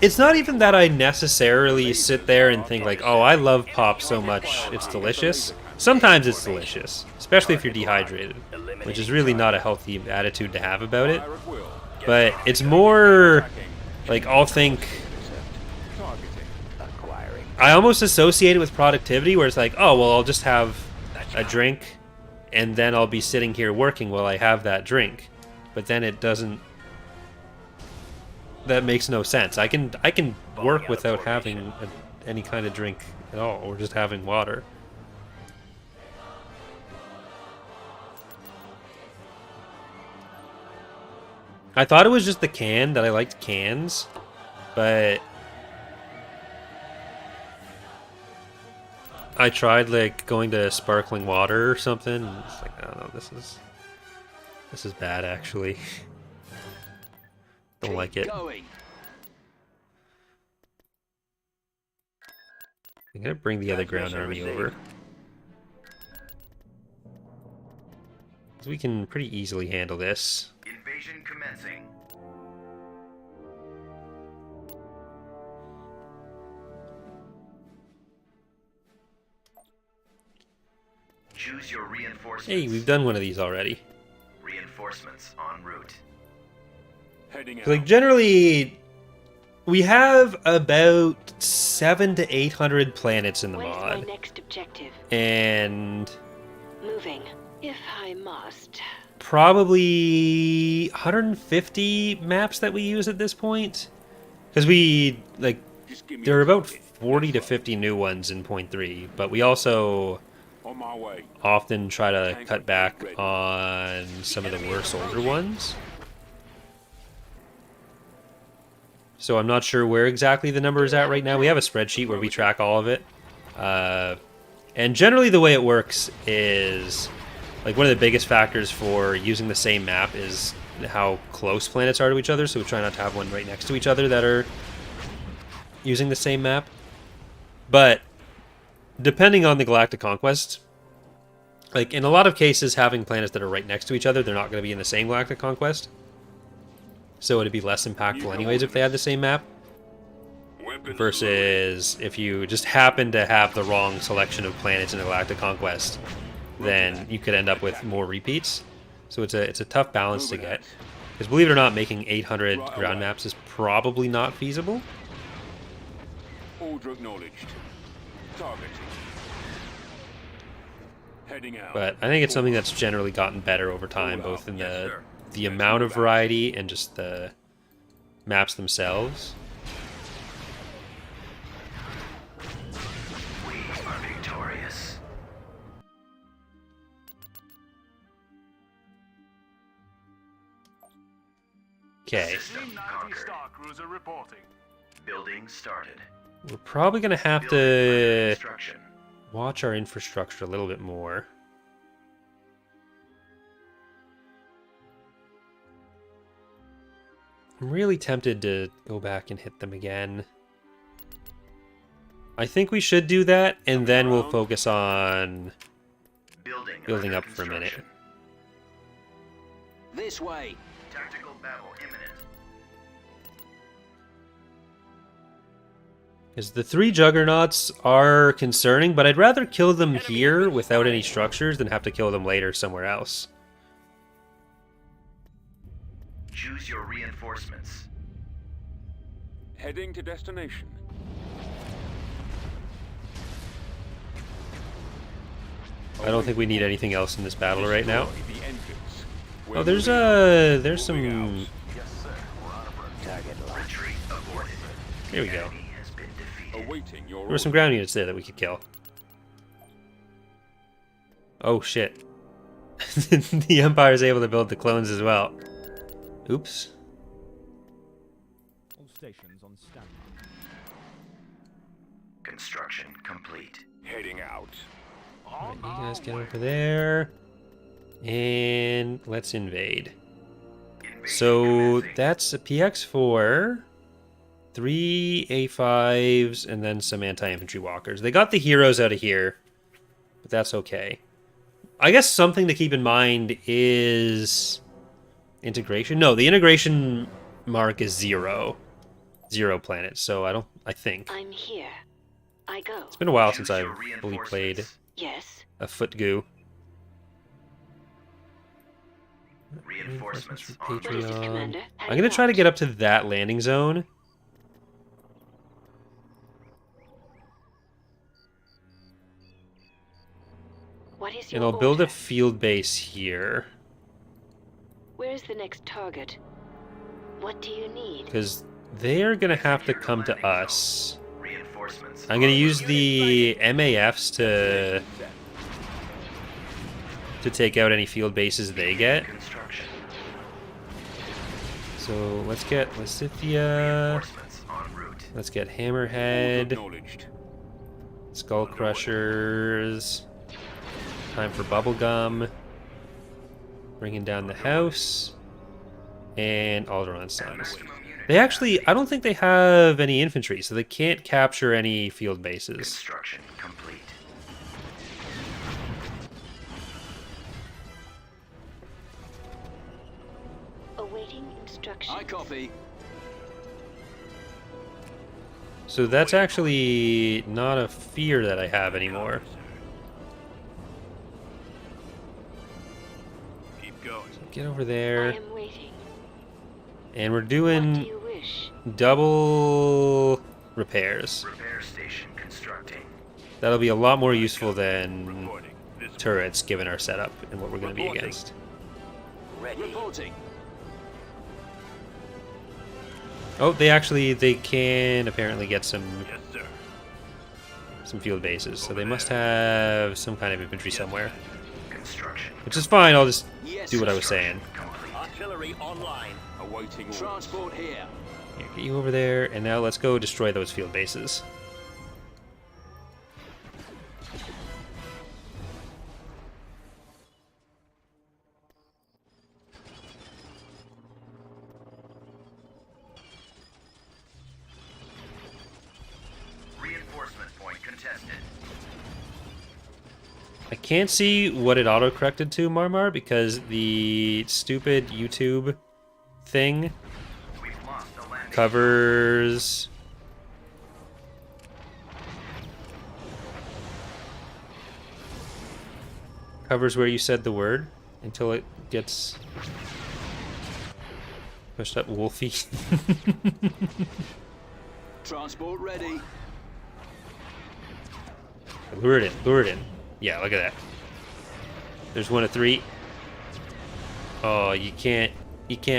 it's not even that I necessarily sit there and think like, oh, I love pop so much, it's delicious. Sometimes it's delicious, especially if you're dehydrated, which is really not a healthy attitude to have about it. Fire at will. But it's more like, I'll think, Targeting. Acquiring. I almost associate it with productivity, where it's like, oh, well, I'll just have a drink, and then I'll be sitting here working while I have that drink. But then it doesn't. That makes no sense. I can work without having any kind of drink at all, or just having water. I thought it was just the can, that I liked cans, but I tried like going to sparkling water or something, and it's like, oh no, this is bad actually. Don't like it. Going. I'm gonna bring the other ground army over, 'cause we can pretty easily handle this. Invasion commencing. Choose your reinforcements. Hey, we've done one of these already. Reinforcements en route. Heading out. Like, generally, we have about 700 to 800 planets in the Where's my mod, next objective? and Moving, if I must. probably 150 maps that we use at this point, because we like Just give me there are a about target. 40 to 50 new ones in point 3, but we also On my way. often try to cut back on some of the worse older ones. So I'm not sure where exactly the number is at right now. We have a spreadsheet where we track all of it. And generally the way it works is, like, one of the biggest factors for using the same map is how close planets are to each other. So we try not to have one right next to each other that are using the same map. But depending on the Galactic Conquest, Like, in a lot of cases, having planets that are right next to each other, they're not going to be in the same galactic conquest. So it'd be less impactful anyways if they had the same map. Versus if you just happen to have the wrong selection of planets in the galactic conquest, then you could end up with more repeats. So it's a tough balance to get. Because believe it or not, making 800 ground maps is probably not feasible. Order acknowledged. Targeting. Heading out. But I think it's something that's generally gotten better over time, both in the amount of variety and just the maps themselves. We are victorious. Okay. System conquered. Building started. We're probably going to have Building under to construction. watch our infrastructure a little bit more. I'm really tempted to go back and hit them again. I think we should do that, and then we'll focus on building under up for a minute. construction. This way. Tactical battle imminent. Because the 3 juggernauts are concerning, but I'd rather kill them here without any structures than have to kill them later somewhere else. Choose your reinforcements. Heading to destination. I don't think we need anything else in this battle right now. Destroy the entrance. We're Oh, there's moving there's Moving some. out. Retreat aborted. Here we go. Enemy has been defeated. Awaiting your There were some ground units there that we could kill. Oh shit. The Empire is able to build the clones as well. Oops. All stations on standby. Construction complete. Heading out. Alright, you guys get over there. And let's invade. So Commencing. that's a PX4, 3 A5s, and then some anti-infantry walkers. They got the heroes out of here, but that's okay. I guess something to keep in mind is integration. No, the integration mark is 0. 0 planets, so I think. I'm here. I go. It's been a while Choose since I've your fully played reinforcements. Yes. a foot goo. Reinforcements for on What is it, Patreon. Commander? I'm gonna try to get up to that landing zone. What is your And I'll build a order? field base here. Where's the next target? What do you need? Because they're going to have to come to us. Reinforcements. I'm going to use the MAFs to take out any field bases they get. Construction. So let's get Lysithia. Reinforcements en route. Let's get Order Hammerhead. acknowledged. Skull Crushers. Time for Bubblegum. Bringing down the house. And Alderon's Sons. Maximum unit They actually, I don't think they have any infantry, so they can't capture any field bases. construction complete. Awaiting instructions. I copy. So that's actually not a fear that I have anymore. Keep going. Get over I there. am waiting. And we're What do doing you wish? double repairs. Repair station constructing. That'll be a lot more useful than Reporting. This way. turrets given our setup and what we're going to be Reporting. against. Reporting. Oh, they can apparently get some Yes, sir. field bases, so they must have some kind of infantry somewhere. Construction. Which is fine, I'll just Yes, do what I was Construction saying. complete. Artillery online. Awaiting orders. Transport here. Here, get you over there, and now let's go destroy those field bases. Reinforcement point contested. I can't see what it auto-corrected to, Marmar, because the stupid YouTube thing covers... covers where you said the word until it gets pushed up. Wolfie. Transport ready. Lure it in, lure it in. Yeah, look at that. There's 1 of 3. Oh, you can't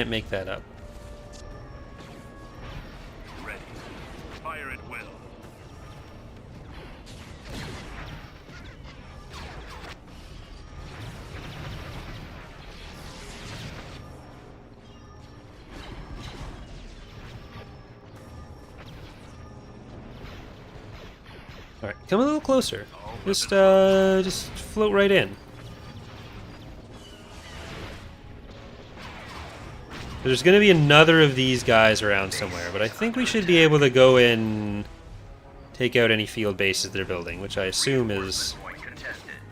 make that up. Ready. Fire at will. All right, come a little closer. Just float right in. There's going to be another of these guys around somewhere, but I think we should be able to go in, take out any field bases they're building, which I assume is...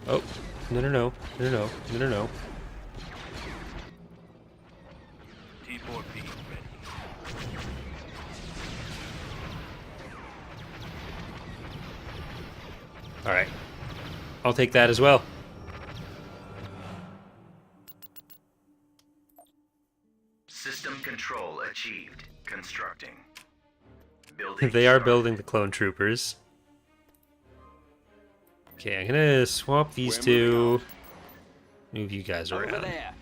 Oh, no. T4P ready. All right. I'll take that as well. System control achieved. Constructing. Building. They are started. building the clone troopers. Okay, I'm gonna swap these two. Move you guys Over around. there.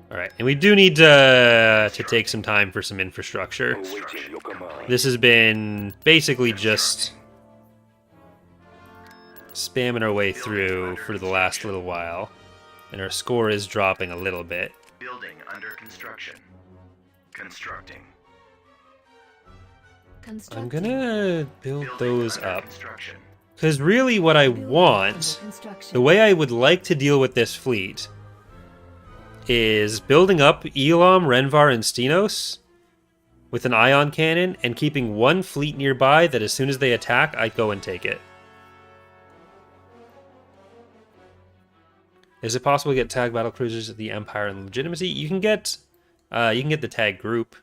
All right, and we do need to take some time for some infrastructure. This has been basically just spamming our way through for the last little while, and our score is dropping a little bit. Building under construction. Constructing. I'm gonna build those under up. Construction. Because really what I want, the way I would like to deal with this fleet, is building up Elam, Renvar, and Stenos with an ion cannon and keeping one fleet nearby that as soon as they attack, I go and take it. Is it possible to get tag battle cruisers at the Empire and Legitimacy? You can get the tag group.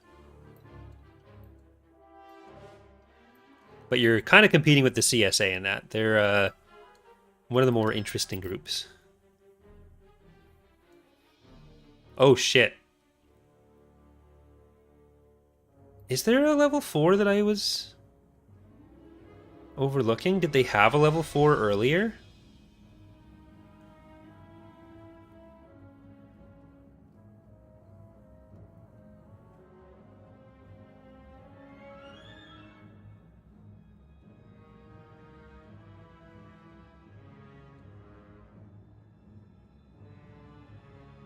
But you're kind of competing with the CSA in that. They're one of the more interesting groups. Oh, shit. Is there a level 4 that I was overlooking? Did they have a level 4 earlier?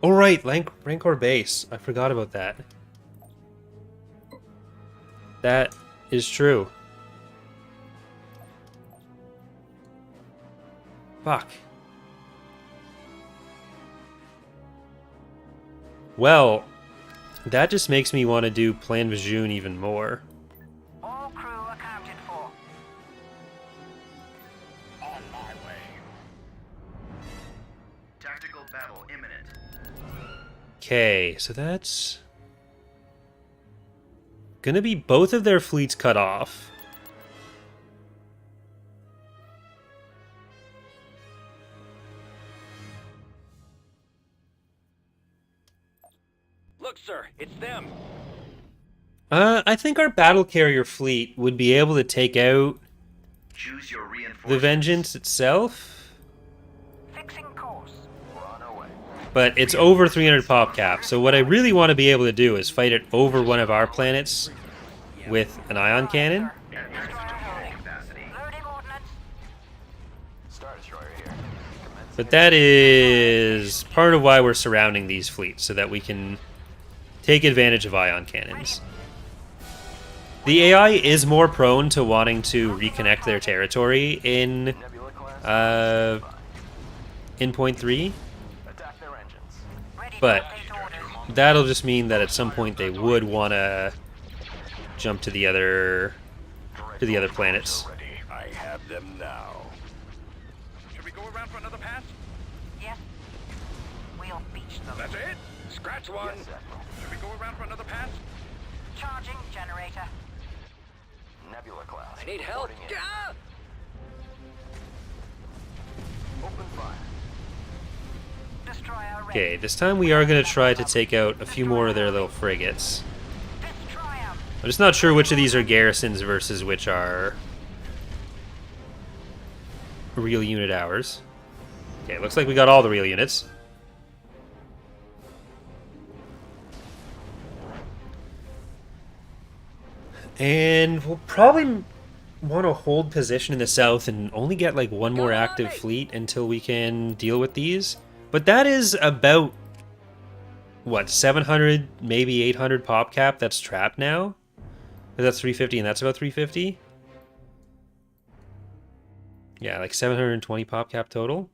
Oh right, Rancor base. I forgot about that. That is true. Fuck. Well, that just makes me want to do Plan Vijun even more. All crew accounted for. On my way. Tactical battle imminent. Okay, so that's gonna be both of their fleets cut off. Look, sir, it's them. I think our battle carrier fleet would be able to take out Choose your reinforcements. the Vengeance itself, Fixing course. We're on our way. but it's over 300 pop cap. So what I really want to be able to do is fight it over one of our planets with an ion cannon. Capacity. Loading ordnance. Star Destroyer here. But that is part of why we're surrounding these fleets, so that we can take advantage of ion cannons. The AI is more prone to wanting to reconnect their territory in Nebula class. in point 3, Attack their engines. Ready but to update orders. that'll just mean that at some point they would want to jump to the other planets. Ready. I have them now. go around for another pass? Yep. We'll beach them. That's it? Scratch one. Yes, Admiral. Should we go around for another pass? Charging generator. Nebula class. I need help. reporting in. Ah! Open fire. Destroyer ready. Okay, this time we are going to try to take out a few more of their little frigates. Destroy 'em. I'm just not sure which of these are garrisons versus which are real unit hours. Okay, looks like we got all the real units. And we'll probably want to hold position in the south and only get like one more active fleet until we can deal with these. But that is about, what, 700, maybe 800 pop cap that's trapped now? That's 350 and that's about 350? Yeah, like 720 pop cap total.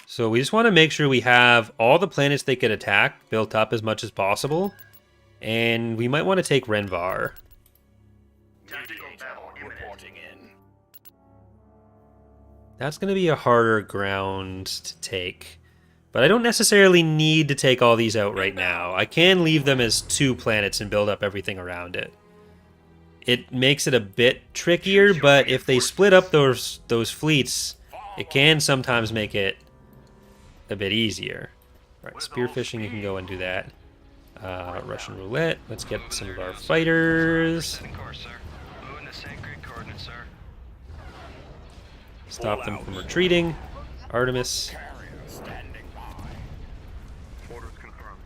So we just want to make sure we have all the planets they could attack built up as much as possible. And we might want to take Renvar. Tactical battle imminent. Reporting in. That's going to be a harder ground to take. But I don't necessarily need to take all these out right now. I can leave them as 2 planets and build up everything around it. It makes it a bit trickier, but if they split up those fleets, it can sometimes make it a bit easier. Alright, spearfishing, you can go and do that. Russian roulette, let's get some of our fighters. Stop them from retreating. Artemis. Orders confirmed.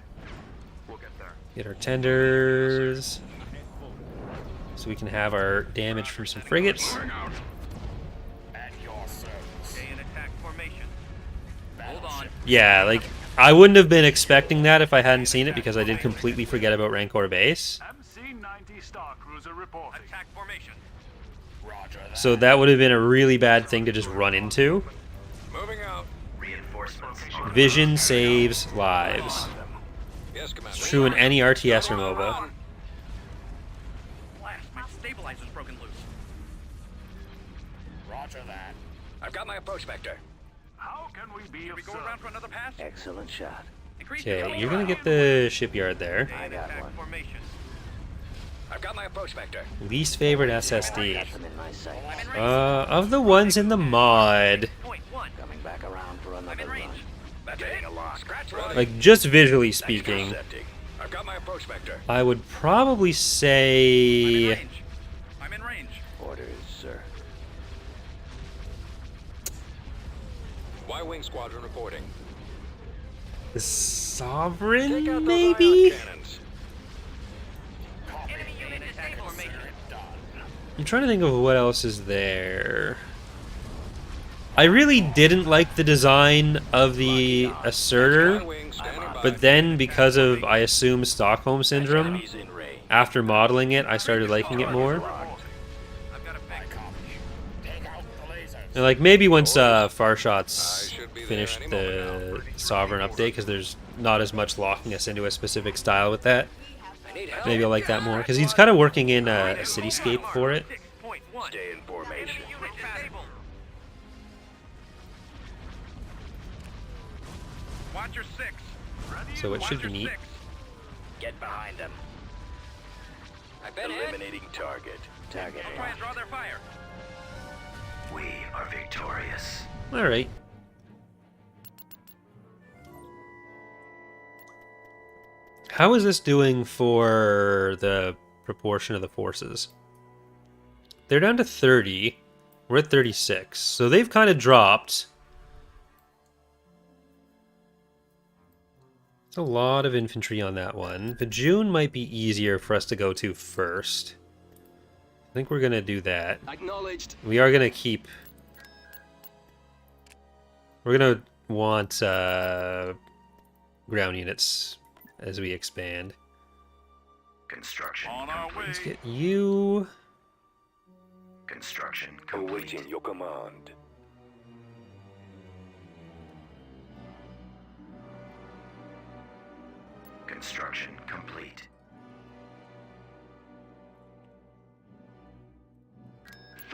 We'll get there. Get our tenders. So we can have our damage from some frigates. At your service. Stay in attack formation. Hold on. Yeah, like, I wouldn't have been expecting that if I hadn't seen it because I did completely forget about Rancor Base. MC-90 Star Cruiser reporting. Attack formation. Roger that. So that would have been a really bad thing to just run into. Moving out. Reinforcements. Vision saves lives. Yes, Commander. It's true in any RTS or MOBA. Blast, my stabilizer's broken loose. Roger that. I've got my approach vector. How can we be Should of we go service? around for another pass? Excellent shot. Increase Okay, you're gonna get the shipyard there. Stay in attack formation. I've got my approach vector. Least favorite SSD. Them in my sight. I'm in range. Of the ones in the mod, Point 1. Coming back around for I'm another in run. range. That's getting a lock. Scratch one. like just visually speaking, Intercepting. I've got my approach vector. I would probably I'm in say range. I'm in range. Orders, sir. Y-wing squadron reporting. the Take out Sovereign, those maybe? ion cannons. Enemy unit in attack formation. I'm trying to think of what else is there. I really didn't like the design of the Asserter, Y-wing standing by. but then because of, I assume, Stockholm Syndrome, Enemies in range. after modeling it, I started liking it more. I've got a pick. Take out the lasers. And like maybe once Farshot's finished the Sovereign update, because there's not as much locking us into a specific style with that. I need help. Maybe I'll like that more, because he's kind of working in a cityscape for it. 6.1. Stay in formation. Enemy unit disabled. Watch your 6. So it should Watch be your neat. 6. Get behind them. I've been eliminating target. Target. I'll try and draw their fire. We are victorious. Alright. How is this doing for the proportion of the forces? They're down to 30. We're at 36. So they've kind of dropped. It's a lot of infantry on that one. The June might be easier for us to go to first. I think we're going to do that. Acknowledged. We are going to keep... We're going to want ground units as we expand. Construction On our complete. Let's get you... Construction complete. Awaiting your command. Construction complete.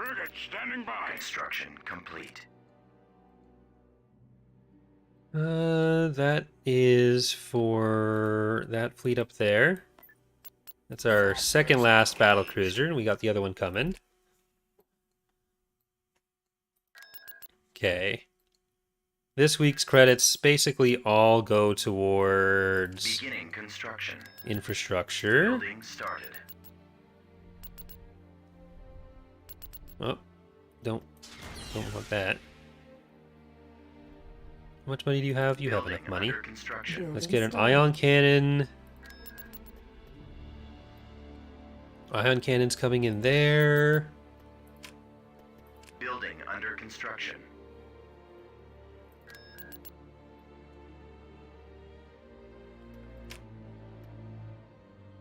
Frigate standing by. Construction complete. That is for that fleet up there. That's our second last battle cruiser, and we got the other one coming. Okay. This week's credits basically all go towards Beginning construction. infrastructure. Building started. Oh, don't want that. How much money do you have? You have Building enough money. under construction. Let's get an ion cannon. Ion cannon's coming in there. Building under construction.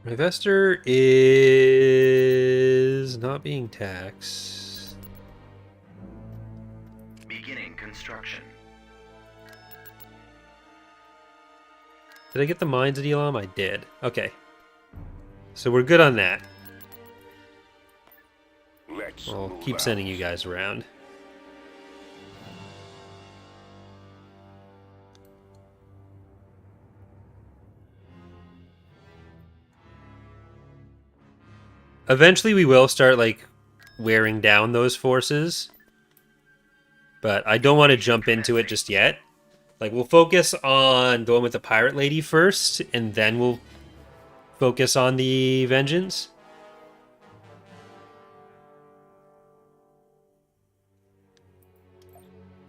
Investor is not being taxed. Beginning construction. Did I get the mines at Elam? I did. Okay. So we're good on that. Let's I'll move keep out. sending you guys around. Eventually we will start, like, wearing down those forces. But I don't want to jump into it just yet. Like, we'll focus on going with the pirate lady first, and then we'll focus on the vengeance.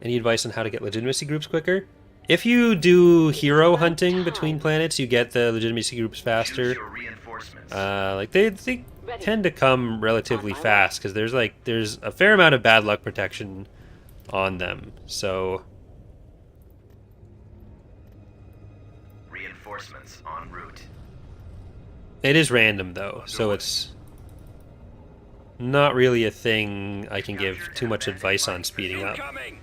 Any advice on how to get legitimacy groups quicker? If you do hero hunting between planets, you get the legitimacy groups faster. Choose your reinforcements. Like they tend to come relatively fast because there's a fair amount of bad luck protection on them. So Reinforcements en route. it is random though, so it's not really a thing I can give too much advice on speeding up. Incoming.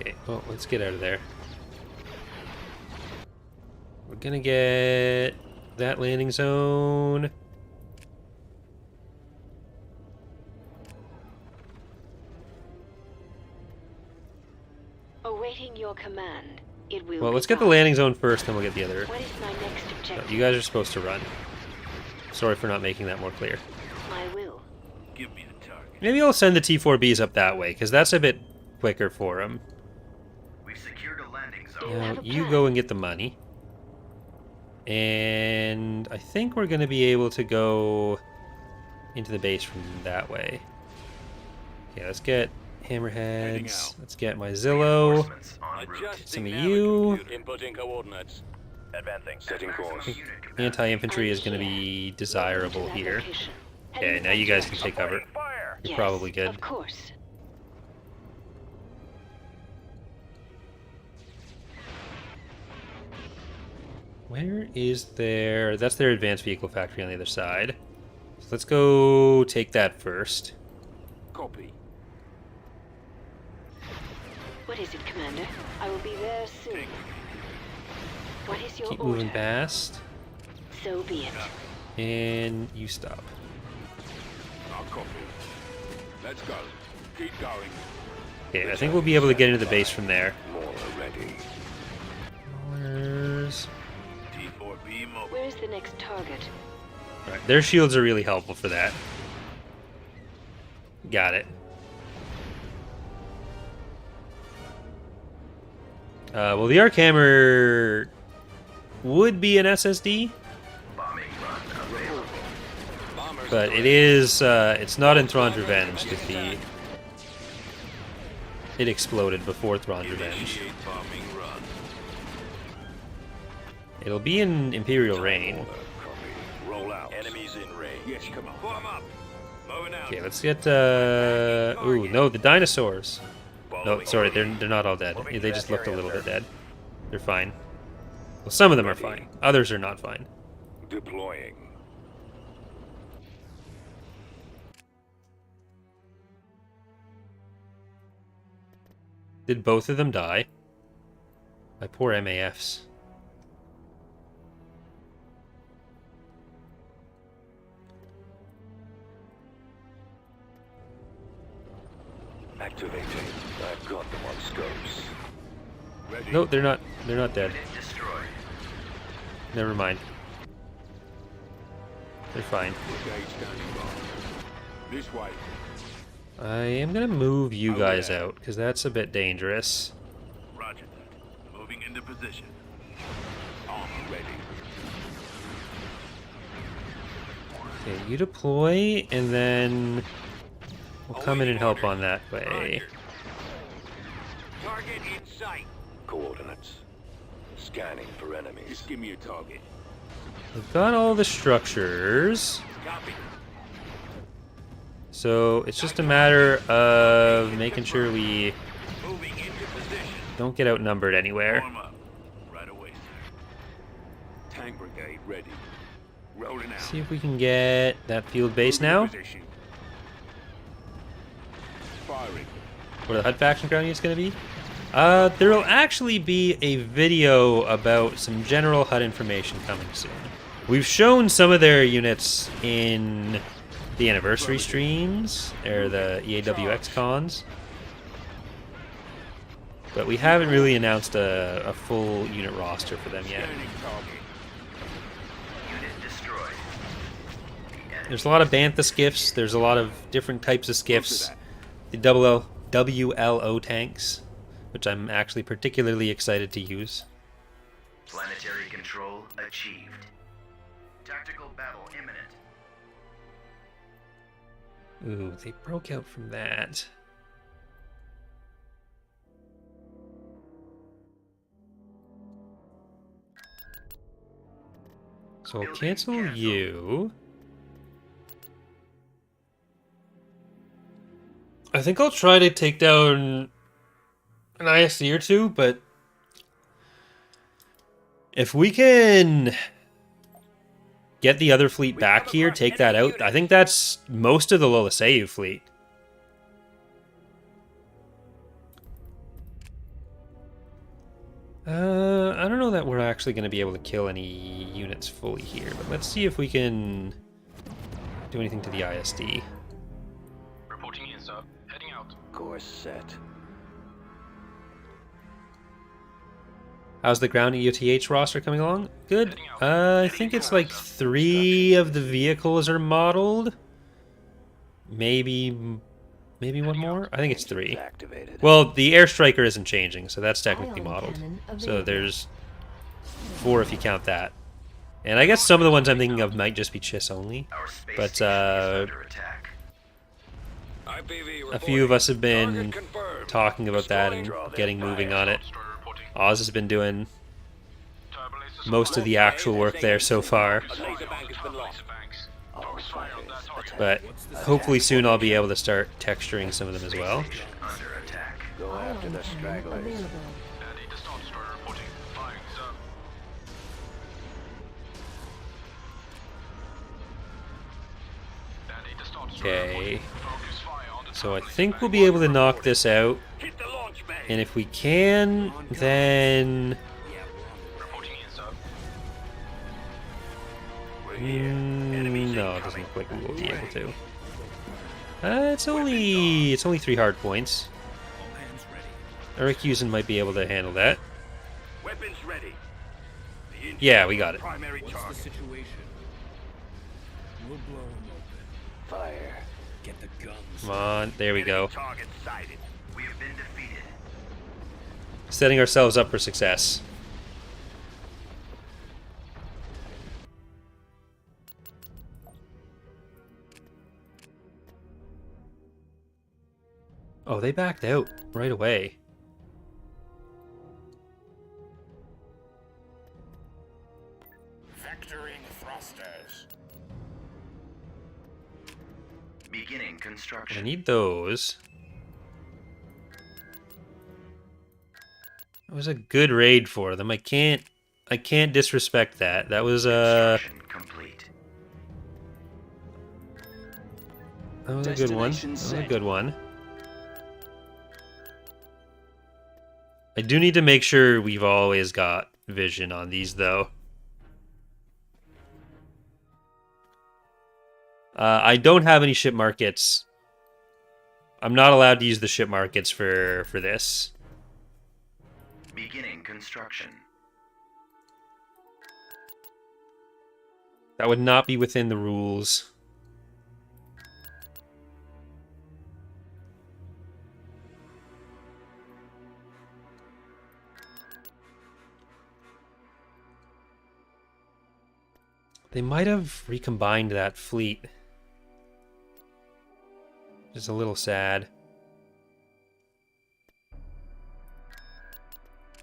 Okay, well, let's get out of there. We're gonna get that landing zone. Awaiting your command. It will. Well, be let's get the done. landing zone first, then we'll get the other. What is my next objective? You guys are supposed to run. Sorry for not making that more clear. I will. Give me the target. Maybe I'll send the T4Bs up that way, because that's a bit quicker for them. We've secured a landing Do you zone. have a You plan? go and get the money. And I think we're going to be able to go into the base from that way. Okay, let's get Heading hammerheads. out. Let's get my Zillow. Reinforcements en route. Adjusting Some of now, you. computer. Inputting coordinates. Advancing. Setting course. Unit capacity. Anti-infantry is going to be desirable Moving to that here. location. Okay, Heading now you guys that can take cover. Fire. You're Yes, probably good. Of course. Where is their... That's their advanced vehicle factory on the other side. So let's go take that first. Copy. What is it, Commander? I will be there soon. What is your Keep order? moving past. So be it. And you stop. I'll copy. Let's go. Keep going. Okay, I think we'll be able to get into the base from there. More ready. Where's... T4B mobile. Where is the next target? Alright, their shields are really helpful for that. Got it. Well, the arc hammer would be an SSD, Bombing run available. Bombers but it is, it's not in Thrawn's Revenge, because it exploded before Thrawn's Revenge. Initiate bombing run. It'll be in Imperial Reign. Copy. Roll out. Enemies in range. Yes, come on. Form up. Moving out. Okay, let's get, ooh, no, the dinosaurs. No, sorry, they're not all dead. They just looked a little bit dead. They're fine. Well, some of them are fine. Others are not fine. Deploying. Did both of them die? My poor MAFs. Activating. I've got them on scopes. Ready. No, they're not. They're not dead. Unit destroyed. Never mind. They're fine. Brigade standing by. This way. I am gonna move you guys out because that's a bit dangerous. Roger that. Moving into position. Armor ready. Okay, you deploy, and then we'll come in and help on that way. Target in sight. Coordinates. Scanning for enemies. Just give me a target. We've got all the structures, Copy. so it's just a matter of making sure we Moving into position. don't get outnumbered anywhere. Form up. Right away, sir. Tank brigade ready. Rolling out. See if we can get that field base now. Position. Firing. Where the HUD faction ground unit's going to be. There will actually be a video about some general HUD information coming soon. We've shown some of their units in the anniversary streams, or the EaWX cons, but we haven't really announced a full unit roster for them yet. Scanning target. Unit destroyed. There's a lot of Bantha skiffs, there's a lot of different types of skiffs. The WLO tanks, which I'm actually particularly excited to use. Planetary control achieved. Tactical battle imminent. Ooh, they broke out from that. So I'll cancel you. I think I'll try to take down an ISD or two, but if we can get the other fleet back here, take that out, I think that's most of the Lolaseyu fleet. I don't know that we're actually going to be able to kill any units fully here, but let's see if we can do anything to the ISD. Reporting in, sir. Heading out. Course set. How's the ground EOTH roster coming along? Good. I think it's like 3 of the vehicles are modeled. Maybe one more? I think it's 3. Activated. Well, the Air Striker isn't changing, so that's technically modeled. So there's 4 if you count that. And I guess some of the ones I'm thinking of might just be Chiss only. Our space But station is under attack. a few of us have been talking about that and getting moving on it. Oz has been doing most of the actual work there so far. But hopefully soon I'll be able to start texturing some of them as well. Station under attack. Go after the stragglers. Okay. So I think we'll be able to knock this out. Hit the launch bay. And if we can, then... no, it doesn't look like we will be able to. It's only 3 hard points. Erikusen might be able to handle that. Weapons ready. Yeah, we got it. Primary target. Situation. We'll blow them open. Fire. Get the guns. Come on, there we go. Target sighted. We have been defeated. Setting ourselves up for success. Oh, they backed out right away. Vectoring thrusters. Beginning I construction. need those. That was a good raid for them. I can't disrespect that. That was Construction complete. a good one. That was a good one. I do need to make sure we've always got vision on these, though. I don't have any ship markets. I'm not allowed to use the ship markets for this. Beginning construction. That would not be within the rules. They might have recombined that fleet. Just a little sad.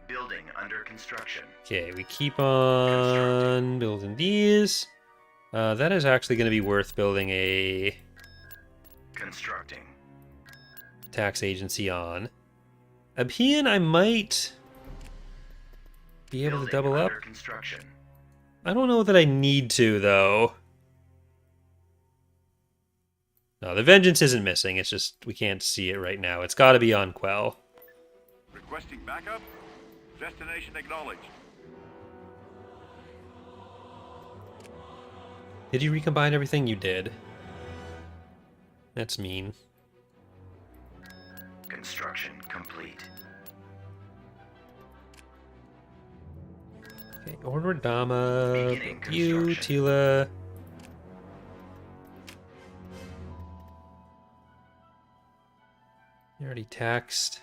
Building under construction. Okay, we keep on building these. That is actually going to be worth building a Constructing. tax agency on. Abhian, I might be able to double up. Construction. I don't know that I need to, though. No, the Vengeance isn't missing. It's just we can't see it right now. It's got to be on Quell. Requesting backup. Destination acknowledged. Did you recombine everything? You did. That's mean. Construction complete. Okay, Order Dama, Beginning you, construction. Tila. You already taxed.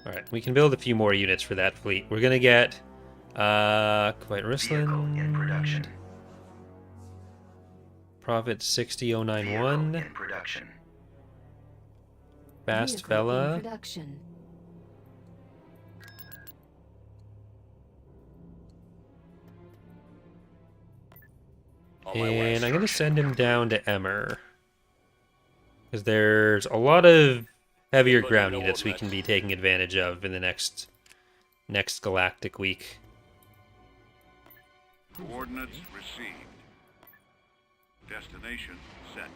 Alright, we can build a few more units for that fleet. We're gonna get quite Vehicle in production. Profit Vehicle 60091. in production. Fast Vehicle in fella. production. And I'm gonna send him down to Emmer. Because there's a lot of heavier ground units we can be taking advantage of in the next Galactic week. Coordinates received. Destination set.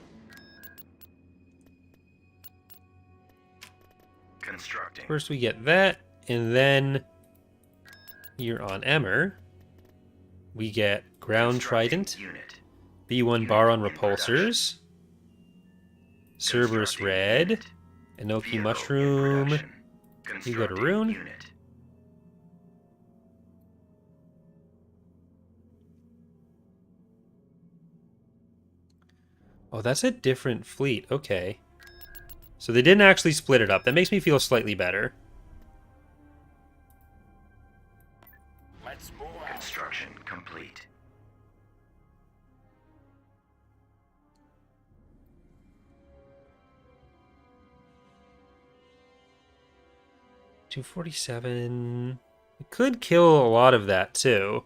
Constructing. First we get that, and then here on Emmer, we get Ground Constructing Trident, Unit. B1 Unit Baron in Repulsors, Cerberus Constructing Red, unit. Inoki Vehicle in Mushroom, production. you go to Constructing Rune. Unit. Oh, that's a different fleet. Okay. So they didn't actually split it up. That makes me feel slightly better. Let's move out. Construction complete. $247. We could kill a lot of that too.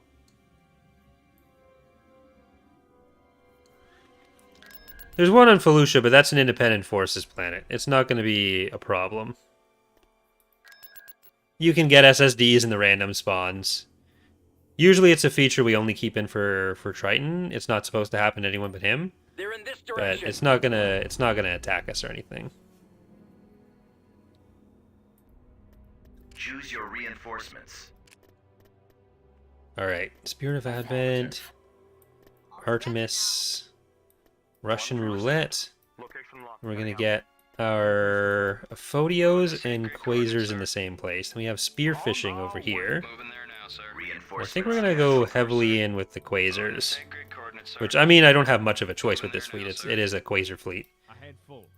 There's one on Felucia, but that's an independent forces planet. It's not going to be a problem. You can get SSDs in the random spawns. Usually it's a feature we only keep in for Triton. It's not supposed to happen to anyone but him. They're in this But direction. it's not gonna attack us or anything. Choose your reinforcements. Alright. Spirit of Advent, Artemis, Russian Roulette. We're gonna get our Aphodios and Quasars in the same place. Then we have Spearfishing over here. Moving there now, sir. I Reinforcements. think we're gonna go heavily in with the Quasars. Which, I mean, I don't have much of a choice with this fleet. It is a Quasar fleet. Ahead full.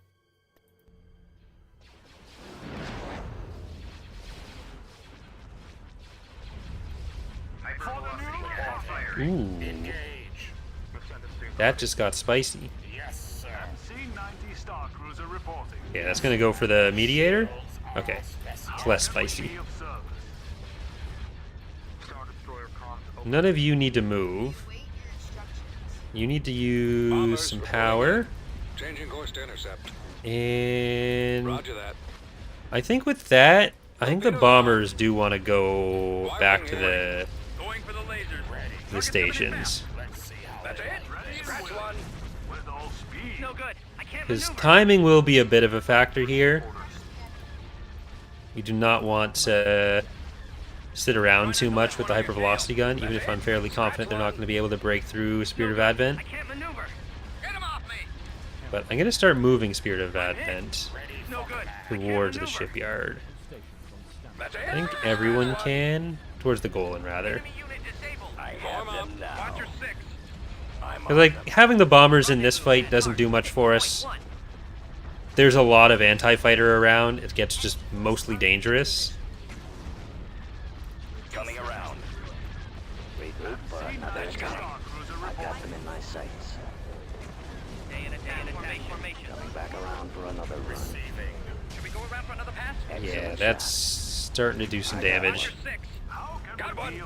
Hypervelocity fire. Ooh. That just got spicy. Yes, sir. C-90 Star Cruiser reporting. Yeah, that's gonna go for the Mediator? Okay. It's less spicy. None of you need to move. Wait your instructions. You need to use some power. Changing course to intercept. And Roger that. I think with that, I think the bombers do want to go back to the Going for the lasers. stations. That's it. Scratch one. No good. I can't His maneuver. timing will be a bit of a factor here. You do not want to sit around too much with the hypervelocity gun, even if I'm fairly confident they're not going to be able to break through Spirit of Advent. I can't maneuver. Get him off me. But I'm going to start moving Spirit of Advent No good. towards the shipyard. I think everyone can. Towards the Golan, rather. Enemy unit disabled. Form up. Watcher 6. 'Cause, like, having the bombers in this fight doesn't do much for us. There's a lot of anti-fighter around. It gets just mostly dangerous. Coming around. Regroup for another attack. I've got them in my sights. Day in attack formation. Coming back around for another run. Should we go around for another pass? Yeah, Excellent that's shot. starting to do some damage. Watcher 6. Got one.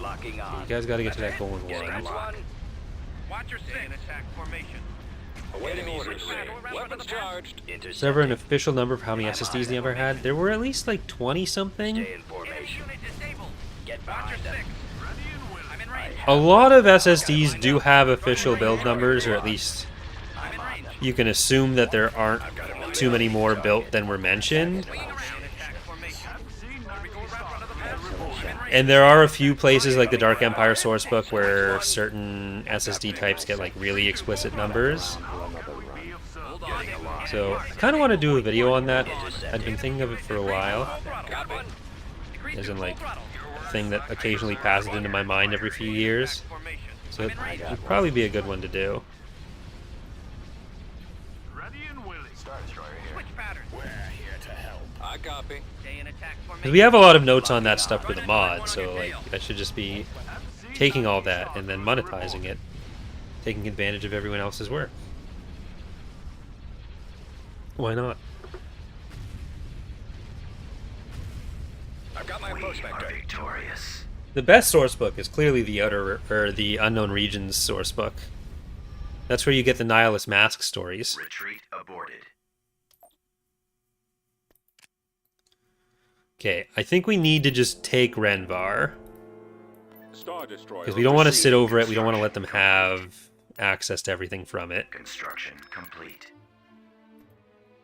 Locking on. You guys got to get to that Golan Next 1. one. Watcher 6. In attack formation. Awaiting orders. Weapons charged. Is there ever an official number for how many SSDs they ever had? There were at least like 20 something. Stay in formation. Unit disabled. Get Watcher behind 6. them. I'm in range. A lot of SSDs do have official build numbers, or at least I'm in range. you can assume that there aren't too many more built than were mentioned. Wing around. In attack formation. Should we go around for another pass? I'm in range. And there are a few places like the Dark Empire sourcebook where certain SSD types get like really explicit numbers. Hold on. So I kind of want to do a video on that. I've been thinking of it for a while. Got one. Decrease As to in, full like, throttle. thing that occasionally passes into my mind every few years. Formation. So I'm it in range. would probably be a good one to do. Star Destroyer here. Switch pattern. We're here to help. I copy. Stay in attack Because formation. we have a lot of notes on that stuff with the mod, so like I should just be taking all that and then monetizing it, taking advantage of everyone else's work. Why not? I've got my We approach are vector. victorious. The best source book is clearly the the Unknown Regions source book. That's where you get the Nihilist Mask stories. Retreat aborted. Okay, I think we need to just take Renvar. Star Destroyer. Because we don't want to sit over it, we don't want to let them have access to everything from it. Construction complete.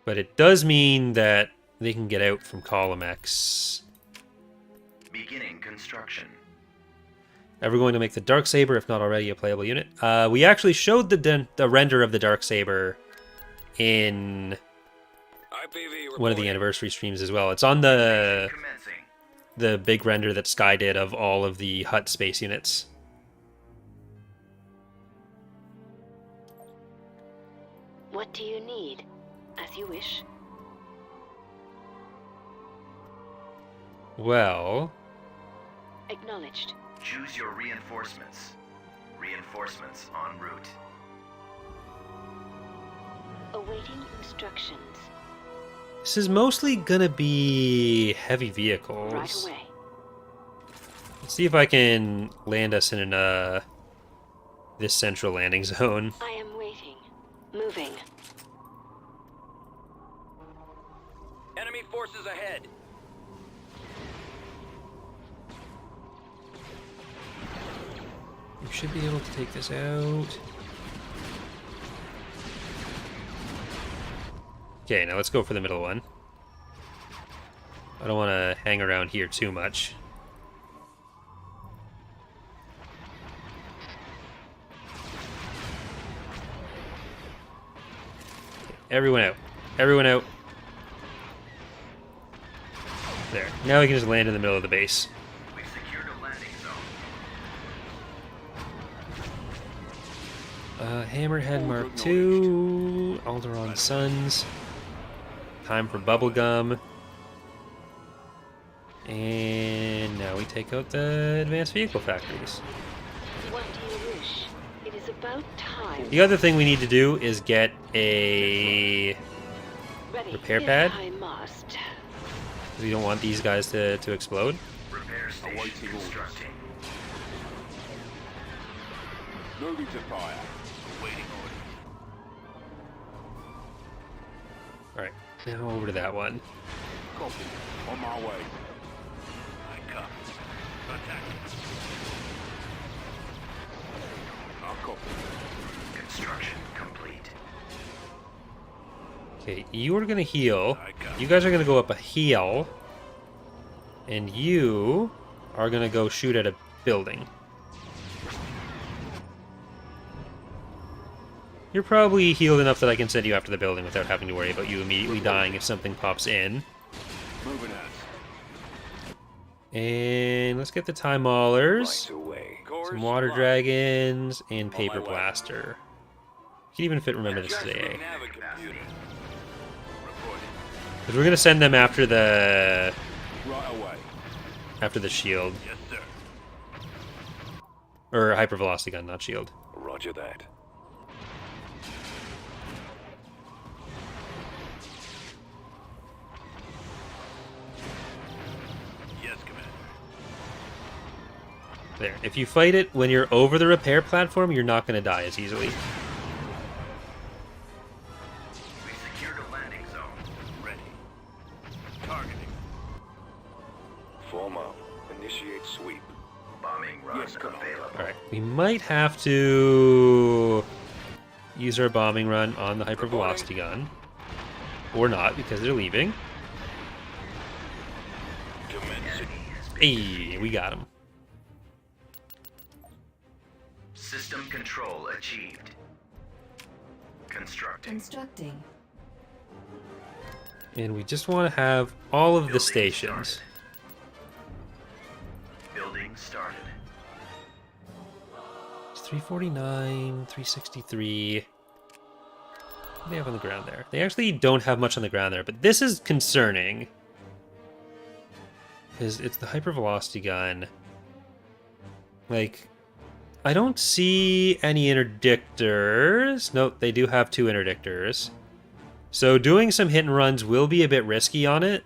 But it does mean that they can get out from Column X. Beginning construction. Ever going to make the Darksaber, if not already a playable unit? We actually showed the render of the Darksaber in IPV one of the reporting. anniversary streams as well. It's on the Commencing. big render that Sky did of all of the Hutt space units. What do you need? As you wish. Well, Acknowledged. Choose your reinforcements. Reinforcements en route. Awaiting instructions. this is mostly gonna be heavy Right vehicles. away. Let's see if I can land us in this central landing zone. I am waiting. Moving. Enemy forces ahead. We should be able to take this out. Okay, now let's go for the middle one. I don't want to hang around here too much. Everyone out. Everyone out. There. Now we can just land in the middle of the base. We've secured a landing zone. Hammerhead Mark II. Alderaan Suns. Time for bubblegum. And now we take out the advanced vehicle factories. What do you wish? It is about time. The other thing we need to do is get a... Ready. repair If pad? I must. We don't want these guys to explode. Repair station Awaiting orders. constructing. Moving to fire. Waiting order. Alright, now over to that one. Copy. On my way. I copy. Attack. I'll copy. Construction complete. Okay, you are gonna heal. You guys are gonna go up a hill. And you are gonna go shoot at a building. You're probably healed enough that I can send you after the building without having to worry about you immediately dying if something pops in. Moving out. And let's get the Time Maulers, Right away. some Water Dragons, and Paper Blaster. You can even fit, remember this is AA. Because we're going to send them after the... Right away. After the shield. Yes, sir. Or Hypervelocity Gun, not shield. Roger that. Yes, Commander. There. If you fight it when you're over the repair platform, you're not going to die as easily. We secured a landing zone. Ready. Targeting. Form up. Initiate sweep. Bombing run available. Alright, we might have to use our bombing run on the Hypervelocity Gun. Or not, because they're leaving. Hey, we got him. System control achieved. Constructing. Constructing. And we just want to have all of the stations. Building started. It's 349, 363. What do they have on the ground there? They actually don't have much on the ground there, but this is concerning. Because it's the Hypervelocity Gun. Like, I don't see any interdictors. Nope, they do have 2 interdictors. So doing some hit and runs will be a bit risky on it.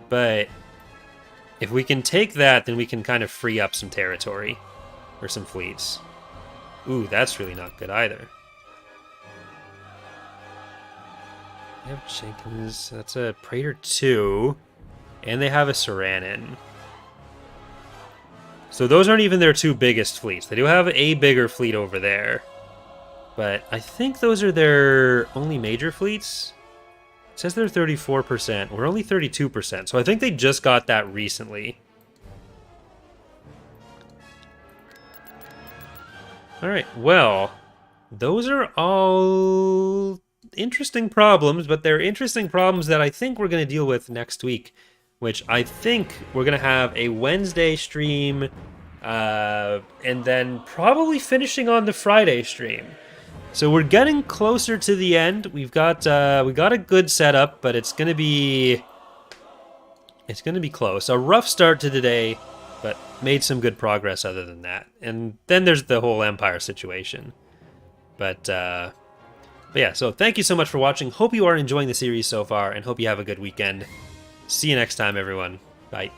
But if we can take that, then we can kind of free up some territory. Or some fleets. Ooh, that's really not good either. They have Jenkins. That's a Praetor 2. And they have a Saranin. So those aren't even their 2 biggest fleets. They do have a bigger fleet over there. But I think those are their only major fleets. It says they're 34%. We're only 32%. So I think they just got that recently. Alright, well, those are all interesting problems, but they're interesting problems that I think we're going to deal with next week, which I think we're going to have a Wednesday stream, and then probably finishing on the Friday stream. So we're getting closer to the end. We got a good setup, but it's going to be close. A rough start to today, but made some good progress other than that. And then there's the whole Empire situation. But yeah, so thank you so much for watching. Hope you are enjoying the series so far, and hope you have a good weekend. See you next time, everyone. Bye.